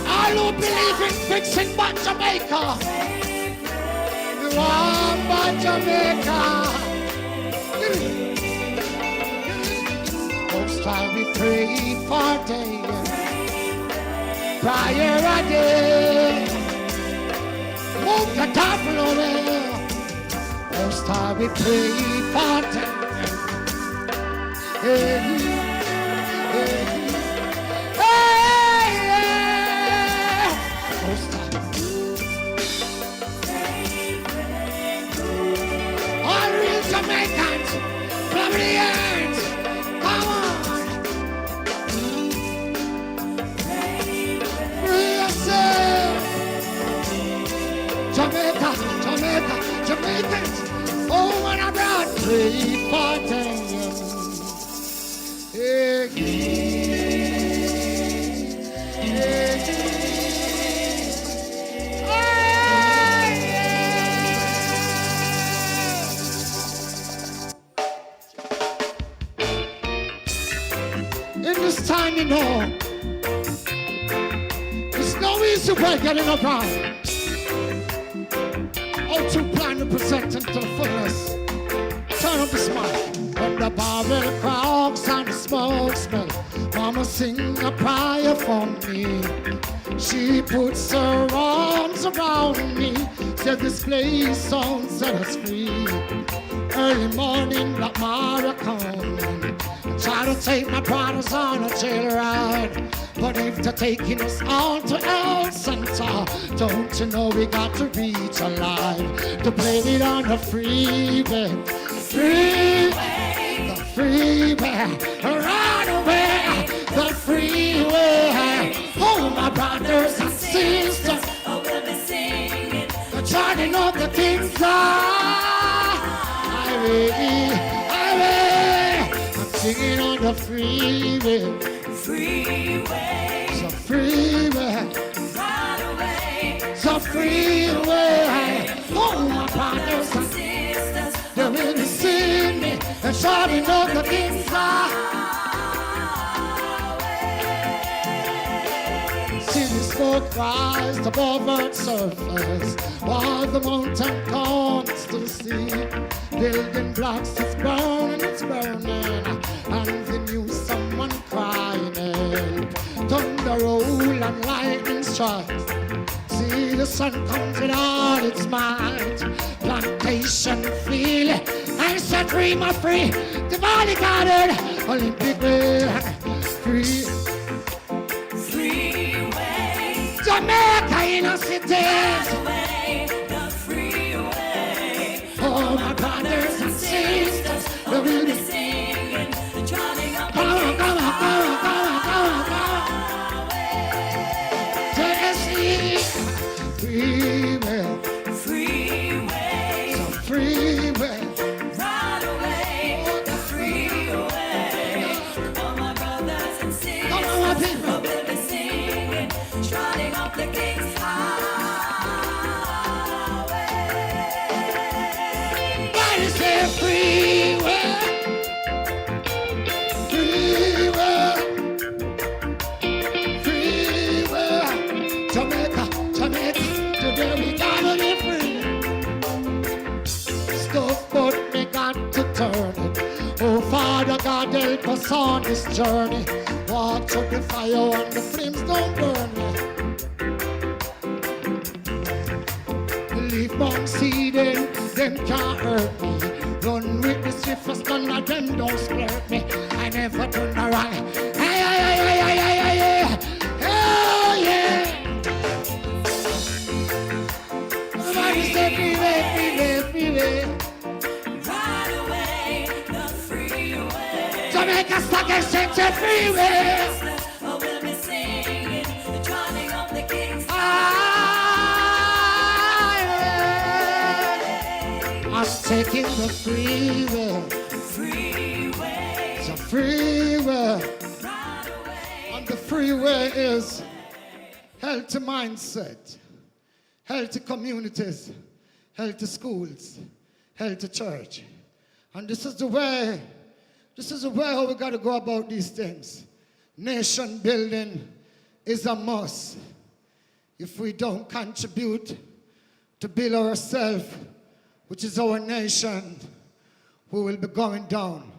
All who believe in fixing but Jamaica. You are but Jamaica. Most time we pray for day. Prior a day, move the table away. Most time we pray for them. Hey, hey, hey, most time. All real Jamaicans, from the earth, come on. Jamaica, Jamaica, Jamaicans, oh and abroad, pray for them. Hey, in this time, you know, there's no easy way getting around. How to plan and present into the fullness. Turn up the smile. When the barrel cracks and the smoke smell, Mama sing a prayer for me. She puts her arms around me. Said this place sounds set us free. Early morning, Black Mara coming. Try to take my brothers on a jail ride. But if they're taking us on to El Center, don't you know we got to reach alive to play it on the freeway. Freeway, the freeway, run away, the freeway. Oh, my brothers and sisters, oh, we'll be singing, turning up the things highway, highway. I'm singing on the freeway. Freeway, so freeway, run away, so freeway. Oh, my brothers and sisters, they will be singing and shouting out the things highway. See the smoke rise above Earth's surface, while the mountain comes to the sea. Building blocks, it's burning, and the news someone crying. Thunder roll and lightning strikes. See the sun comes with all its might. nation feel. I set dream of free, divinely guarded, Olympic way, free. Freeway. Jamaica cities. The freeway. Oh, my brothers and sisters, they will be singing, trotting up. Come on, come on, come on, come on, come on, come on. JSE freeway. Freeway. So freeway. Right away. The freeway. All my brothers and sisters, Come on, my people. will be singing, trotting up the King's Highway. Everybody say freeway. Freeway. Freeway. Jamaica, Jamaica, today we gotta be free. Stuff but me got to turn it. Oh, Father God, help us on this journey. Walk through the fire and the flames don't burn me. Leave one seeding, them can't hurt me. Run with the swiftest, none of them don't squirt me. I never turn around. Hey, hey, hey, hey, hey, hey, hey, hey. Oh, yeah. Somebody say freeway, freeway, freeway. Right away. The freeway. Jamaica Stock Exchange freeway. Oh, we'll be singing, trotting up the King's I'm taking the freeway. freeway. The freeway. And the freeway is healthy mindset, healthy communities, healthy schools, healthy church. And this is the way how we got to go about these things. Nation building is a must. If we don't contribute to build ourselves, which is our nation, we will be going down.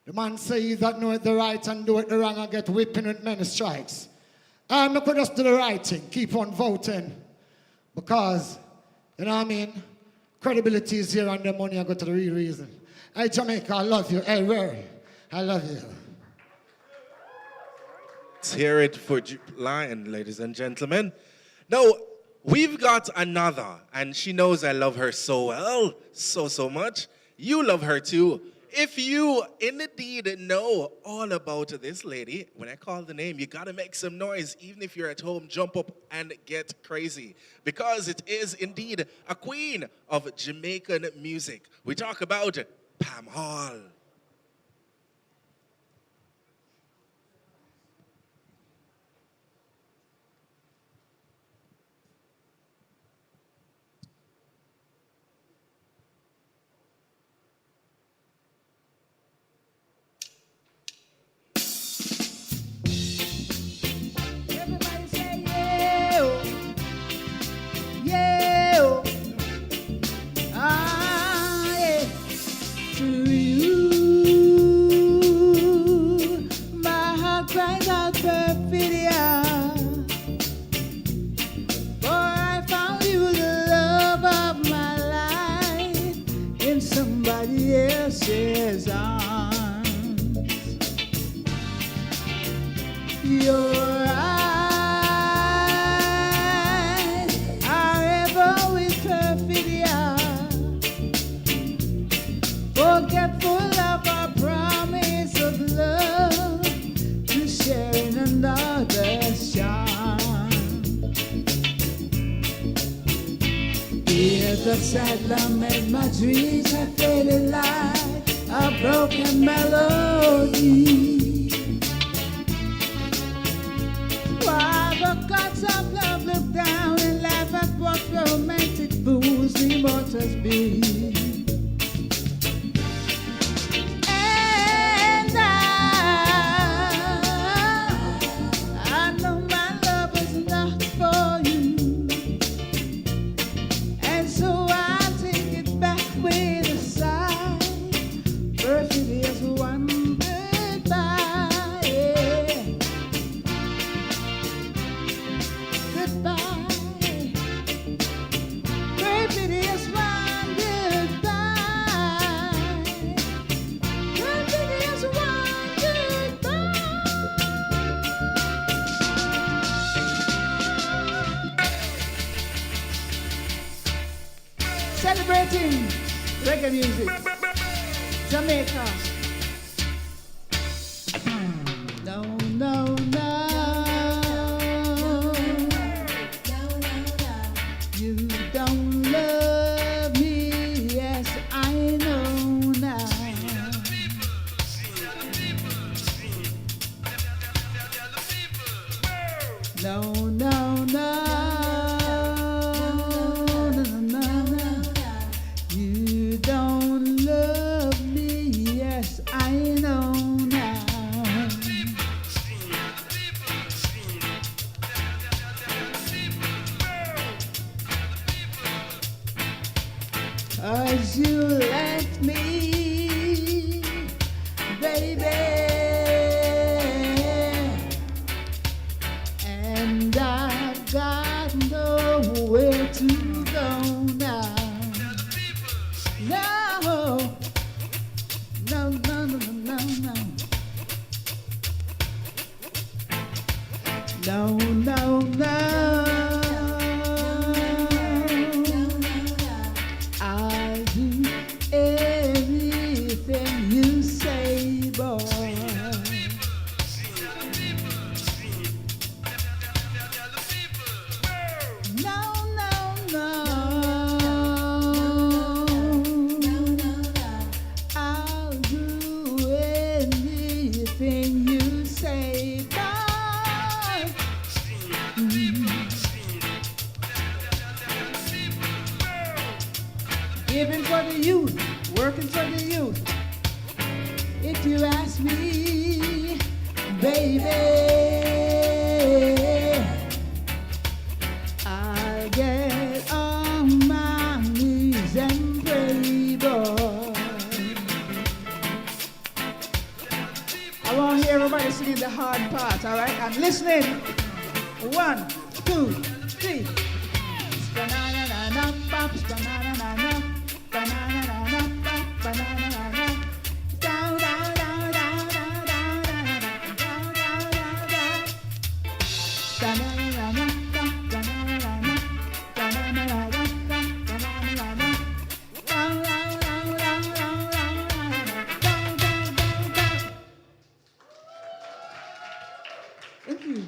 The man says that knoweth the right and doeth the wrong and get whipping with many strikes. I'm not going to just do the right thing, keep on voting. Because, you know what I mean? Credibility is here and the money I go to the real reason. Hey, Jamaica, I love you. Hey, Rory, I love you. Let's hear it for Lion, ladies and gentlemen. Now, we've got another, and she knows I love her so well, so much. You love her too. If you indeed know all about this lady, when I call the name, you gotta make some noise. Even if you're at home, jump up and get crazy. Because it is indeed a queen of Jamaican music. We talk about Pam Hall. Else's arms. Your eyes are ever with perfidia, forgetful of our promise of love, to share in another's charm. Hear the sad lament, my dreams have faded like a broken melody. While the gods of love look down and laugh at what romantic fools the immortals be. And I know my love is not for you. And so I take it back with a sigh. Perfidious one goodbye, yeah. Goodbye. Perfidious one goodbye. celebrating reggae music. Jamaica. No, no, no. You don't love me, yes, I know now. No, no, no. No, no, no. You don't love me, yes, I know now. 'Cause you left me, baby, and I've got nowhere to go now. No, no, no, no, no, no. No, no, no. I'll do anything you say, boy. No, no, no. I'll do anything you say, boy. Giving for the youth, working for the youth. If you ask me, baby, I'll get on my knees and pray, boy. I want to hear everybody singing the hard part, all right? I'm listening. 1, 2, 3. Banana, pop, banana, banana, pop, banana, down, down, down, down, down, down, down, down, down, down. Banana, banana, banana, banana, down, down, down, down, down, down, down, down, down. Thank you.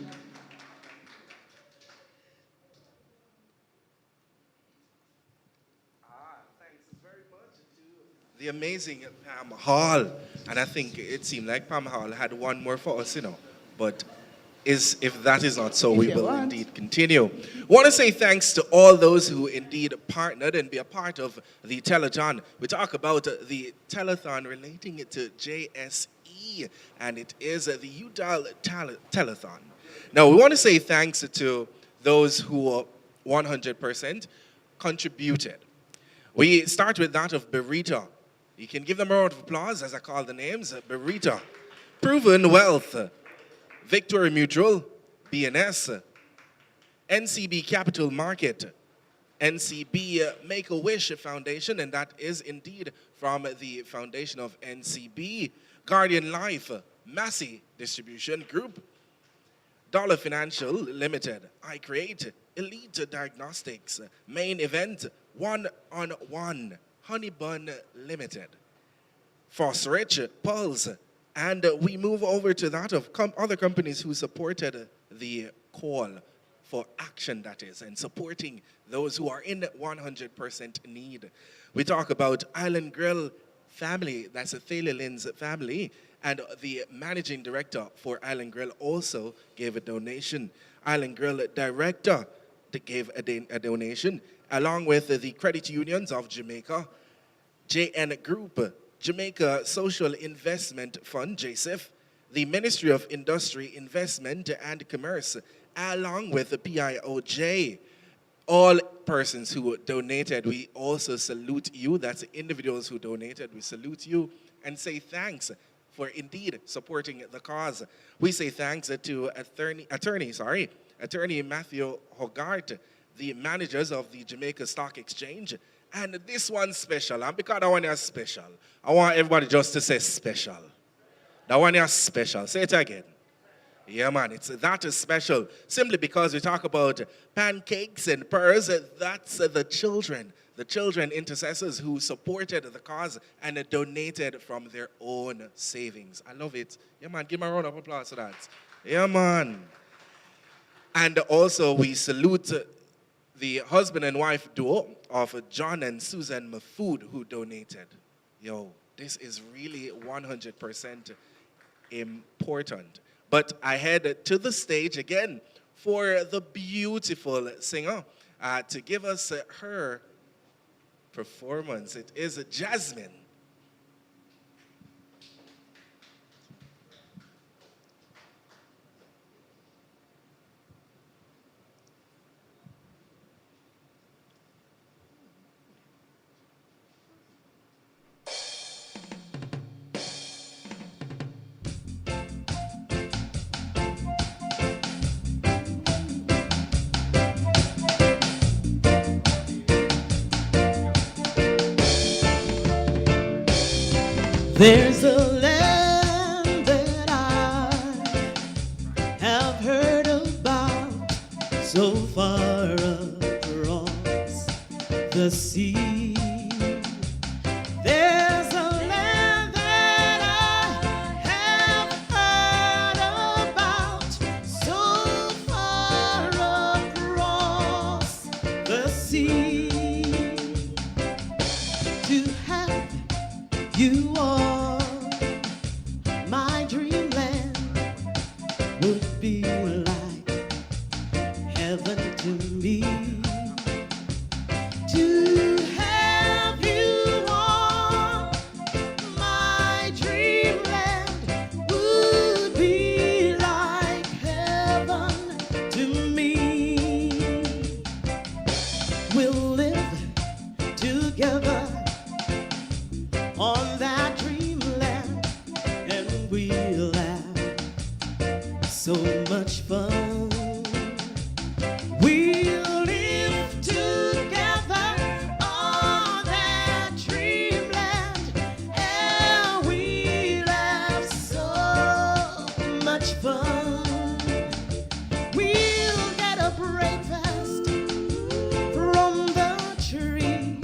The amazing Pam Hall. And I think it seemed like Pam Hall had one more for us, But if that is not so, we will indeed continue. Want to say thanks to all those who indeed partnered and be a part of the telethon. We talk about the telethon relating it to JSE, and it is the Yuletide Telethon. Now, we want to say thanks to those who 100% contributed. We start with that of Berita. You can give them a round of applause as I call the names. Berita, Proven Wealth, Victory Mutual, BNS, NCB Capital Market, NCB Make-A-Wish Foundation, and that is indeed from the foundation of NCB, Guardian Life, Massey Distribution Group, Dollar Financial Limited, I Create, Elite Diagnostics, Main Event, One-on-One, Honey Bun Limited, Fosrich, Pulse, and we move over to that of other companies who supported the call for action, that is, and supporting those who are in 100% need. We talk about Island Grill family, that's a Thalia Lynn's family, and the managing director for Island Grill also gave a donation. Island Grill director gave a donation, along with the credit unions of Jamaica, JN Group, Jamaica Social Investment Fund, JSIF, the Ministry of Industry, Investment and Commerce, along with the PIOJ. All persons who donated, we also salute you. That's individuals who donated. We salute you and say thanks for indeed supporting the cause. We say thanks to Attorney Matthew Hogarth, the managers of the Jamaica Stock Exchange. And this one's special, and because that one is special, I want everybody just to say special. That one is special. Say it again. Yeah, man, that is special. Simply because we talk about pancakes and pearls, that's the children intercessors who supported the cause and donated from their own savings. I love it. Yeah, man, give me a round of applause for that. Yeah, man. And also we salute the husband and wife duo of John and Susan Mafood who donated. Yo, this is really 100% important. But I head to the stage again for the beautiful singer to give us her performance. It is Jasmine. There's a land that I have heard about so far across the sea. There's a land that I have heard about so far across the sea. To have you are my dreamland would be like heaven to me. To have you on my dreamland would be like heaven to me. We'll live together on that dreamland, and we'll have so much fun. We'll live together on that dreamland, and we'll have so much fun. We'll get a breakfast from the tree.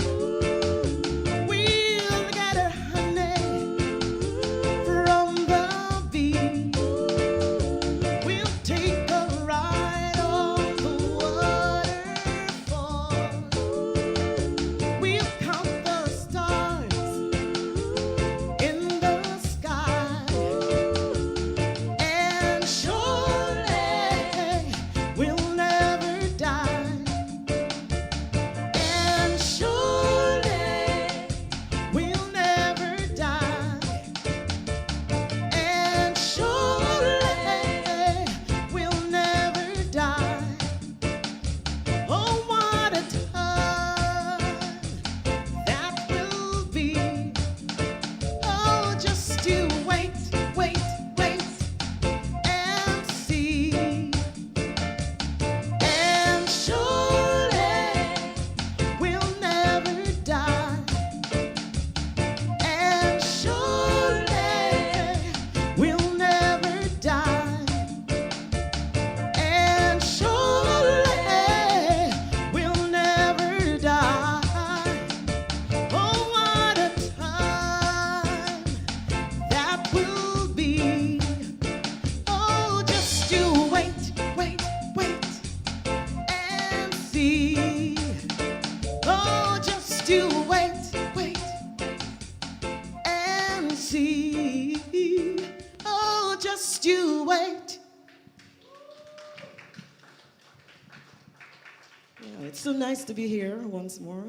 It's so nice to be here once more,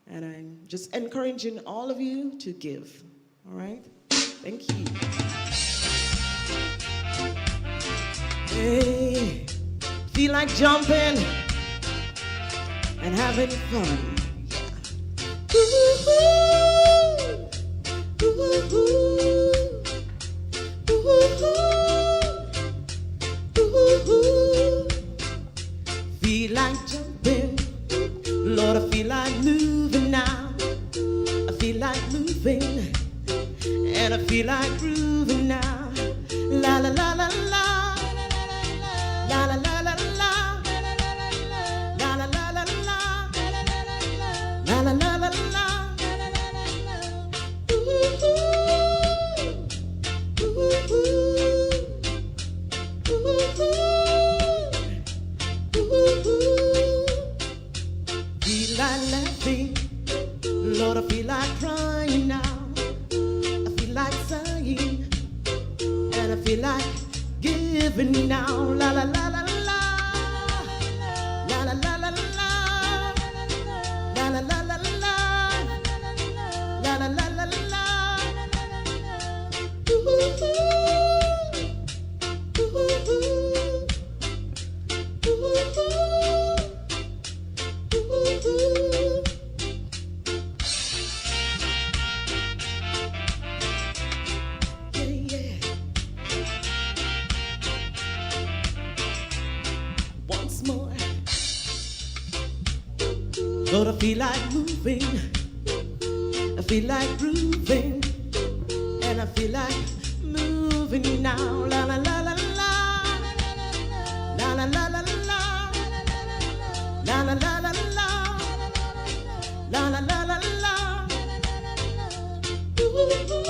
and I'm just encouraging all of you to give, all right? Thank you. Hey, feel like jumping and having fun. Ooh-hoo, ooh-hoo, ooh-hoo, ooh-hoo. Feel like jumping, Lord, I feel like moving now. I feel like moving, and I feel like grooving now. La la la la la like laughing. Lord, I feel like crying now. I feel like sighing. And I feel like giving now. La la la la la. La la la la la. La la la la la. La la la la la. Ooh, ooh, ooh, ooh, ooh, ooh, ooh. Yeah, yeah. Once more. Lord, I feel like moving. I feel like grooving. And I feel like moving now. La la la la la. La la la la la. La la la la la. La la la la la. Ooh, ooh, ooh, ooh, ooh.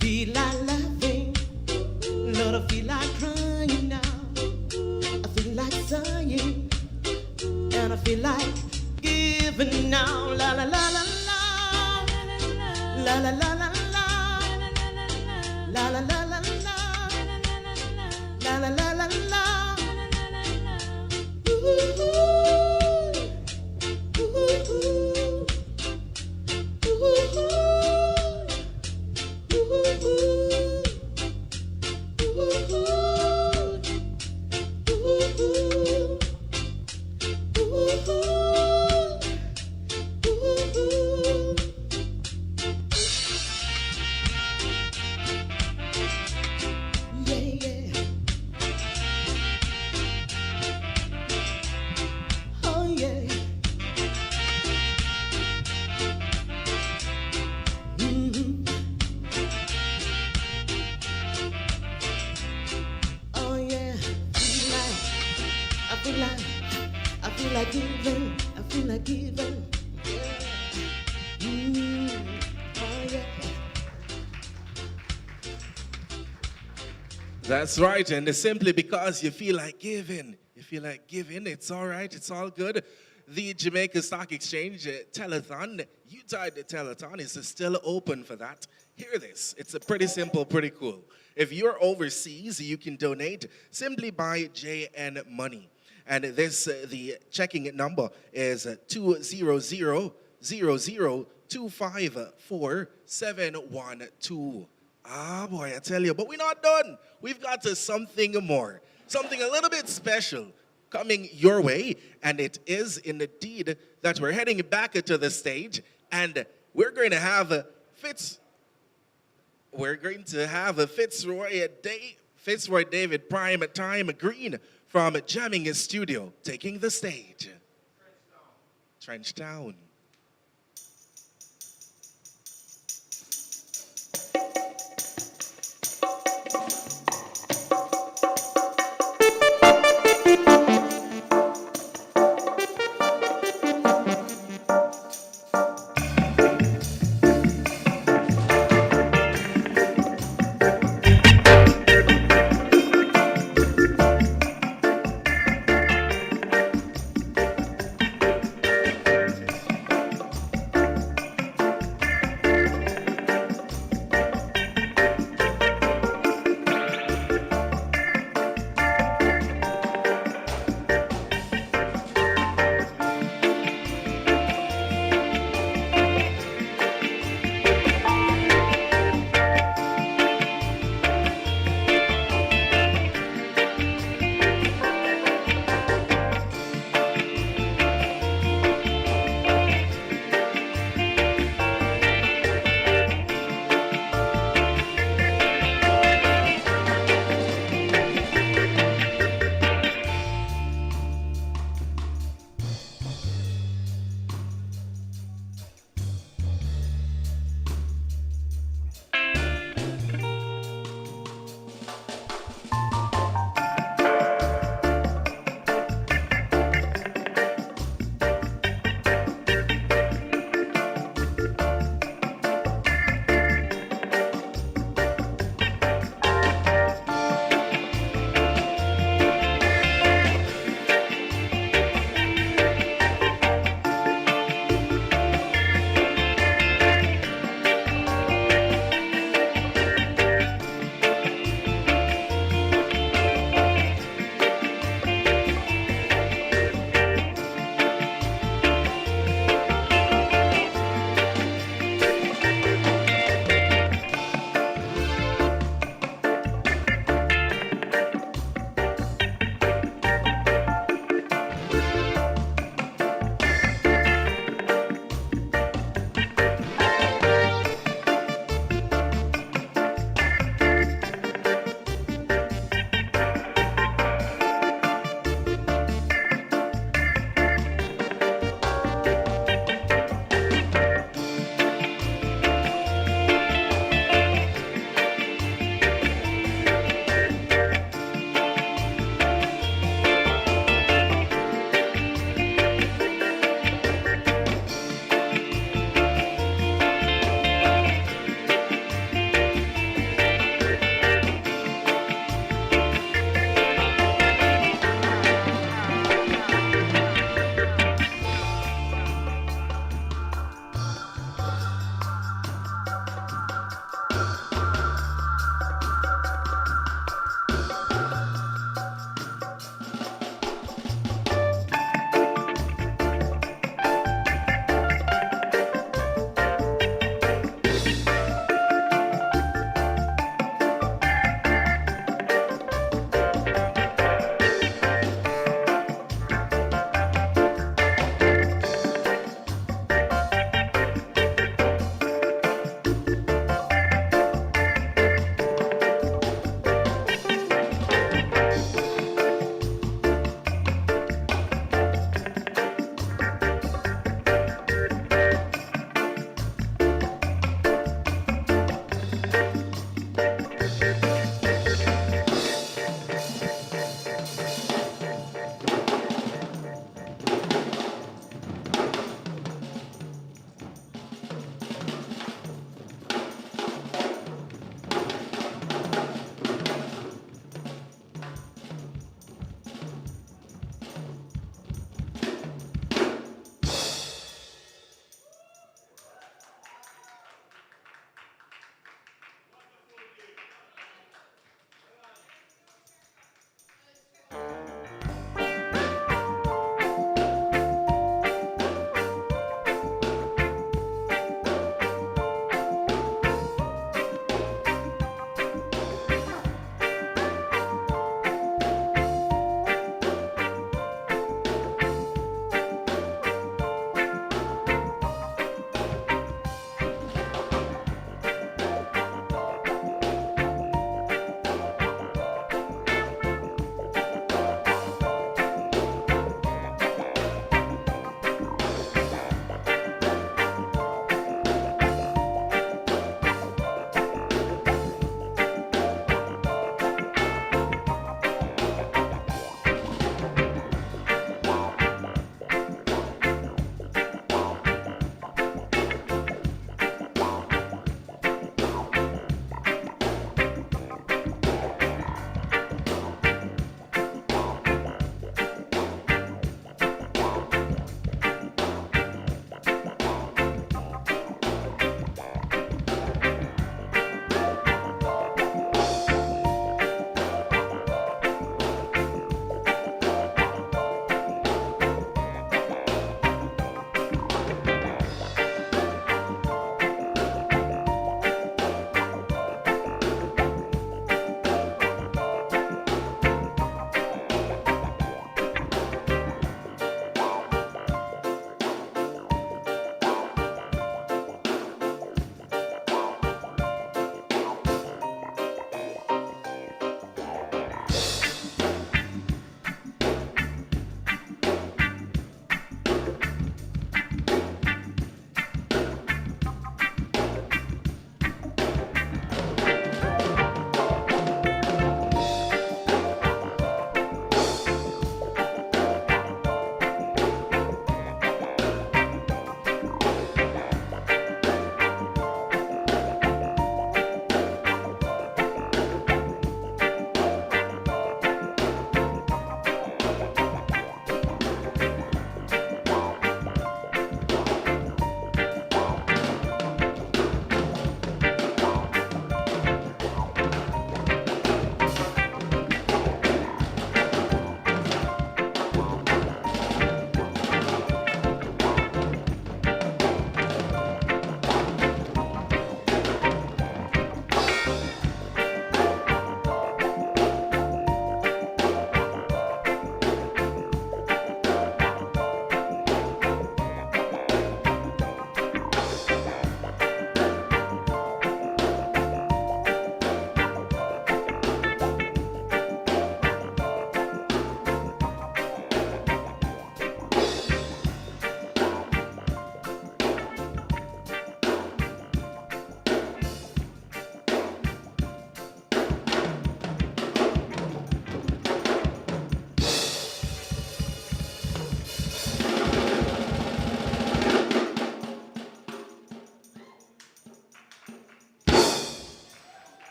Feel like laughing. Lord, I feel like crying now. I feel like sighing. And I feel like giving now. La la la la la. La la la la la. La la la la la. La la la la la. Ooh, ooh, ooh, ooh, ooh, yeah, yeah. Oh, yeah. Mhm. Oh, yeah. I feel like giving. I feel like giving. Yeah. Oh, yeah. That's right, and it's simply because you feel like giving. You feel like giving, it's all right, it's all good. The Jamaica Stock Exchange Telethon, Yuletide Telethon, is still open for that. Hear this, it's a pretty simple, pretty cool. If you're overseas, you can donate simply by JN Money. And this, the checking number is 200-00254712. Ah, boy, I tell you, but we're not done. We've got something more, something a little bit special coming your way, and it is indeed that we're heading back to the stage, and we're going to have a Fitzroy David Prime Time Green from Jamming Studio taking the stage. Trenchtown.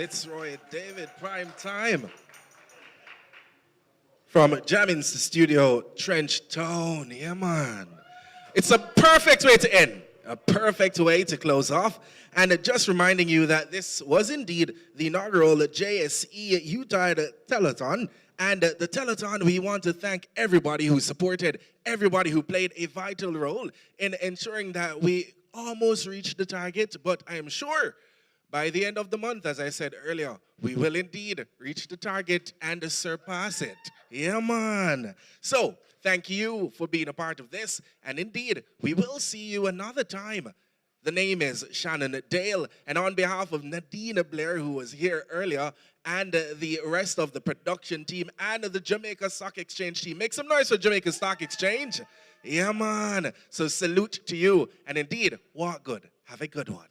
Fitzroy David, prime time. From Jammins Studio, Trench Town. Yeah, man. It's a perfect way to end. A perfect way to close off. And just reminding you that this was indeed the inaugural JSE Yuletide Telethon. And the telethon, we want to thank everybody who supported, everybody who played a vital role in ensuring that we almost reached the target. But I am sure by the end of the month, as I said earlier, we will indeed reach the target and surpass it. Yeah, man. So, thank you for being a part of this. And indeed, we will see you another time. The name is Shannon Dale. And on behalf of Nadine Blair, who was here earlier, and the rest of the production team and the Jamaica Stock Exchange team, make some noise for Jamaica Stock Exchange. Yeah, man. So salute to you. And indeed, walk good. Have a good one.